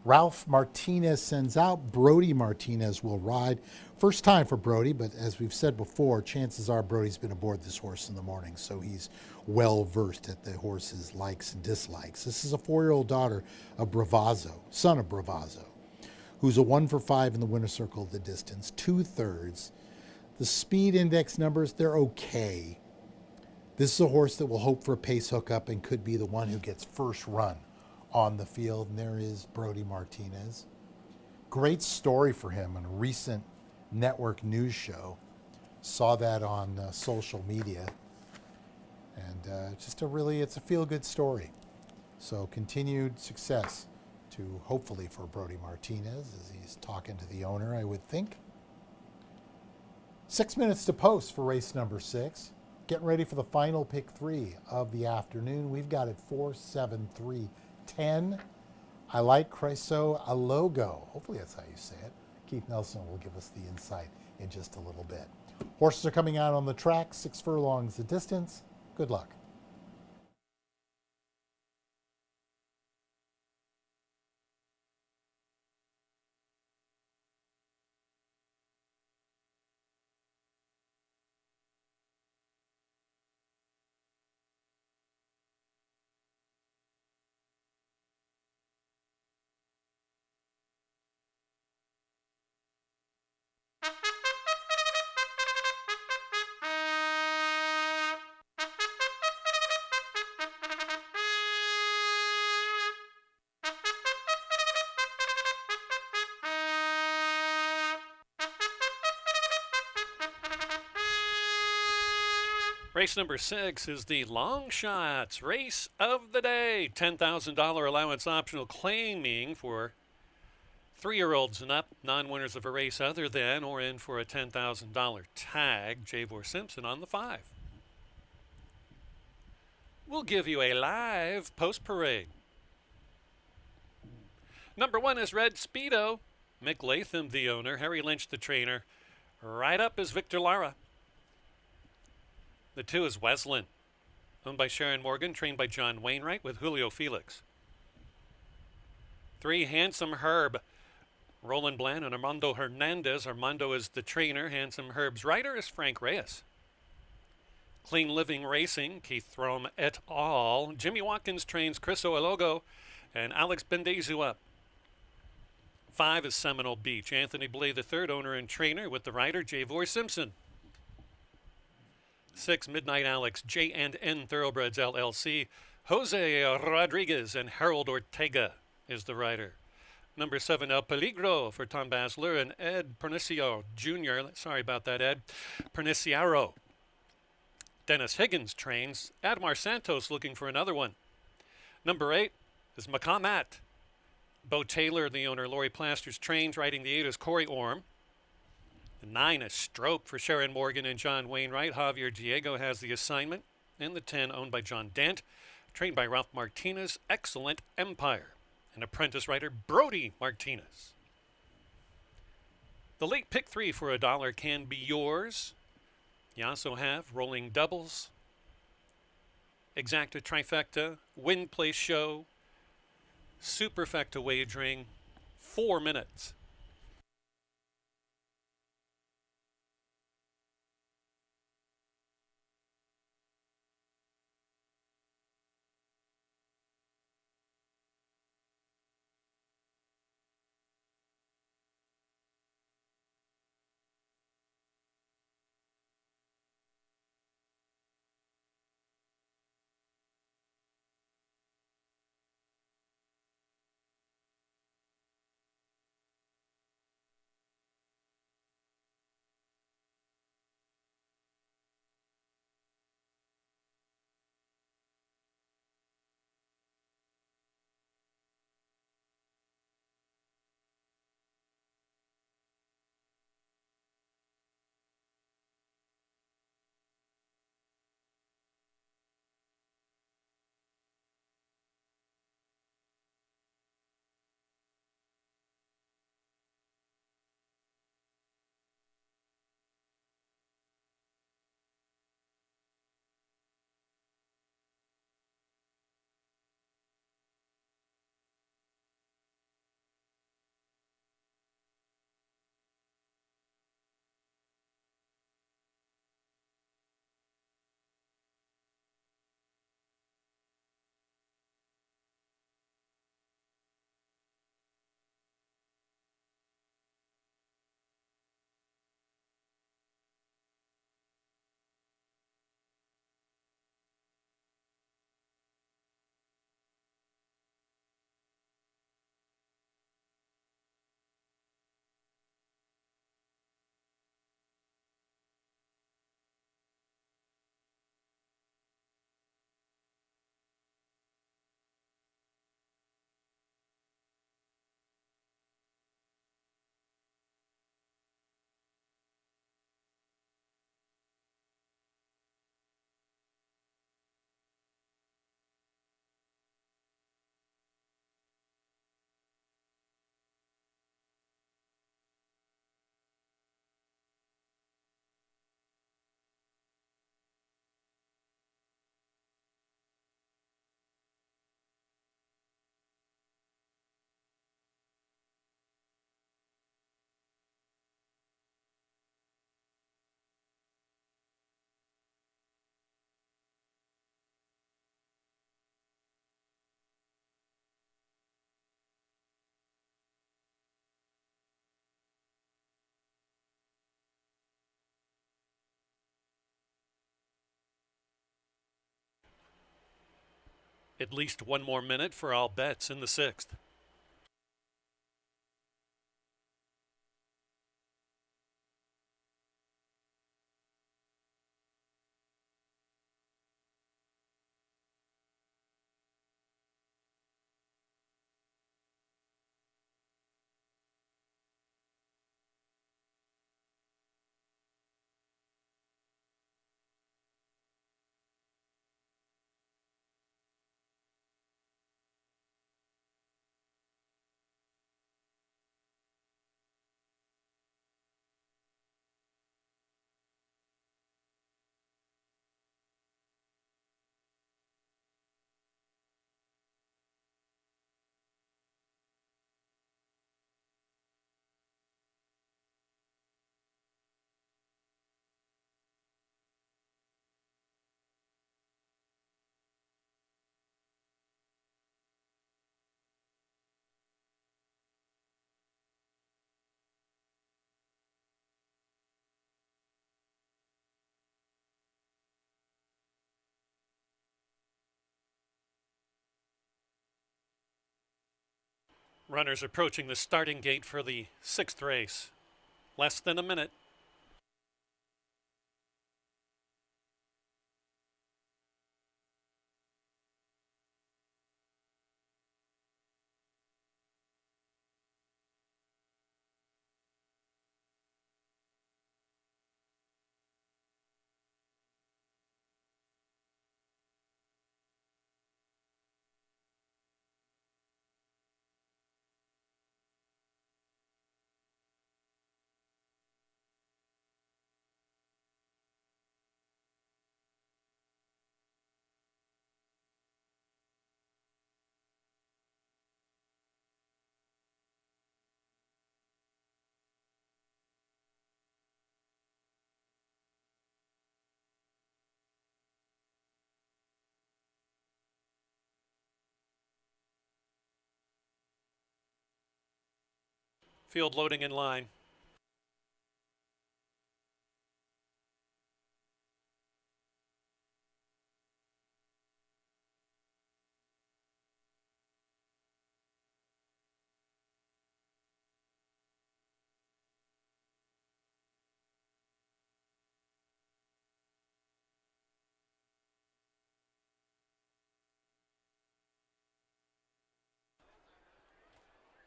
Ralph Martinez sends out. Brody Martinez will ride. First time for Brody, but as we've said before, chances are Brody's been aboard this horse in the morning, so he's well versed at the horse's likes and dislikes. This is a 4-year-old daughter of Bravazzo, son of Bravazzo, who's a 1-for-5 in the winner's circle of the distance, 2/3. The speed index numbers, they're okay. This is a horse that will hope for a pace hookup and could be the one who gets first run on the field. And there is Brody Martinez. Great story for him on a recent network news show. Saw that on social media. And it's a feel-good story. So continued success to hopefully for Brody Martinez as he's talking to the owner, I would think. 6 minutes to post for race number 6. Getting ready for the final pick 3 of the afternoon. We've got it 4, 7, 3, 10. I like Creso a logo. Hopefully that's how you say it. Keith Nelson will give us the insight in just a little bit. Horses are coming out on the track, 6 furlongs the distance. Good luck. Race number 6 is the Long Shots Race of the Day. $10,000 allowance optional claiming for 3-year-olds and up, non-winners of a race other than or in for a $10,000 tag. Javor Simpson on the 5. We'll give you a live post-parade. Number 1 is Red Speedo. Mick Latham, the owner. Harry Lynch, the trainer. Right up is Victor Lara. The 2 is Wesleyan, owned by Sharon Morgan, trained by John Wainwright with Julio Felix. 3, Handsome Herb. Roland Bland and Armando Hernandez. Armando is the trainer. Handsome Herb's rider is Frank Reyes. Clean Living Racing, Keith Throm et al. Jimmy Watkins trains Chris Oelogo and Alex Bendezua. 5 is Seminole Beach. Anthony Blay III, owner and trainer with the rider Javor Simpson. 6, Midnight Alex, J&N Thoroughbreds LLC. Jose Rodriguez and Harold Ortega is the rider. Number 7, El Peligro for Tom Basler and Ed Pernicio Jr. Sorry about that, Ed. Perniciaro. Dennis Higgins trains. Admar Santos looking for another one. Number 8 is Makamat. Bo Taylor, the owner. Lori Plasters trains. Riding the 8 is Corey Orm. The 9 is Stroke for Sharon Morgan and John Wainwright. Javier Diego has the assignment. And the 10, owned by John Dent, trained by Ralph Martinez. Excellent Empire. And apprentice rider Brody Martinez. The late pick 3 for $1 can be yours. You also have rolling doubles, exacta trifecta, win place show, superfecta wagering, 4 minutes. At least one more minute for all bets in the sixth. Runners approaching the starting gate for the sixth race. Less than a minute. Field loading in line.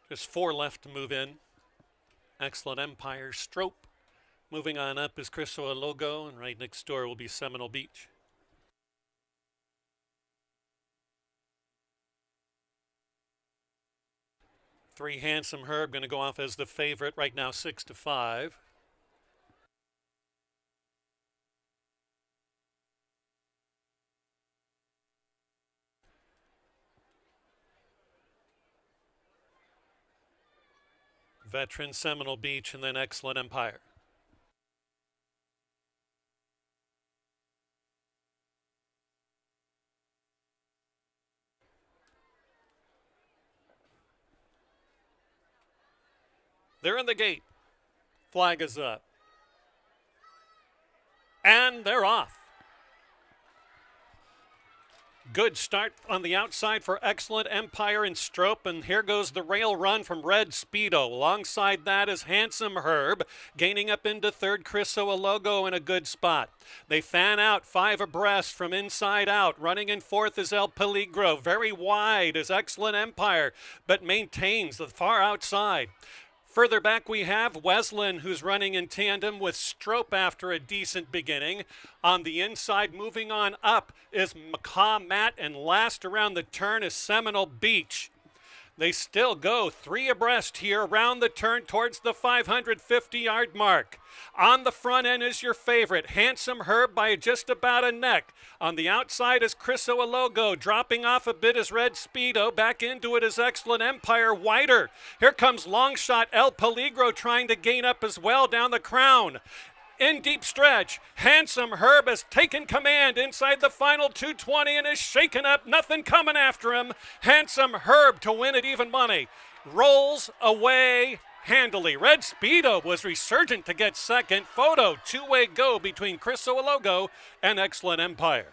Just 4 left to move in. Excellent Empire, Strope. Moving on up is Criso Logo, and right next door will be Seminole Beach. Three Handsome Herb going to go off as the favorite right now, 6-5. Veteran Seminole Beach, and then Excellent Empire. They're in the gate. Flag is up. And they're off. Good start on the outside for Excellent Empire and Strope, and here goes the rail run from Red Speedo. Alongside that is Handsome Herb, gaining up into third, Criso Logo in a good spot. They fan out 5 abreast from inside out. Running in fourth is El Peligro. Very wide is Excellent Empire, but maintains the far outside. Further back we have Wesleyan, who's running in tandem with Strope after a decent beginning. On the inside, moving on up, is Macaw Matt, and last around the turn is Seminole Beach. They still go 3 abreast here around the turn towards the 550-yard mark. On the front end is your favorite, Handsome Herb, by just about a neck. On the outside is Criso Logo. Dropping off a bit is Red Speedo. Back into it is Excellent Empire, wider. Here comes long shot El Peligro trying to gain up as well down the crown. In deep stretch, Handsome Herb has taken command inside the final 220 and is shaken up. Nothing coming after him. Handsome Herb to win at even money. Rolls away handily. Red Speedo was resurgent to get second. Photo, two-way go between Criso Logo and Excellent Empire.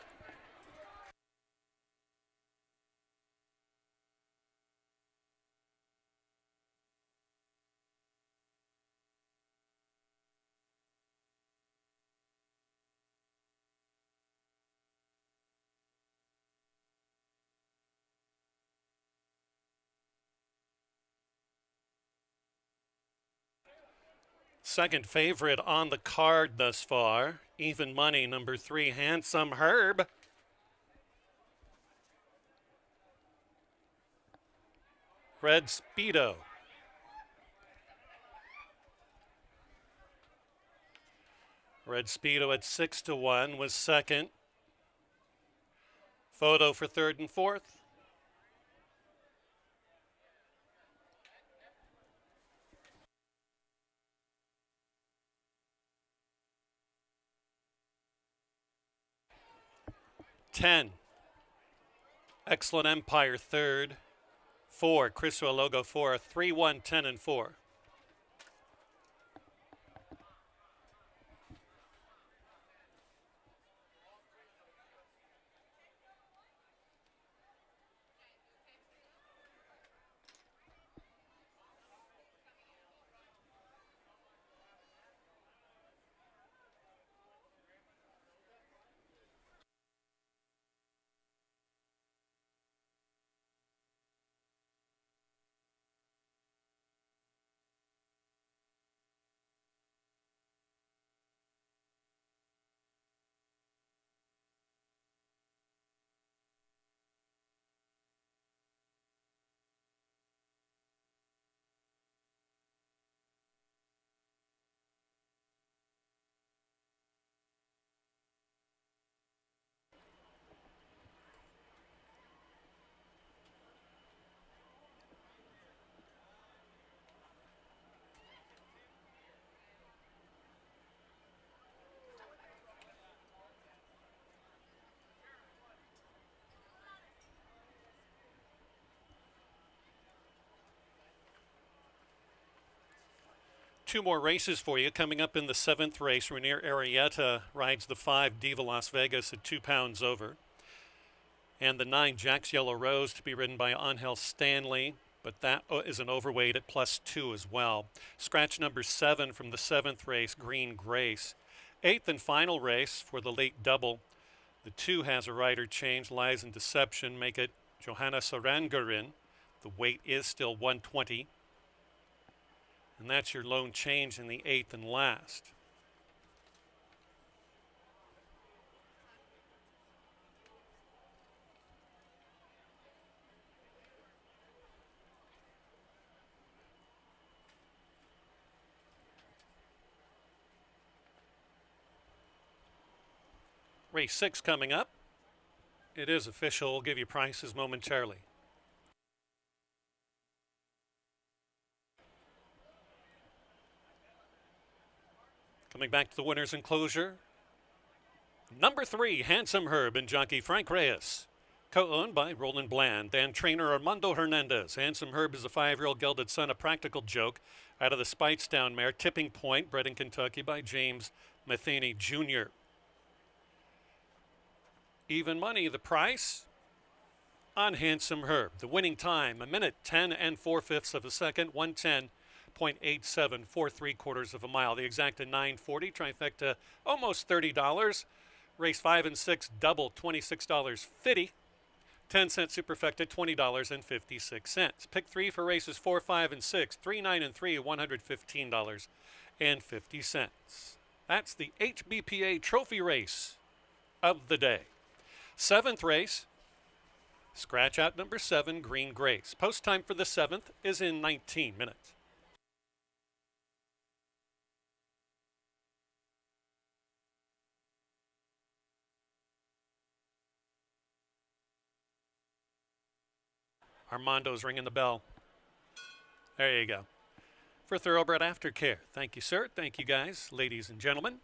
Second favorite on the card thus far. Even money, number 3, Handsome Herb. Red Speedo. Red Speedo at 6-1 was second. Photo for third and fourth. $10. Excellent Empire third. 4. Criswell Logo 4. 3, 1, 10, and 4. Two more races for you. Coming up in the 7th race, Rainier Arrieta rides the 5 Diva Las Vegas at 2 pounds over. And the 9 Jack's Yellow Rose to be ridden by Angel Stanley, but that is an overweight at +2 as well. Scratch number 7 from the 7th race, Green Grace. 8th and final race for the late double. The 2 has a rider change. Lies and Deception make it Johanna Sarangarin. The weight is still 120. And that's your lone change in the 8th and last. Race 6 coming up. It is official. We'll give you prices momentarily. Coming back to the winner's enclosure. Number 3, Handsome Herb and jockey Frank Reyes. Co-owned by Roland Bland and trainer Armando Hernandez. Handsome Herb is a 5-year-old gelded son of Practical Joke out of the Speightstown mare Tipping Point, bred in Kentucky by James Matheny Jr. Even money, the price on Handsome Herb. The winning time, 1:10 and 4/5 of a second, 1:10.87, 4¾ of a mile. The exact at 9:40, trifecta almost $30. Race 5 and 6, double $26.50. 10-cent superfecta, $20.56. Pick 3 for races 4, 5, and 6, 3, 9, and 3, $115.50. That's the HBPA Trophy race of the day. 7th race, scratch out number 7, Green Grace. Post time for the 7th is in 19 minutes. Armando's ringing the bell. There you go. For Thoroughbred Aftercare. Thank you, sir. Thank you, guys, ladies and gentlemen.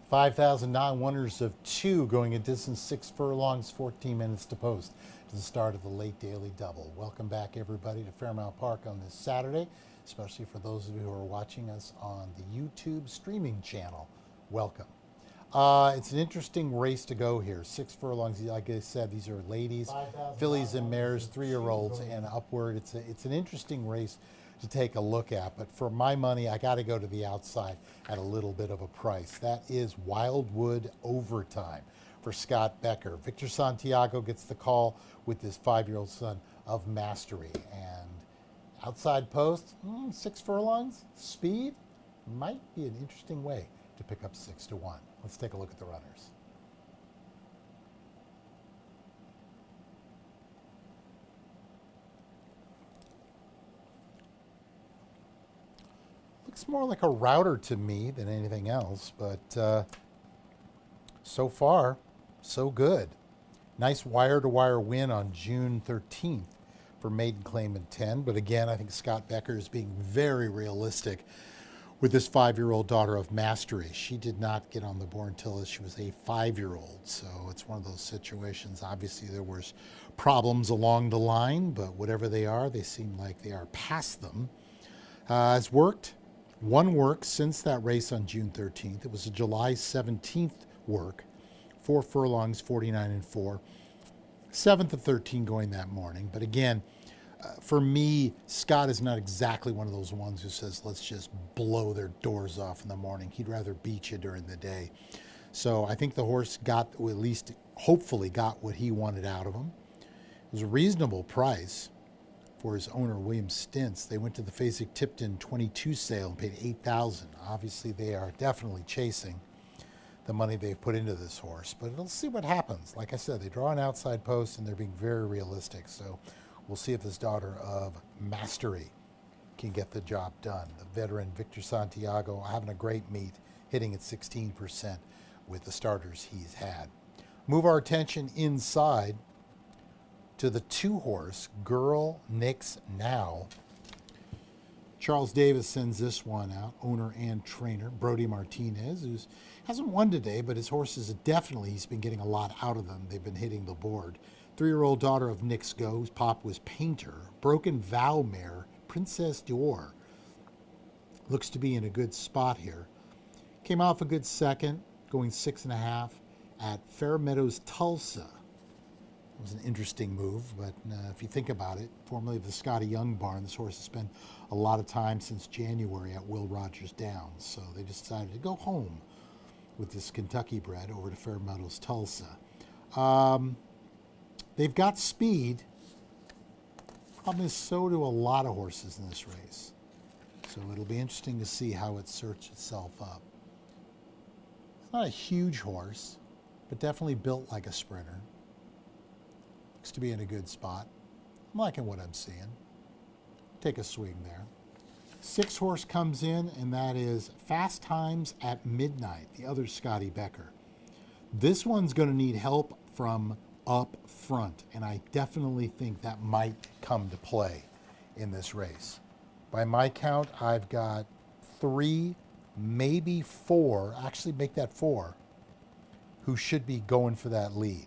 5,009 winners of 2 going a distance 6 furlongs, 14 minutes to post to the start of the late daily double. Welcome back, everybody, to Fairmount Park on this Saturday, especially for those of you who are watching us on the YouTube streaming channel. Welcome. It's an interesting race to go here. 6 furlongs, like I said, these are ladies, fillies and mares, 3-year-olds and upward. It's an interesting race to take a look at, but for my money, I got to go to the outside at a little bit of a price. That is Wildwood Overtime for Scott Becker. Victor Santiago gets the call with his 5-year-old son of Mastery. And outside post, 6 furlongs, speed might be an interesting way to pick up 6 to 1. Let's take a look at the runners. Looks more like a router to me than anything else, but so far, so good. Nice wire-to-wire win on June 13th for Maiden Claim in 10, but again, I think Scott Becker is being very realistic with this 5-year-old daughter of Mastery. She did not get on the board until she was a 5-year-old, so it's one of those situations. Obviously, there was problems along the line, but whatever they are, they seem like they are past them. Has worked. One work since that race on June 13th. It was a July 17th work. 4 furlongs, 49 and 4. 7th of 13 going that morning. But again, for me, Scott is not exactly one of those ones who says, let's just blow their doors off in the morning. He'd rather beat you during the day. So I think the horse got, or at least hopefully got what he wanted out of him. It was a reasonable price for his owner, William Stintz. They went to the Fasig-Tipton 22 sale and paid $8,000. Obviously, they are definitely chasing the money they've put into this horse, but we'll see what happens. Like I said, they draw an outside post and they're being very realistic. So we'll see if this daughter of Mastery can get the job done. The veteran Victor Santiago having a great meet, hitting at 16% with the starters he's had. Move our attention inside to the 2-horse Girl Nicks Now. Charles Davis sends this one out, owner and trainer. Brody Martinez, who hasn't won today, but his horses definitely, he's been getting a lot out of them. They've been hitting the board. 3-year-old daughter of Nick's Go, whose pop was Painter. Broken Vow mare, Princess Dior. Looks to be in a good spot here. Came off a good second, going 6.5 at Fairmeadows Tulsa. It was an interesting move, but if you think about it, formerly the Scotty Young barn, this horse has spent a lot of time since January at Will Rogers Downs, so they decided to go home with this Kentucky bred over to Fairmeadows Tulsa. They've got speed. Problem is, so do a lot of horses in this race. So it'll be interesting to see how it sorts itself up. It's not a huge horse, but definitely built like a sprinter. Looks to be in a good spot. I'm liking what I'm seeing. Take a swing there. 6-horse comes in, and that is Fast Times at Midnight, the other Scotty Becker. This one's going to need help from up front, and I definitely think that might come to play in this race. By my count, I've got 3, maybe 4, actually make that 4, who should be going for that lead.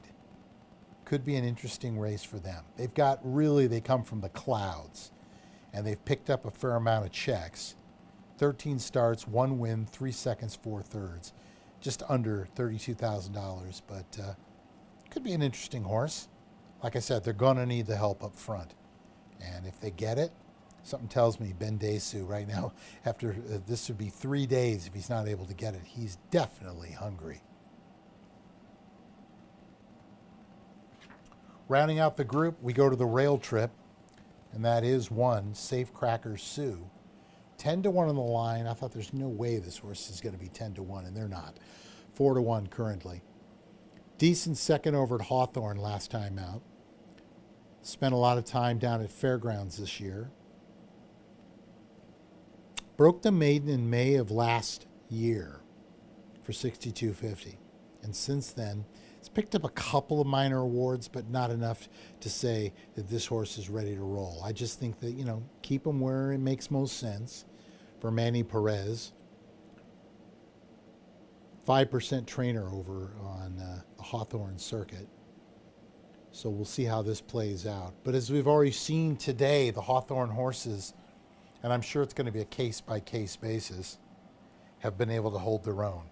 Could be an interesting race for them. They've got, really, they come from the clouds, and they've picked up a fair amount of checks. 13 starts, 1 win, 3 seconds, 4 thirds. Just under $32,000, but could be an interesting horse. Like I said, they're going to need the help up front. And if they get it, something tells me Ben Desu right now, after this would be 3 days if he's not able to get it, he's definitely hungry. Rounding out the group, we go to the rail trip, and that is 1, Safe Cracker Sue. 10 to 1 on the line. I thought there's no way this horse is going to be 10 to 1, and they're not. 4 to 1 currently. Decent second over at Hawthorne last time out. Spent a lot of time down at Fairgrounds this year. Broke the maiden in May of last year for $62.50. And since then, it's picked up a couple of minor awards, but not enough to say that this horse is ready to roll. I just think that, keep him where it makes most sense for Manny Perez. 5% trainer over on the Hawthorne circuit. So we'll see how this plays out. But as we've already seen today, the Hawthorne horses, and I'm sure it's going to be a case by case basis, have been able to hold their own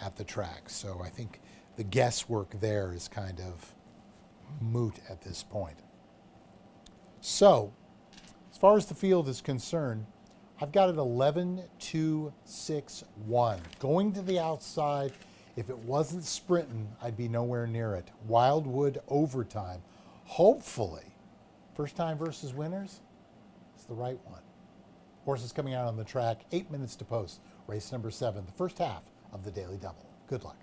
at the track. So I think the guesswork there is kind of moot at this point. So, as far as the field is concerned, I've got it 11-2-6-1. Going to the outside, if it wasn't sprinting, I'd be nowhere near it. Wildwood overtime. Hopefully, first time versus winners, it's the right one. Horses coming out on the track, 8 minutes to post. Race number 7, the first half of the Daily Double. Good luck.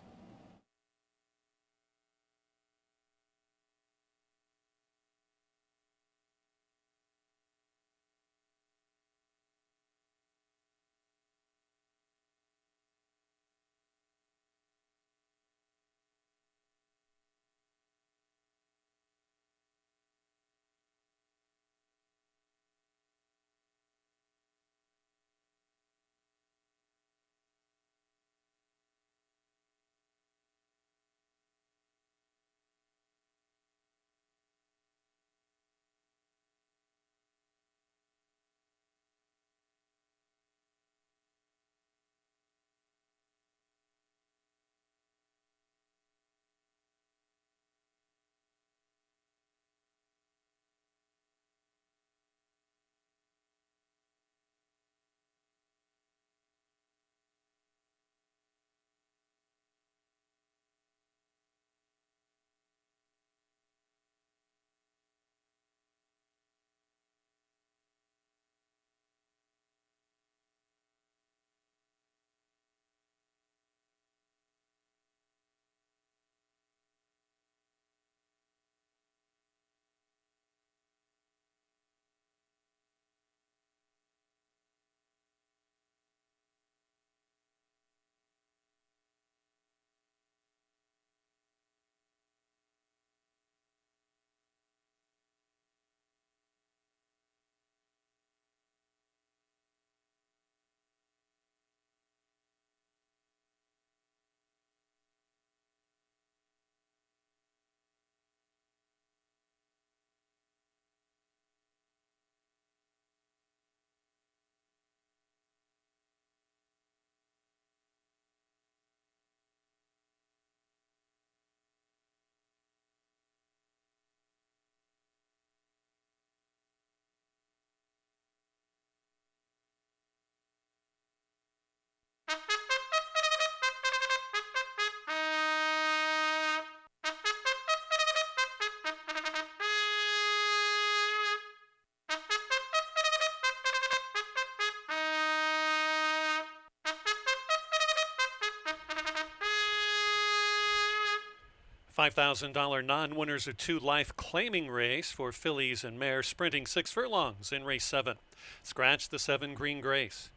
$5,000 non-winners of 2 life claiming race for fillies and mares sprinting 6 furlongs in race 7. Scratch the 7 Green Grace.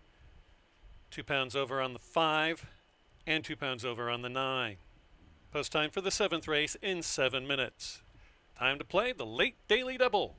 2 pounds over on the 5 and 2 pounds over on the 9. Post time for the 7th race in 7 minutes. Time to play the late Daily Double.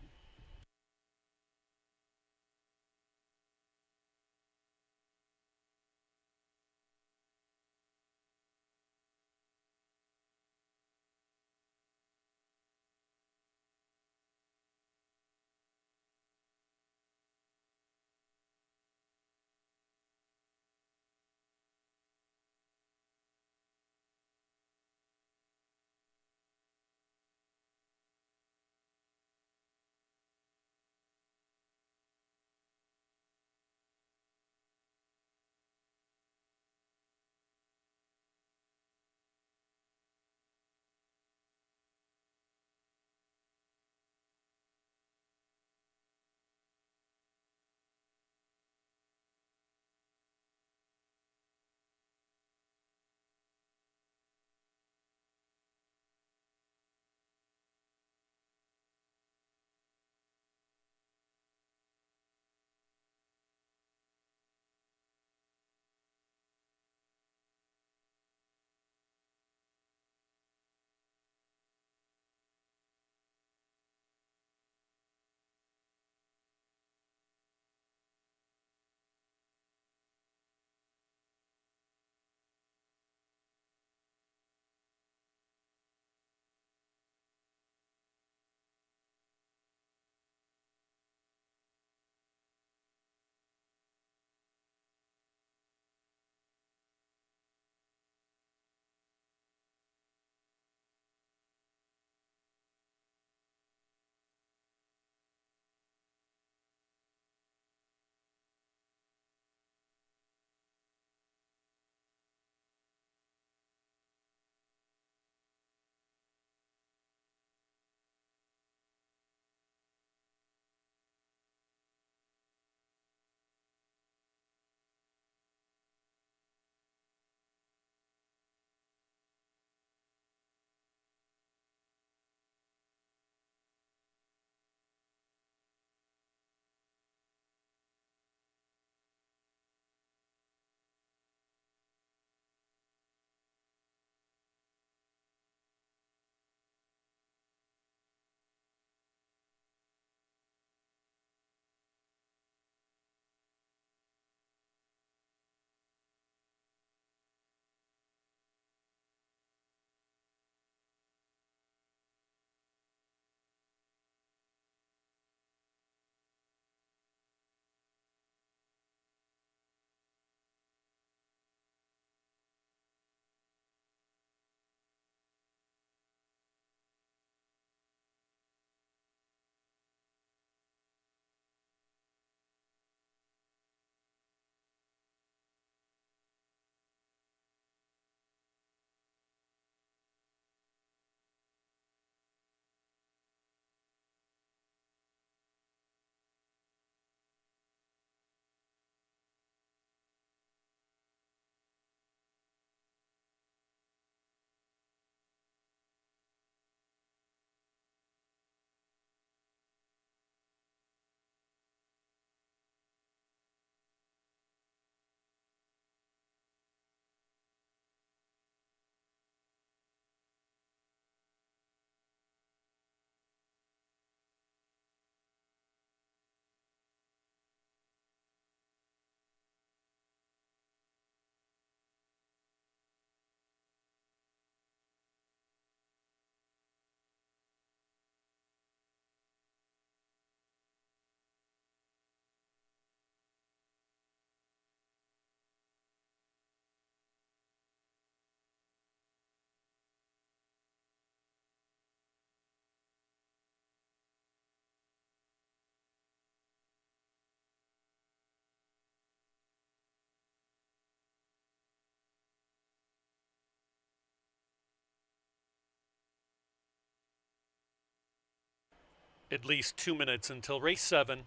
at least 2 minutes until race 7.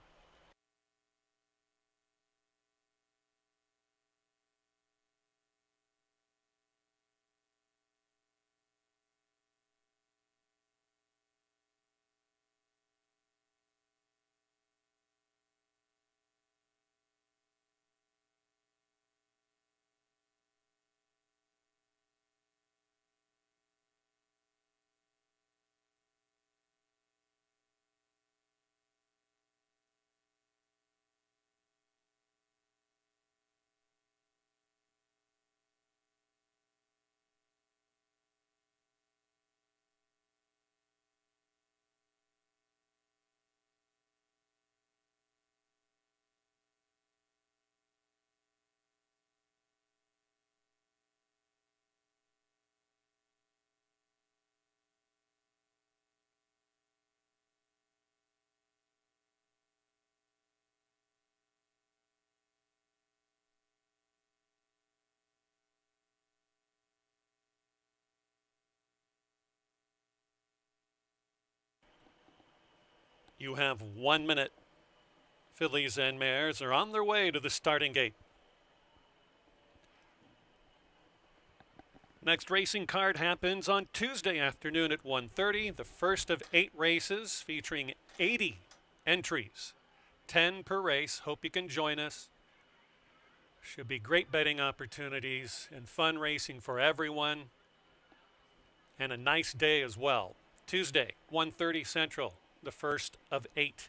You have 1 minute. Fillies and mares are on their way to the starting gate. Next racing card happens on Tuesday afternoon at 1:30. The first of 8 races featuring 80 entries, 10 per race. Hope you can join us. Should be great betting opportunities and fun racing for everyone, and a nice day as well. Tuesday, 1:30 Central, the first of 8.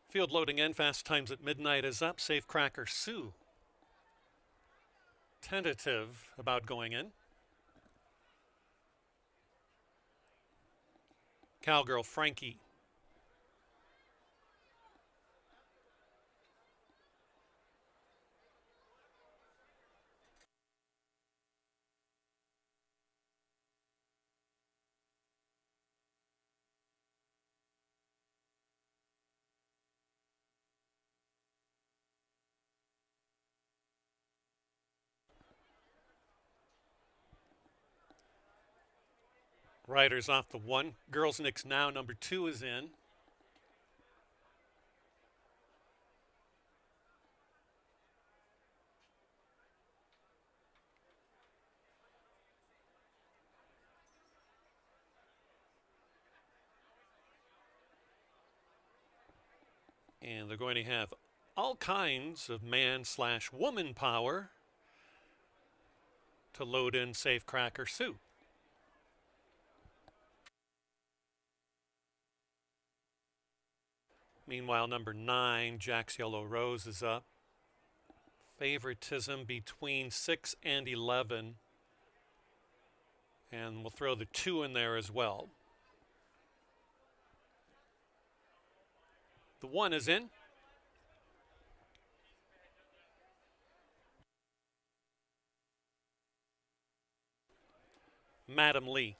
Field loading in. Fast times at midnight is up. Safecracker Sue tentative about going in. Cowgirl Frankie. Riders off the 1. Girls Nick's now. Number 2 is in. And they're going to have all kinds of man/woman power to load in Safecracker Sue. Meanwhile, number 9, Jack's Yellow Rose, is up. Favoritism between 6 and 11. And we'll throw the 2 in there as well. The 1 is in. Madam Lee.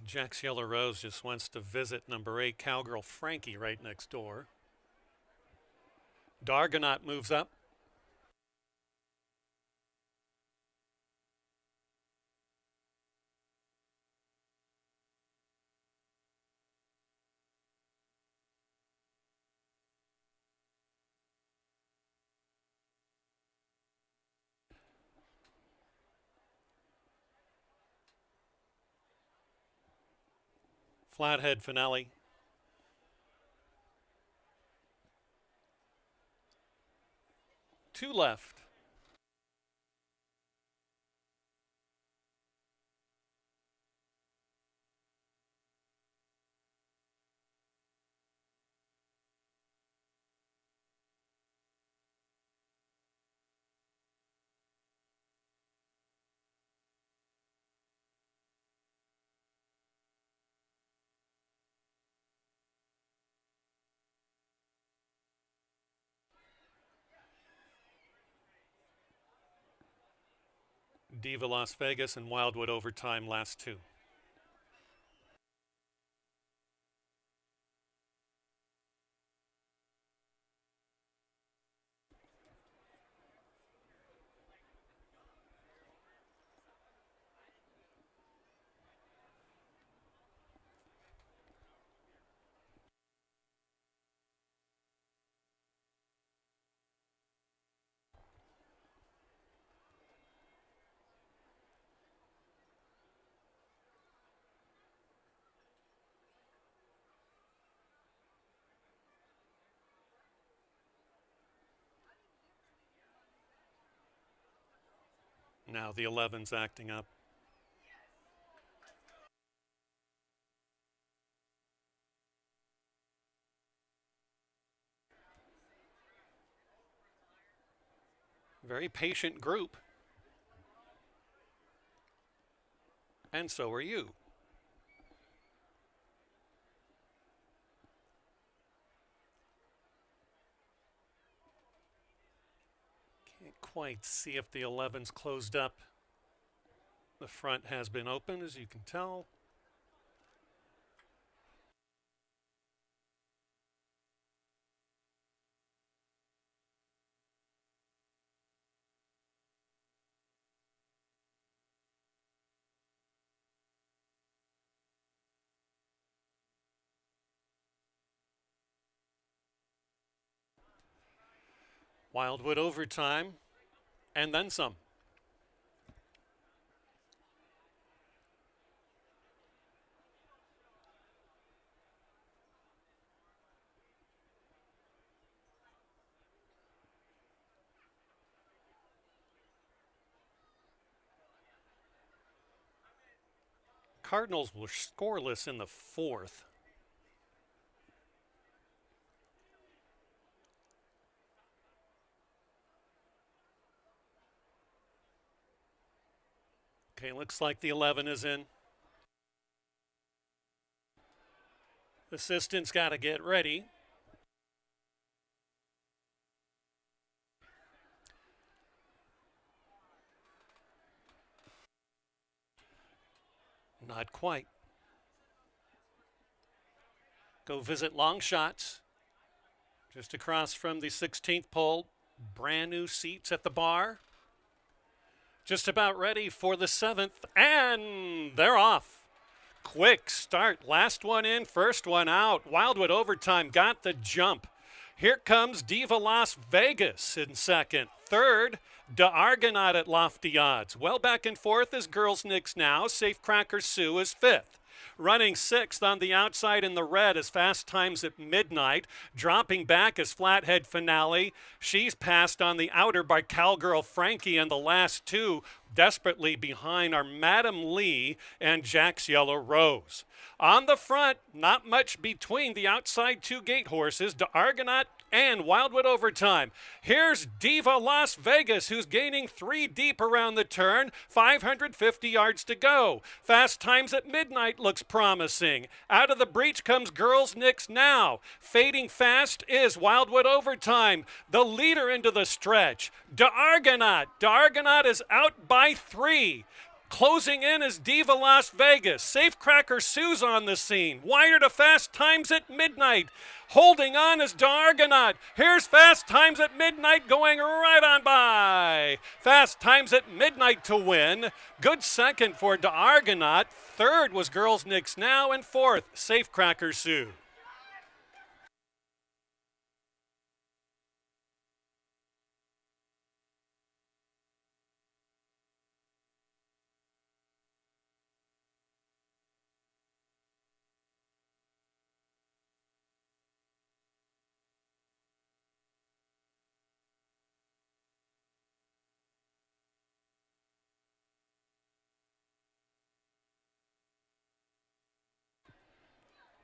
Jack's Yellow Rose just wants to visit number 8, Cowgirl Frankie, right next door. Dargonaut moves up. Flathead finale. Two left. Diva Las Vegas and Wildwood Overtime last two. Now the 11's acting up. Very patient group. And so are you. Can't quite see if the 11's closed up. The front has been open, as you can tell. Wildwood Overtime, and then some. Cardinals were scoreless in the fourth. Okay, looks like the 11 is in. Assistant's got to get ready. Not quite. Go visit Long Shots. Just across from the 16th pole. Brand new seats at the bar. Just about ready for the 7th, and they're off. Quick start. Last one in, first one out. Wildwood Overtime got the jump. Here comes Diva Las Vegas in second. Third, De Argonaut at lofty odds. Well back and forth is Girls Knicks now. Safecracker Sue is fifth. Running sixth on the outside in the red is Fast Times at Midnight. Dropping back is Flathead Finale. She's passed on the outer by Cowgirl Frankie, and the last two desperately behind are Madam Lee and Jack's Yellow Rose. On the front, not much between the outside two gate horses, De Argonaut and Wildwood Overtime. Here's Diva Las Vegas, who's gaining 3 deep around the turn, 550 yards to go. Fast Times at Midnight looks promising. Out of the breach comes Girls Knicks now. Fading fast is Wildwood Overtime, the leader into the stretch. De Argonaut is out by 3. Closing in is Diva Las Vegas. Safecracker Sue's on the scene. Wire to Fast Times at Midnight. Holding on is De Argonaut. Here's Fast Times at Midnight going right on by. Fast Times at Midnight to win. Good second for De Argonaut. Third was Girls Knicks Now, and fourth, Safecracker Sue.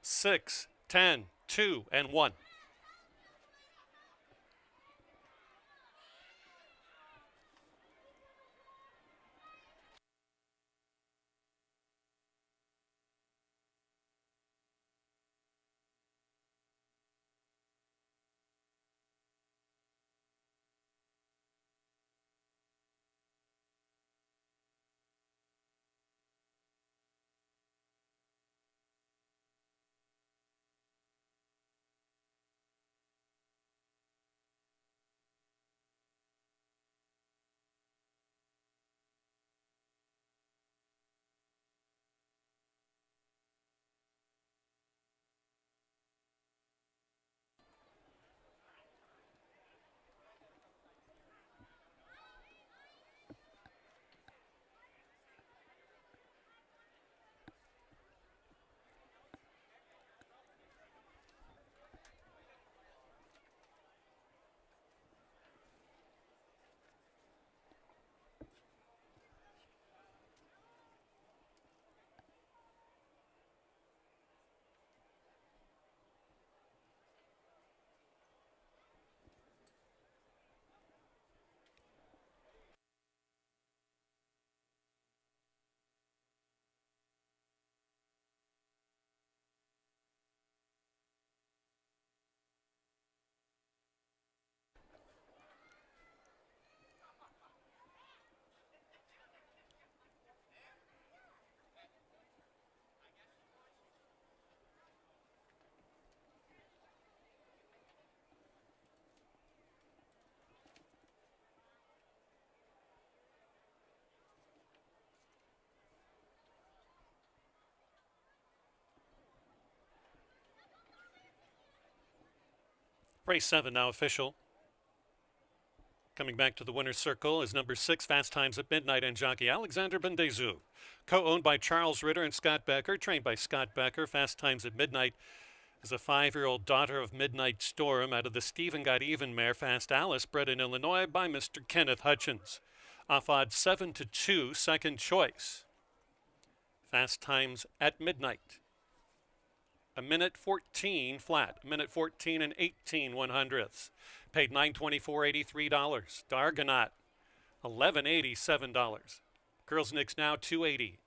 6, 10, 2, and 1. Race 7 now official. Coming back to the winner's circle is number 6, Fast Times at Midnight, and jockey Alexander Bendezu. Co-owned by Charles Ritter and Scott Becker, trained by Scott Becker. Fast Times at Midnight is a 5-year-old daughter of Midnight Storm out of the Stephen Got Even mare Fast Alice, bred in Illinois by Mr. Kenneth Hutchins. Off odds 7-2, second choice. Fast Times at Midnight. A minute 14 flat, a minute 14 and 18 1/100ths. Paid $924.83. Dargonaut, $1187. Girls Knicks now $280.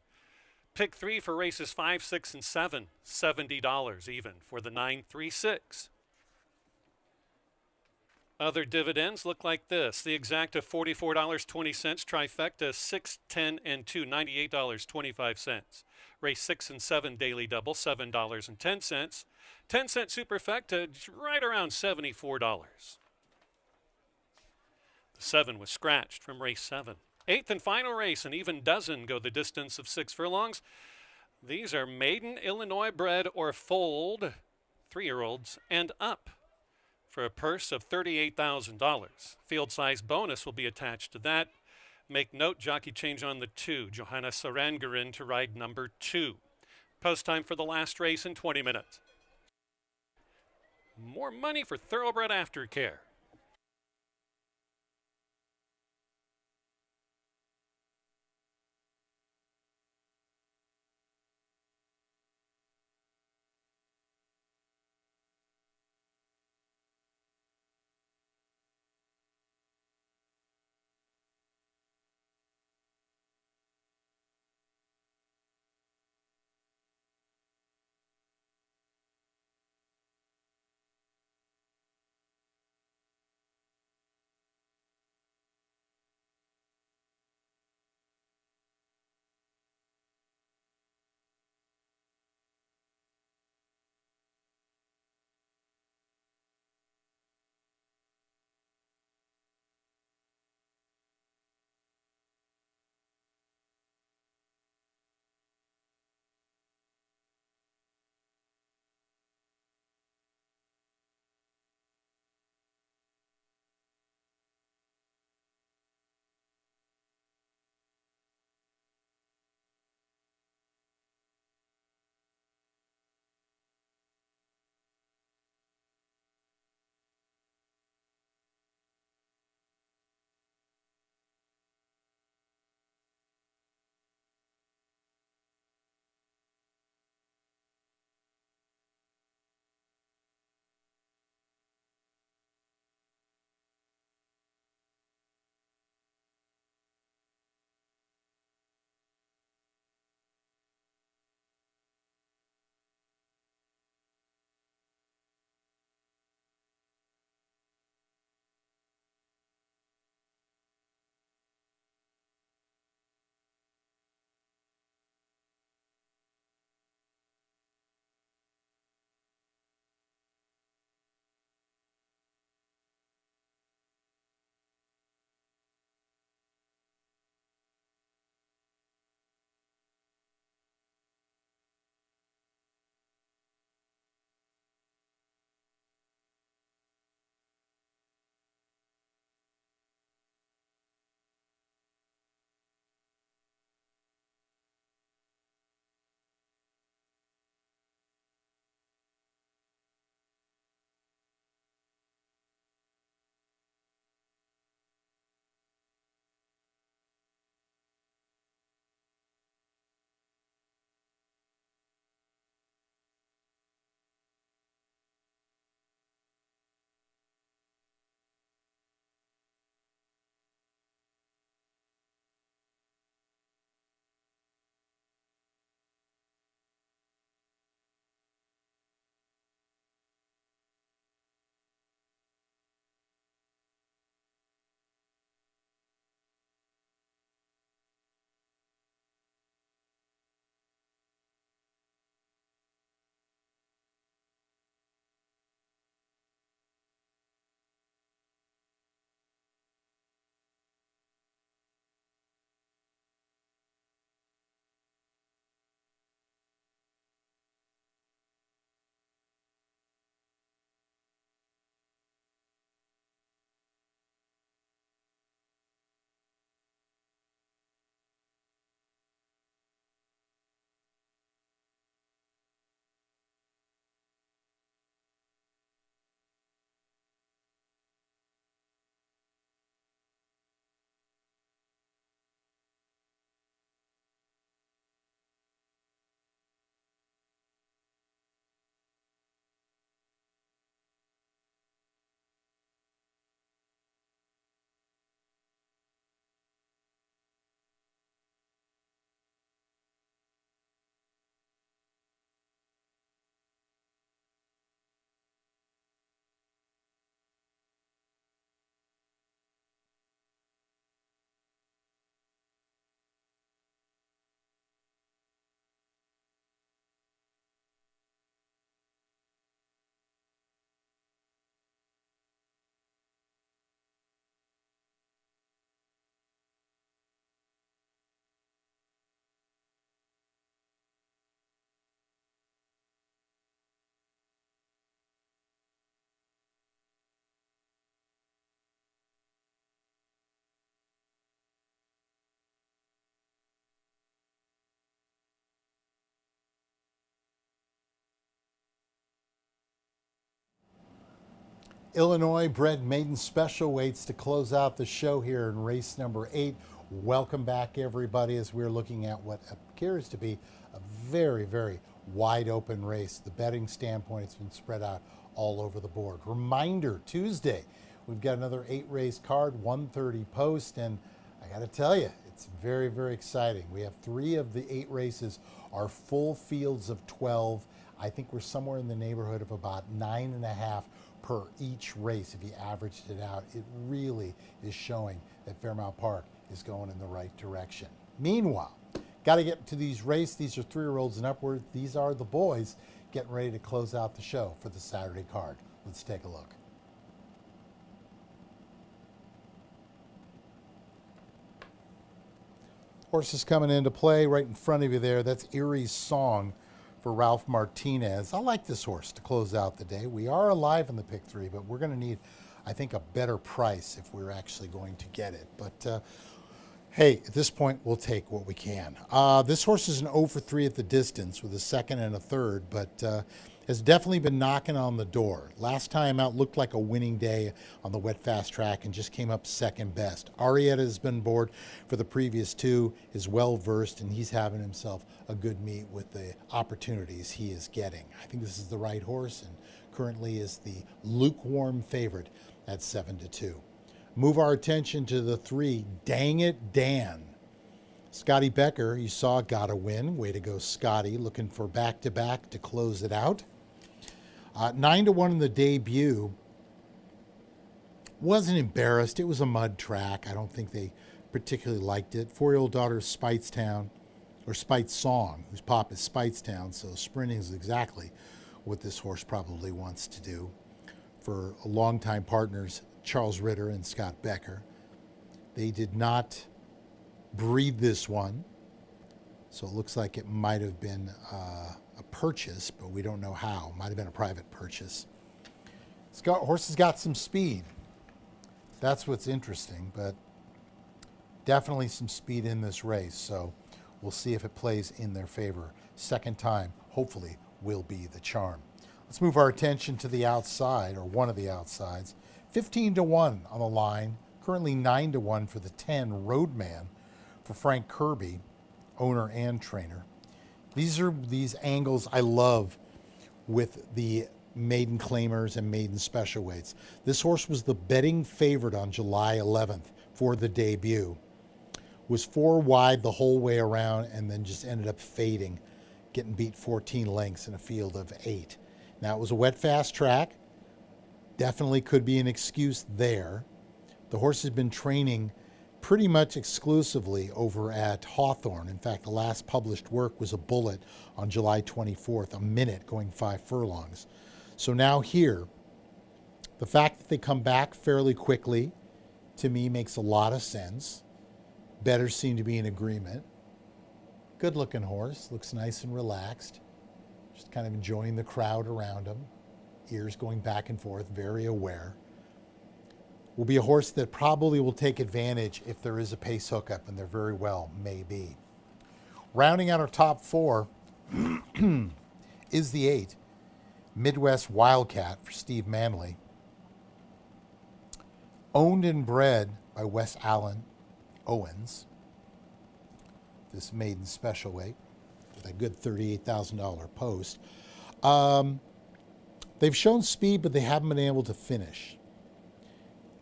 Pick 3 for races 5, 6, and 7, $70 even for the 936. Other dividends look like this. The exacta $44.20. Trifecta 6, 10, and 2, $98.25. Race 6 and 7 daily double, $7.10. 10-cent superfecta right around $74. The 7 was scratched from race 7. 8th and final race, an even dozen go the distance of 6 furlongs. These are maiden Illinois bred or foaled 3-year-olds and up for a purse of $38,000. Field size bonus will be attached to that. Make note, jockey change on the 2. Johanna Sarangarin to ride number 2. Post time for the last race in 20 minutes. More money for Thoroughbred Aftercare. Illinois bred maiden special weights to close out the show here in race number 8. Welcome back, everybody, as we're looking at what appears to be a very, very wide open race. The betting standpoint, it's been spread out all over the board. Reminder, Tuesday, we've got another 8-race card, 1:30 post, and I got to tell you, it's very, very exciting. We have 3 of the 8 races are full fields of 12. I think we're somewhere in the neighborhood of about 9.5 per each race. If you averaged it out, it really is showing that Fairmount Park is going in the right direction. Meanwhile, got to get to these races. These are 3-year-olds and upward. These are the boys getting ready to close out the show for the Saturday card. Let's take a look. Horses coming into play right in front of you there. That's Erie's Song for Ralph Martinez. I like this horse to close out the day. We are alive in the pick 3, but we're going to need, I think, a better price if we're actually going to get it. But hey, at this point, we'll take what we can. This horse is an 0 for 3 at the distance with a second and a third, but has definitely been knocking on the door. Last time out looked like a winning day on the wet fast track and just came up second best. Arietta has been aboard for the previous 2, is well versed, and he's having himself a good meet with the opportunities he is getting. I think this is the right horse and currently is the lukewarm favorite at 7-2. Move our attention to the 3, Dang It Dan. Scotty Becker, you saw, got a win. Way to go, Scotty. Looking for back-to-back to close it out. 9-1 in the debut. Wasn't embarrassed. It was a mud track. I don't think they particularly liked it. 4-year-old daughter Spitestown, or Spite Song, whose pop is Spitestown, so sprinting is exactly what this horse probably wants to do. For longtime partners, Charles Ritter and Scott Becker. They did not breed this one, so it looks like it might have been a purchase, but we don't know how. Might have been a private purchase. Horse has got some speed. That's what's interesting, but definitely some speed in this race, so we'll see if it plays in their favor. Second time, hopefully, will be the charm. Let's move our attention to the outside, or one of the outsides. 15-1 on the line, currently 9-1 for the 10 Roadman for Frank Kirby, owner and trainer. These are these angles I love with the maiden claimers and maiden special weights. This horse was the betting favorite on July 11th for the debut. Was 4 wide the whole way around and then just ended up fading, getting beat 14 lengths in a field of 8. Now, it was a wet fast track. Definitely could be an excuse there. The horse has been training pretty much exclusively over at Hawthorne. In fact, the last published work was a bullet on July 24th, a minute going 5 furlongs. So now here, the fact that they come back fairly quickly, to me, makes a lot of sense. Bettors seem to be in agreement. Good looking horse, looks nice and relaxed. Just kind of enjoying the crowd around him. Ears going back and forth, very aware. Will be a horse that probably will take advantage if there is a pace hookup, and there very well may be. Rounding out our top 4 is the 8, Midwest Wildcat for Steve Manley. Owned and bred by Wes Allen Owens. This maiden special weight with a good $38,000 post. They've shown speed, but they haven't been able to finish.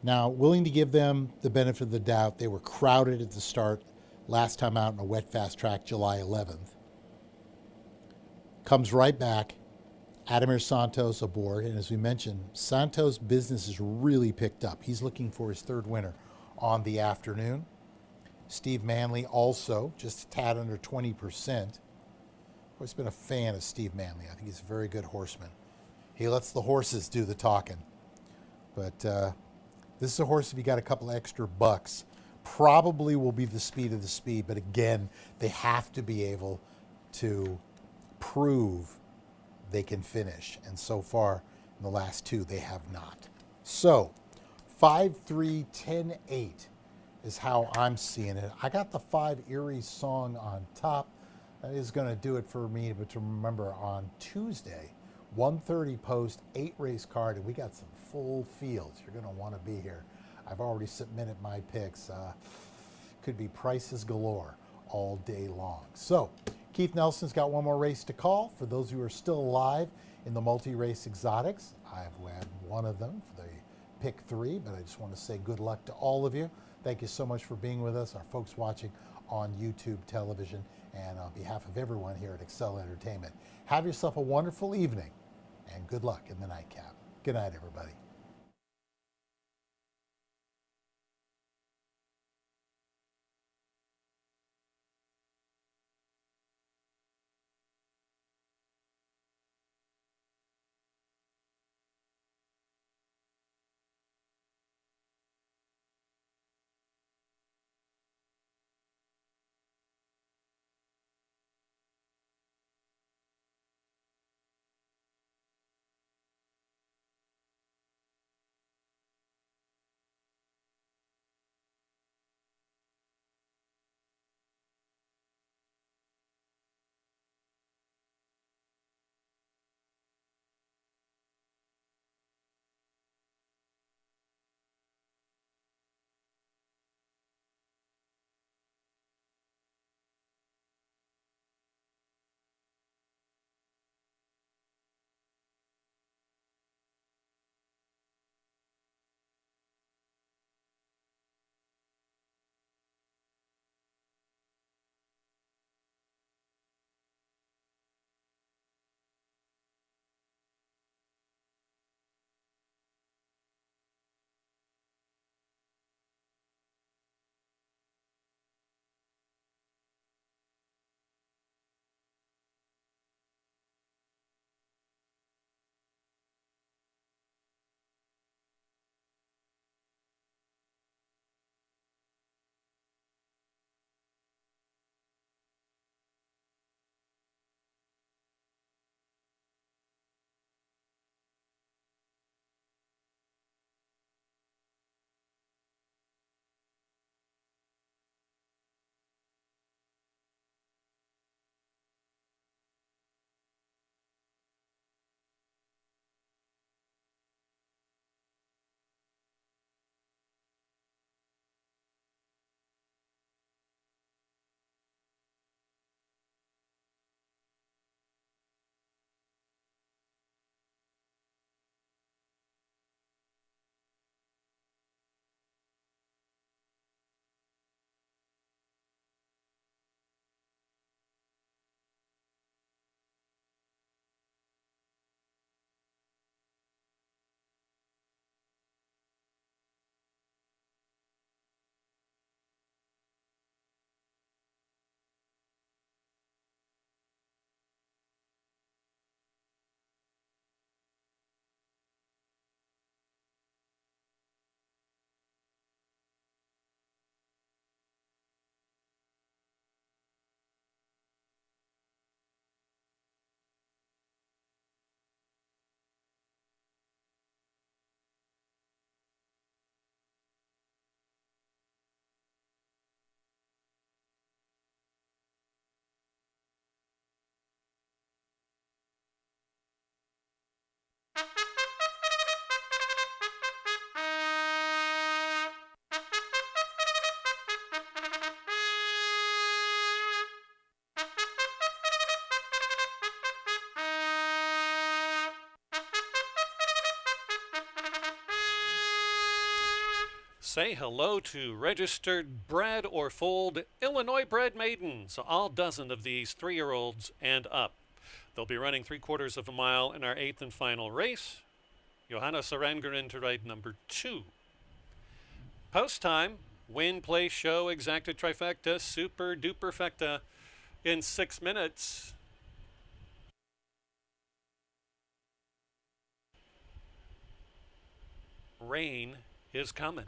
Now, willing to give them the benefit of the doubt, they were crowded at the start last time out in a wet fast track, July 11th. Comes right back. Ademir Santos aboard, and as we mentioned, Santos' business has really picked up. He's looking for his 3rd winner on the afternoon. Steve Manley also, just a tad under 20%. Always been a fan of Steve Manley. I think he's a very good horseman. He lets the horses do the talking. But this is a horse, if you got a couple extra bucks, probably will be the speed of the speed. But again, they have to be able to prove they can finish. And so far, in the last 2, they have not. So, 5-3, 10-8 is how I'm seeing it. I got the 5 Erie Song on top. That is going to do it for me. But to remember, on Tuesday, 1:30 post, 8 race card, and we got some full fields. You're going to want to be here. I've already submitted my picks. Could be prices galore all day long. So Keith Nelson's got one more race to call. For those who are still alive in the multi-race exotics, I've had one of them for the pick 3, but I just want to say good luck to all of you. Thank you so much for being with us, our folks watching on YouTube television, and on behalf of everyone here at Excel Entertainment, have yourself a wonderful evening and good luck in the nightcap. Good night, everybody. Say hello to registered bred or foaled Illinois bred maidens, all dozen of these 3-year-olds and up. They'll be running 3/4 of a mile in our 8th and final race. Johanna Sarangaren to ride number 2. Post time, win, place, show, exacta, trifecta, super duper fecta in 6 minutes. Rain is coming.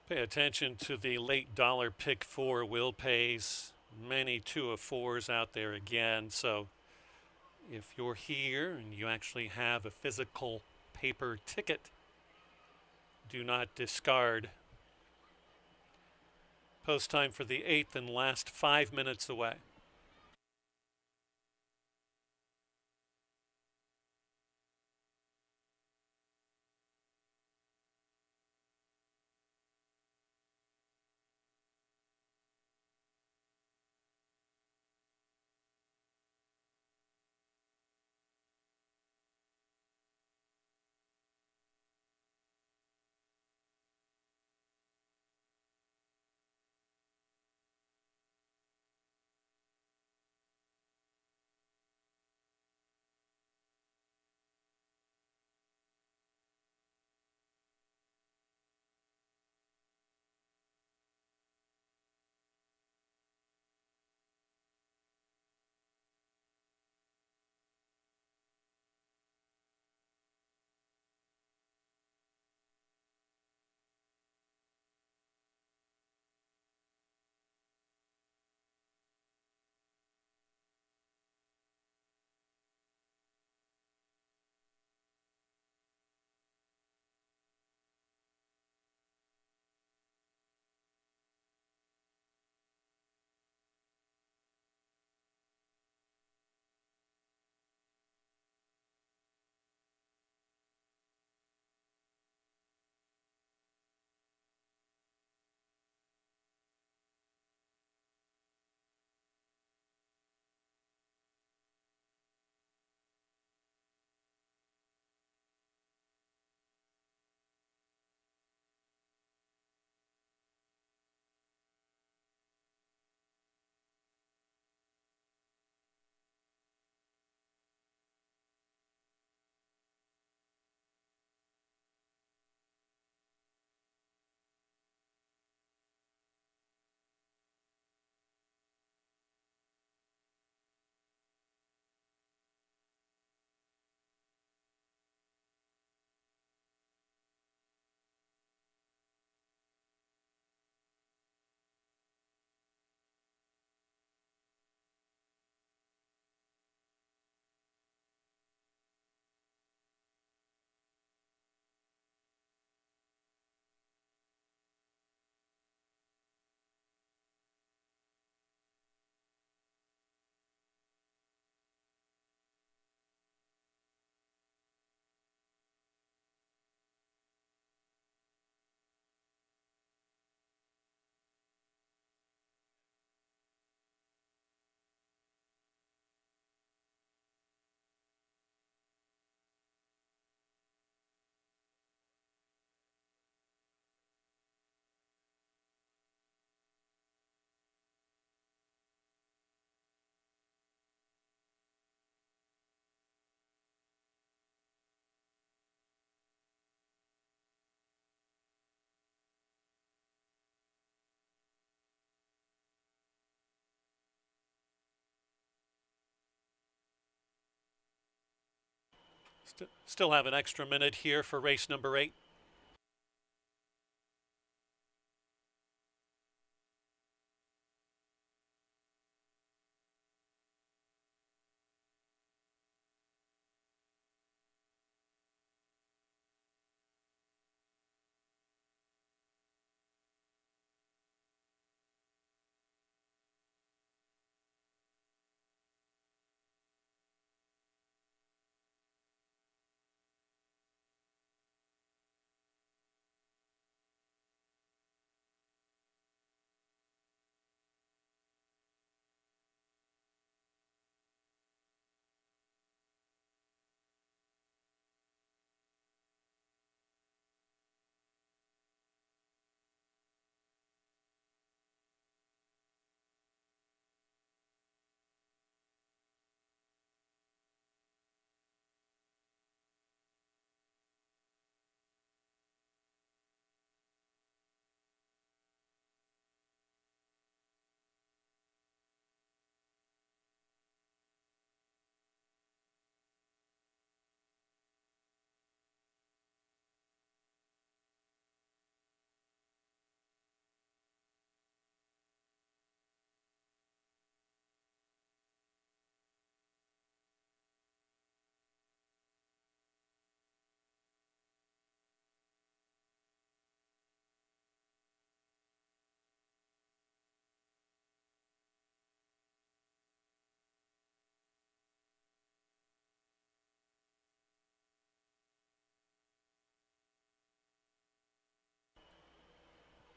Pay attention to the late dollar pick four will pays. Many 2 of 4s out there again. So if you're here and you actually have a physical paper ticket, do not discard. Post time for the 8th and last 5 minutes away. Still have an extra minute here for race number 8.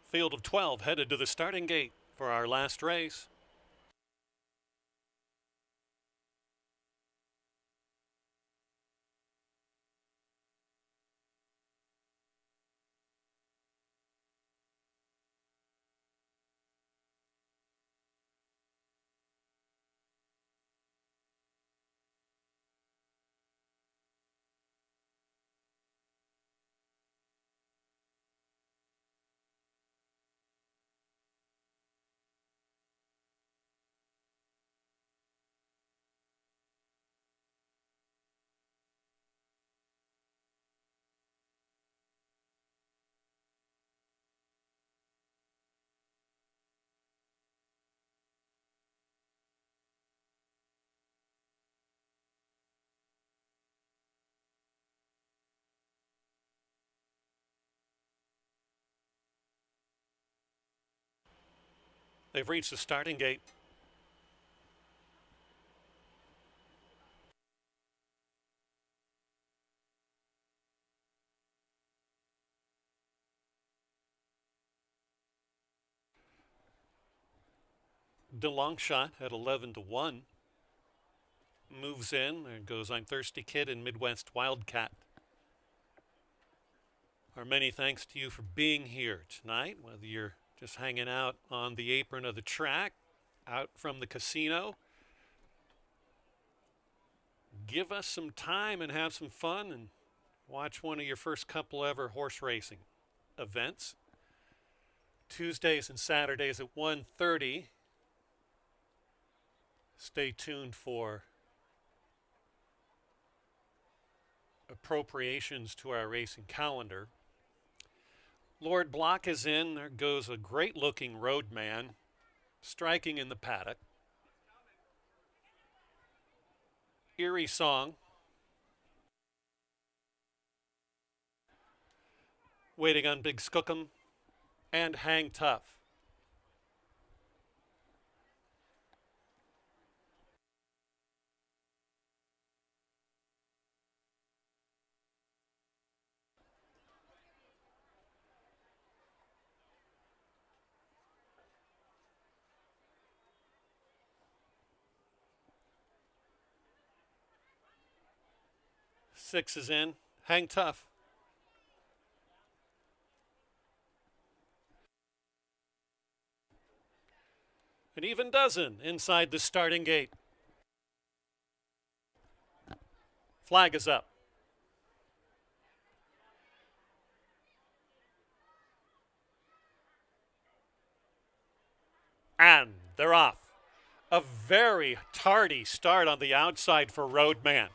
Field of 12 headed to the starting gate for our last race. They've reached the starting gate. DeLongshot at 11-1 moves in. There goes I'm Thirsty Kid and Midwest Wildcat. Our many thanks to you for being here tonight, whether you're just hanging out on the apron of the track, out from the casino. Give us some time and have some fun and watch one of your first couple ever horse racing events. Tuesdays and Saturdays at 1:30. Stay tuned for appropriations to our racing calendar. Lord Block is in. There goes a great-looking roadman striking in the paddock. Eerie Song. Waiting on Big Skookum and Hang Tough. Six is in. Hang Tough. An even dozen inside the starting gate. Flag is up. And they're off. A very tardy start on the outside for Roadman.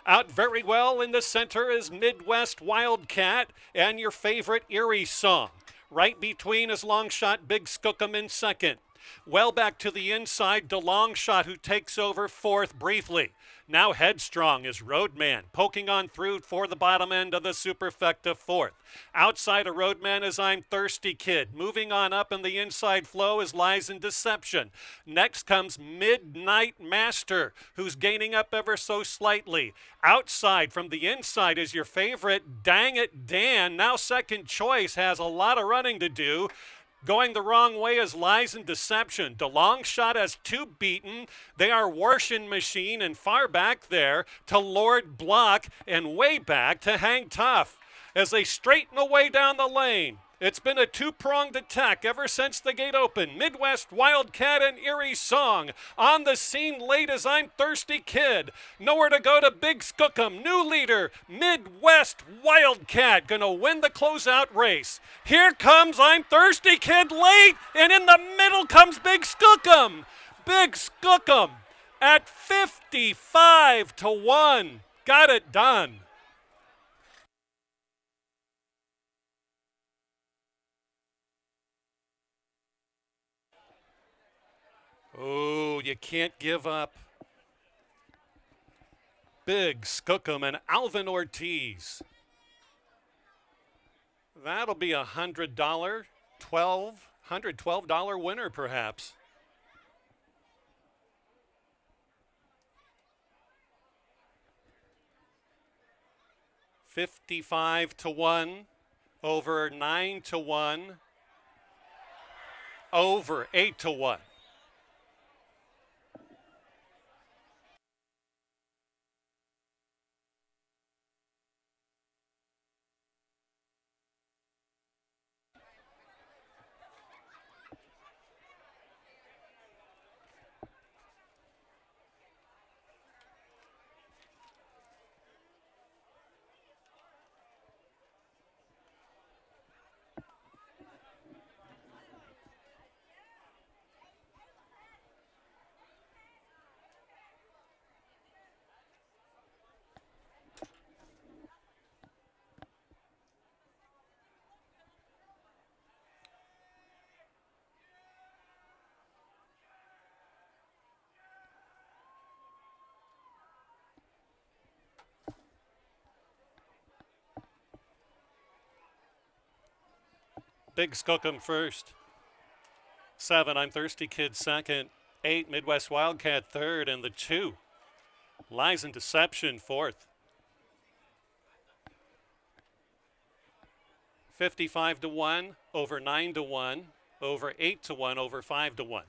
Out very well in the center is Midwest Wildcat and your favorite Eerie Song. Right between is Longshot Big Skookum in second. Well back to the inside, DeLongshot, who takes over fourth briefly. Now Headstrong is Roadman, poking on through for the bottom end of the Superfecta fourth. Outside of Roadman is I'm Thirsty Kid. Moving on up in the inside flow is Lies and Deception. Next comes Midnight Master, who's gaining up ever so slightly. Outside from the inside is your favorite Dang It Dan. Now second choice, has a lot of running to do. Going the wrong way is Lies and Deception. DeLongshot has two beaten. They are Warshin Machine and far back there to Lord Block and way back to Hang Tough as they straighten away down the lane. It's been a two-pronged attack ever since the gate opened. Midwest Wildcat and Eerie Song on the scene late as I'm Thirsty Kid. Nowhere to go to Big Skookum. New leader, Midwest Wildcat, gonna win the closeout race. Here comes I'm Thirsty Kid late, and in the middle comes Big Skookum. Big Skookum at 55-1. Got it done. Oh, you can't give up. Big Skookum and Alvin Ortiz. That'll be $100, $112 winner perhaps. $55-1 over 9-1. Over 8-1. Big Skookum first. 7, I'm Thirsty Kid second. 8, Midwest Wildcat third. And the 2, Lies and Deception fourth. 55-1, over 9-1, over 8-1, over 5-1.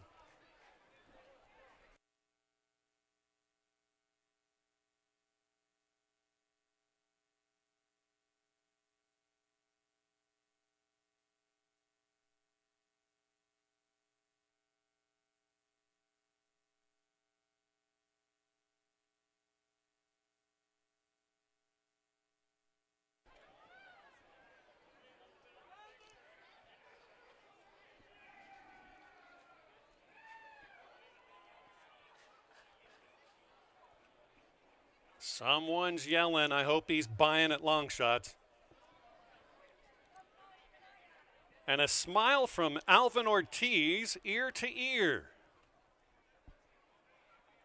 Someone's yelling. I hope he's buying at long shots. And a smile from Alvin Ortiz, ear to ear.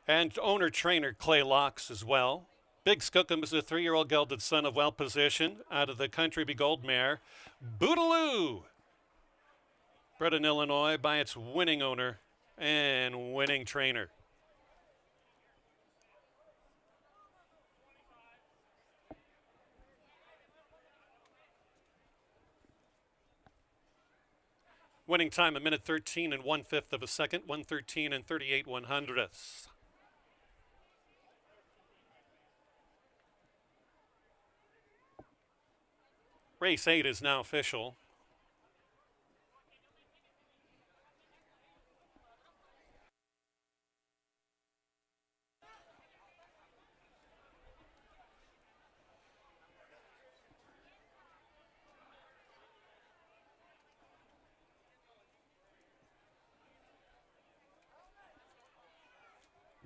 And owner-trainer Clay Locks as well. Big Skookum is a 3-year-old gelded son of well-positioned out of the Country Be Gold mare, Bootaloo. Bred in Illinois by its winning owner and winning trainer. Winning time, 1:13 and 1/5 of a second, 1:13 and 38 1/100ths. Race 8 is now official.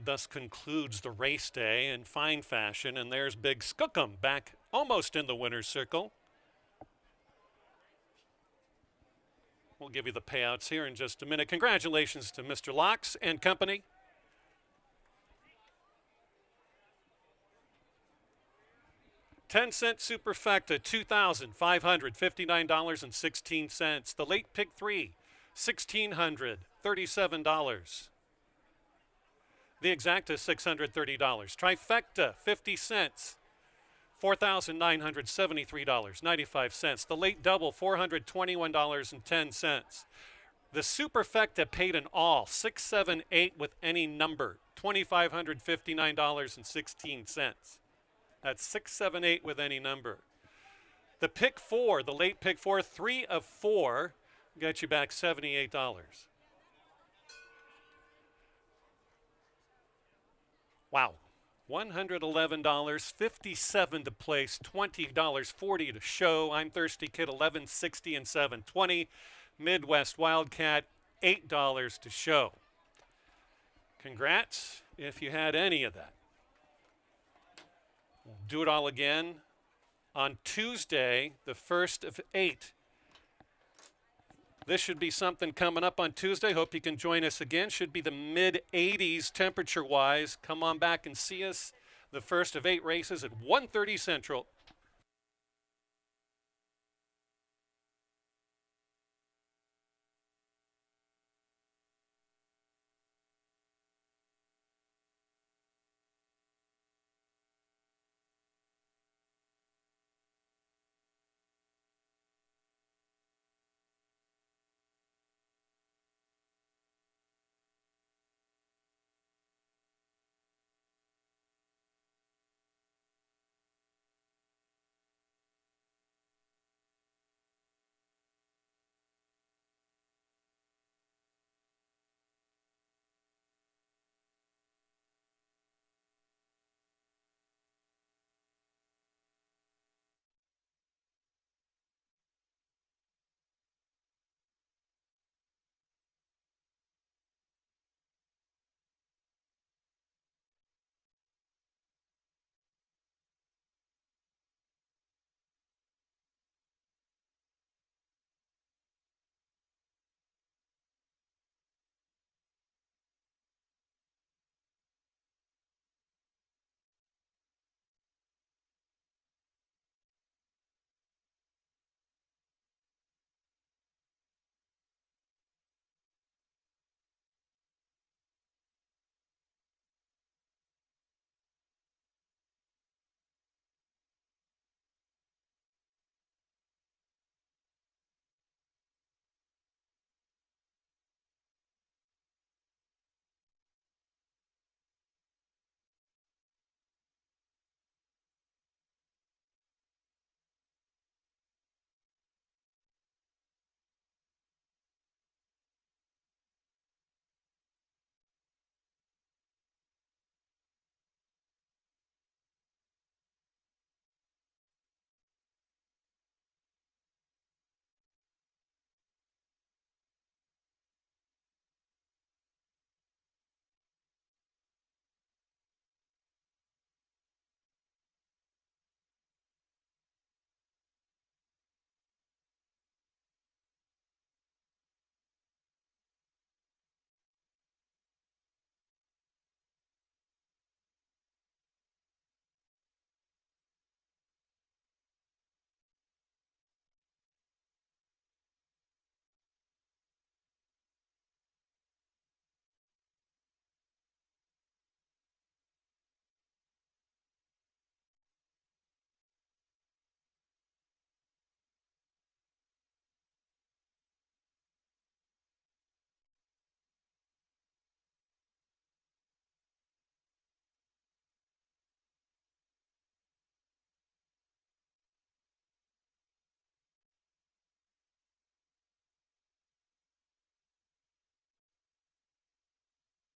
Thus concludes the race day in fine fashion, and there's Big Skookum back almost in the winner's circle. We'll give you the payouts here in just a minute. Congratulations to Mr. Locks and company. $0.10 superfecta, $2,559.16. The late pick 3, $1,637. The exacta, $630. Trifecta, 50 cents, $4,973.95. The late double, $421.10. The superfecta paid in all, 678 with any number, $2,559.16. That's 678 with any number. The pick 4, the late pick 4, 3 of 4, got you back $78. Wow. $111, 57 to place, $20.40 to show. I'm Thirsty Kid, 1160 and 720. Midwest Wildcat, $8 to show. Congrats if you had any of that. We'll do it all again on Tuesday, the 1st of 8. This should be something coming up on Tuesday. Hope you can join us again. Should be the mid-80s temperature-wise. Come on back and see us. The first of 8 races at 1:30 Central.